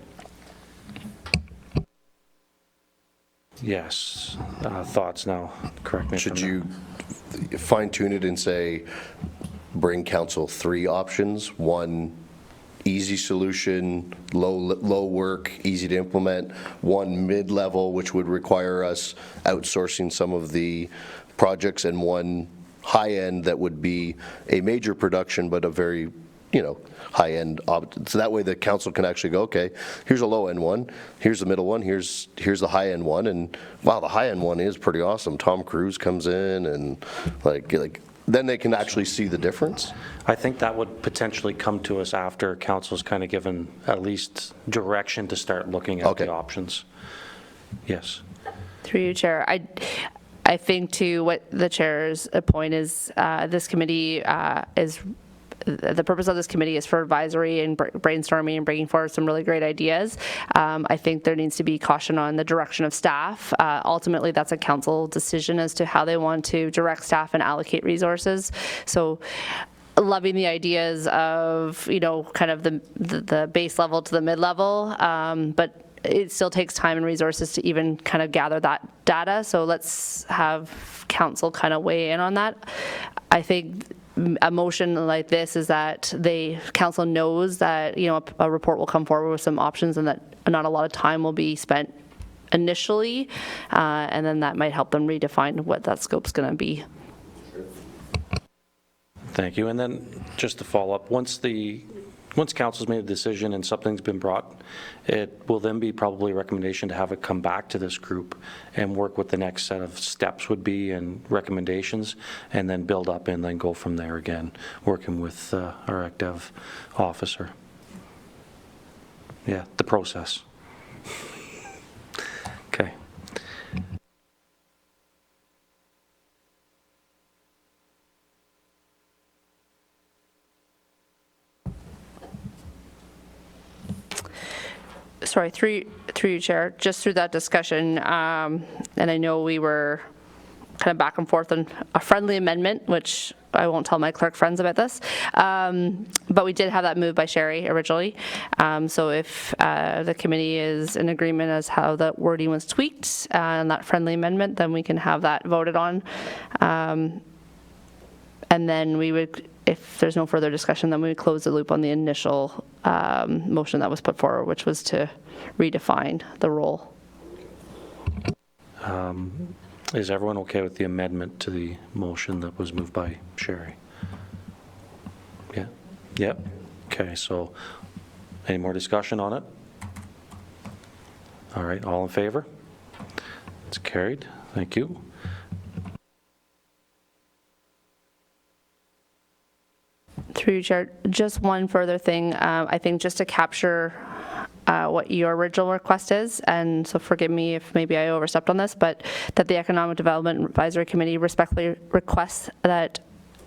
Yes. Thoughts now? Correct me.
Should you fine tune it and say, bring council 3 options? 1 easy solution, low work, easy to implement. 1 mid-level, which would require us outsourcing some of the projects, and 1 high-end that would be a major production but a very high-end. So that way the council can actually go, okay, here's a low-end one, here's the middle one, here's the high-end one, and wow, the high-end one is pretty awesome. Tom Cruise comes in, and like then they can actually see the difference.
I think that would potentially come to us after council's kind of given at least direction to start looking at the options. Yes.
Through you, Chair. I think too what the chair's point is, this committee is, the purpose of this committee is for advisory and brainstorming and bringing forward some really great ideas. I think there needs to be caution on the direction of staff. Ultimately, that's a council decision as to how they want to direct staff and allocate resources. So loving the ideas of, kind of the base level to the mid-level, but it still takes time and resources to even kind of gather that data. So let's have council kind of weigh in on that. I think a motion like this is that council knows that, a report will come forward with some options and that not a lot of time will be spent initially, and then that might help them redefine what that scope's going to be.
Thank you. And then just to follow up, once council's made a decision and something's been brought, it will then be probably a recommendation to have it come back to this group and work what the next set of steps would be and recommendations, and then build up and then go from there again, working with our active officer. Yeah, the process. Okay.
Sorry, through you, Chair, just through that discussion, and I know we were kind of back and forth on a friendly amendment, which I won't tell my clerk friends about this, but we did have that moved by Sherry originally. So if the committee is in agreement as how the wording was tweaked and that friendly amendment, then we can have that voted on. And then we would, if there's no further discussion, then we would close the loop on the initial motion that was put forward, which was to redefine the role.
Is everyone okay with the amendment to the motion that was moved by Sherry? Yeah? Yep. Okay, so any more discussion on it? All right, all in favor? It's carried. Thank you.
Through you, Chair, just one further thing, I think just to capture what your original request is, and so forgive me if maybe I overstepped on this, but that the Economic Development Advisory Committee respectfully requests that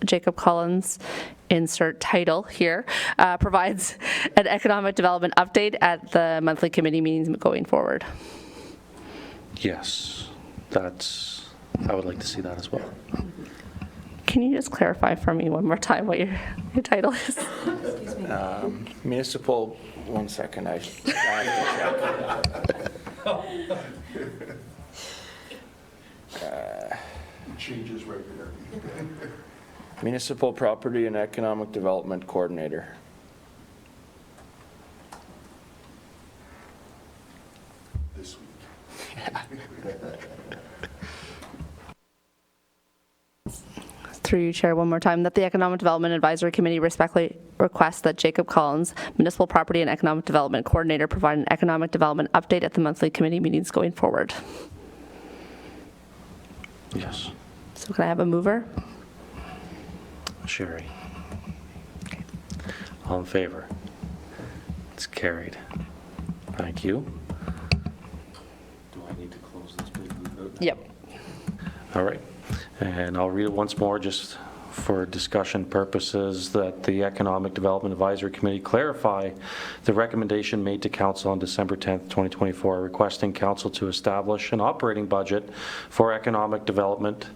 Jacob Collins, insert title here, provides an economic development update at the monthly committee meetings going forward.
Yes, I would like to see that as well.
Can you just clarify for me one more time what your title is?
Municipal, one second, I have to check.
Changes regularly.
Municipal Property and Economic Development Coordinator.
This week.
Through you, Chair, one more time, that the Economic Development Advisory Committee respectfully requests that Jacob Collins, Municipal Property and Economic Development Coordinator, provide an economic development update at the monthly committee meetings going forward.
Yes.
So can I have a mover?
Sherry. Okay. All in favor? It's carried. Thank you. Do I need to close this big vote?
Yep.
All right. And I'll read it once more just for discussion purposes, that the Economic Development Advisory Committee clarify the recommendation made to Council on December 10th, 2024, requesting Council to establish an operating budget for economic development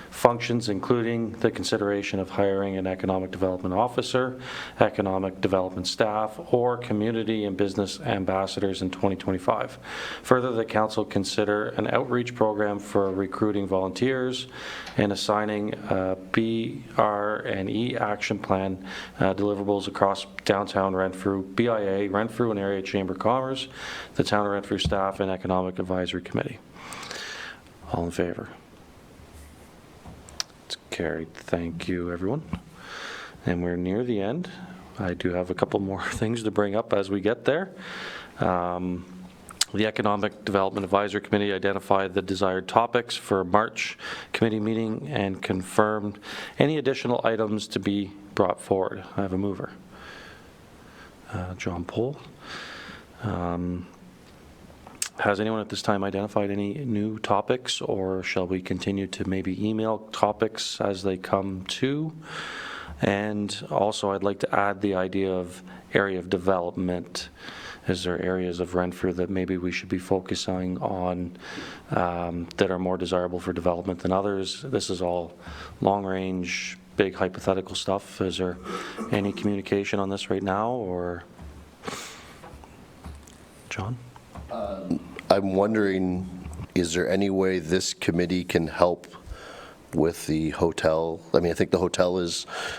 functions, including the consideration of hiring an economic development officer, economic development staff, or community and business ambassadors in 2025. Further, the Council consider an outreach program for recruiting volunteers and assigning a BR&E action plan deliverables across downtown Renfrew, BIA, Renfrew and Area Chamber of Commerce, the Town of Renfrew staff, and Economic Advisory Committee. All in favor? It's carried. Thank you, everyone. And we're near the end. I do have a couple more things to bring up as we get there. The Economic Development Advisory Committee identified the desired topics for March committee meeting and confirmed any additional items to be brought forward. I have a mover. John Pohl. Has anyone at this time identified any new topics, or shall we continue to maybe email topics as they come to? And also, I'd like to add the idea of area of development. Is there areas of Renfrew that maybe we should be focusing on that are more desirable for development than others? This is all long-range, big hypothetical stuff. Is there any communication on this right now, or? John?
I'm wondering, is there any way this committee can help with the hotel? I mean, I think the hotel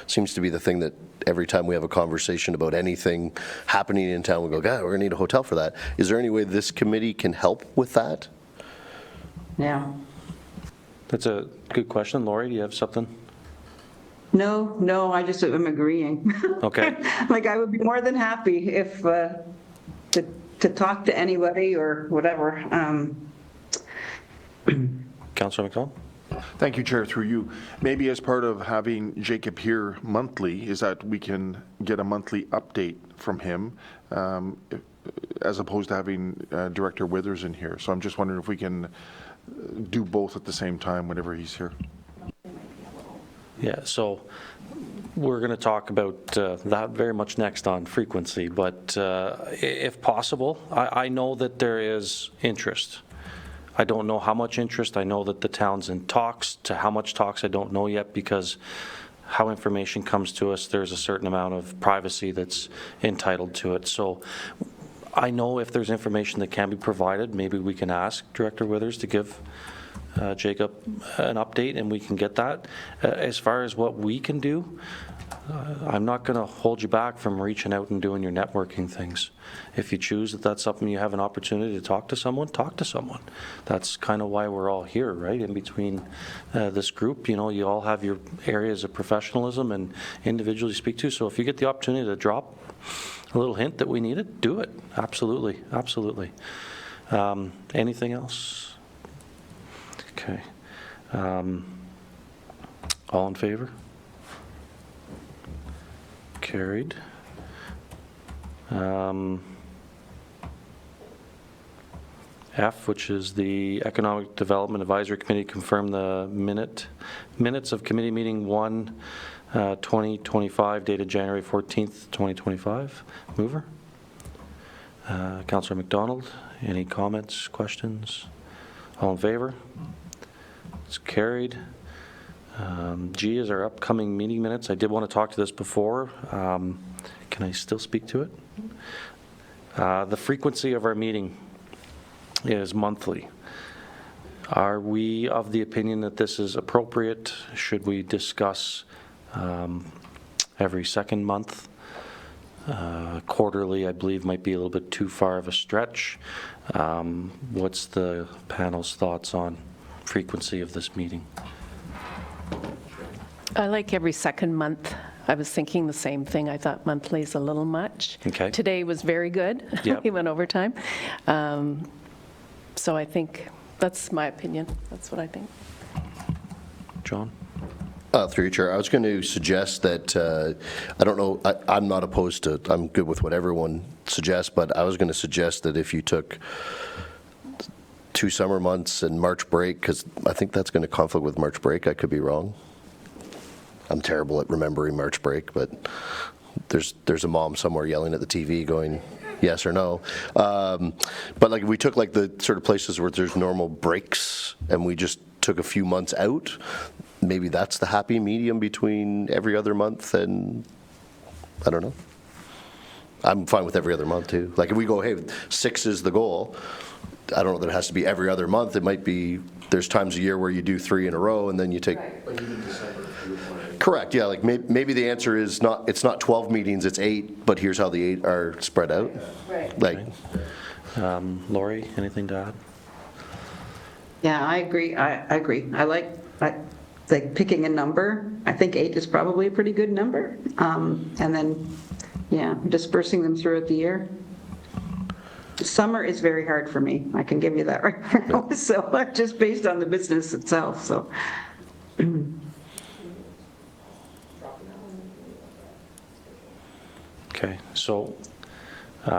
seems to be the thing that every time we have a conversation about anything happening in town, we go, God, we're going to need a hotel for that. Is there any way this committee can help with that?
Yeah.
That's a good question. Lori, do you have something?
No, I just am agreeing.
Okay.
Like, I would be more than happy if, to talk to anybody or whatever.
Councillor McDonald?
Thank you, Chair, through you. Maybe as part of having Jacob here monthly, is that we can get a monthly update from him, as opposed to having Director Withers in here. So I'm just wondering if we can do both at the same time whenever he's here.
Yeah, so we're going to talk about that very much next on frequency, but if possible, I know that there is interest. I don't know how much interest. I know that the town's in talks. To how much talks, I don't know yet, because how information comes to us, there's a certain amount of privacy that's entitled to it. So I know if there's information that can be provided, maybe we can ask Director Withers to give Jacob an update, and we can get that. As far as what we can do, I'm not going to hold you back from reaching out and doing your networking things. If you choose that that's something you have an opportunity to talk to someone, talk to someone. That's kind of why we're all here, right? In between this group, you all have your areas of professionalism and individually speak to. So if you get the opportunity to drop a little hint that we need it, do it. Absolutely, absolutely. Anything else? Okay. All in favor? Carried. F, which is the Economic Development Advisory Committee, confirm the minutes of committee meeting 1/2025 dated January 14th, 2025. Mover. Councillor McDonald, any comments, questions? All in favor? It's carried. G is our upcoming meeting minutes. I did want to talk to this before. Can I still speak to it? The frequency of our meeting is monthly. Are we of the opinion that this is appropriate? Should we discuss every second month? Quarterly, I believe, might be a little bit too far of a stretch. What's the panel's thoughts on frequency of this meeting?
I like every second month. I was thinking the same thing. I thought monthly is a little much.
Okay.
Today was very good.
Yep.
He went overtime. So I think that's my opinion. That's what I think.
John?
Through you, Chair, I was going to suggest that, I don't know, I'm not opposed to, I'm good with what everyone suggests, but I was going to suggest that if you took 2 summer months and March break, because I think that's going to conflict with March break. I could be wrong. I'm terrible at remembering March break, but there's a mom somewhere yelling at the TV going, yes or no. But like if we took like the sort of places where there's normal breaks and we just took a few months out, maybe that's the happy medium between every other month and, I don't know. I'm fine with every other month too. Like if we go, hey, 6 is the goal, I don't know that it has to be every other month. It might be, there's times a year where you do 3 in a row and then you take. Correct, yeah, like maybe the answer is it's not 12 meetings, it's 8, but here's how the 8 are spread out.
Right.
Like,
Lori, anything to add?
Yeah, I agree. I agree. I like picking a number. I think 8 is probably a pretty good number. And then, yeah, dispersing them throughout the year. Summer is very hard for me. I can give you that right now. So just based on the business itself, so.
Okay, so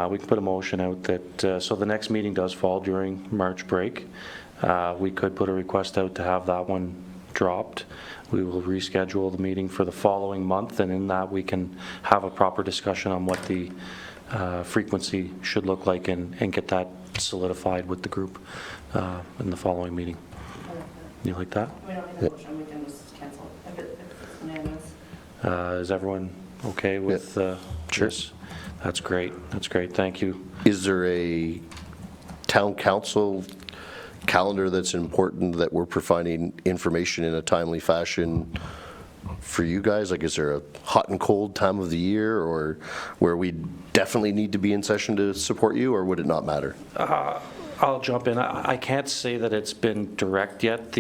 we can put a motion out that, so the next meeting does fall during March break. We could put a request out to have that one dropped. We will reschedule the meeting for the following month, and in that we can have a proper discussion on what the frequency should look like and get that solidified with the group in the following meeting. You like that?
We don't need a motion, we can just cancel if it's unanimous.
Is everyone okay with this? That's great. That's great. Thank you.
is there a town council calendar that's important, that we're providing information in a timely fashion for you guys? Like, is there a hot and cold time of the year, or where we definitely need to be in session to support you, or would it not matter?
I'll jump in. I can't say that it's been direct yet.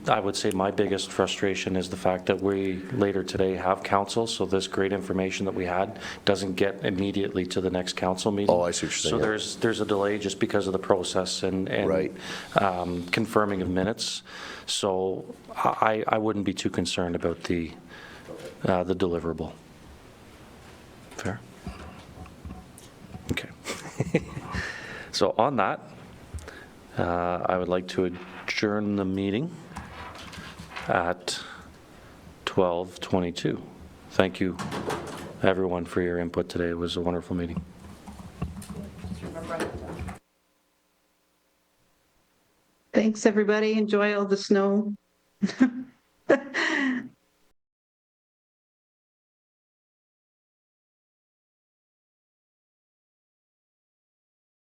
I would say my biggest frustration is the fact that we later today have council, so this great information that we had doesn't get immediately to the next council meeting.
Oh, I see what you're saying,
So there's a delay just because of the process and
Right.
confirming of minutes. So I wouldn't be too concerned about the deliverable. Fair? Okay. So on that, I would like to adjourn the meeting at 12:22. Thank you, everyone, for your input today. It was a wonderful meeting.
Thanks, everybody. Enjoy all the snow.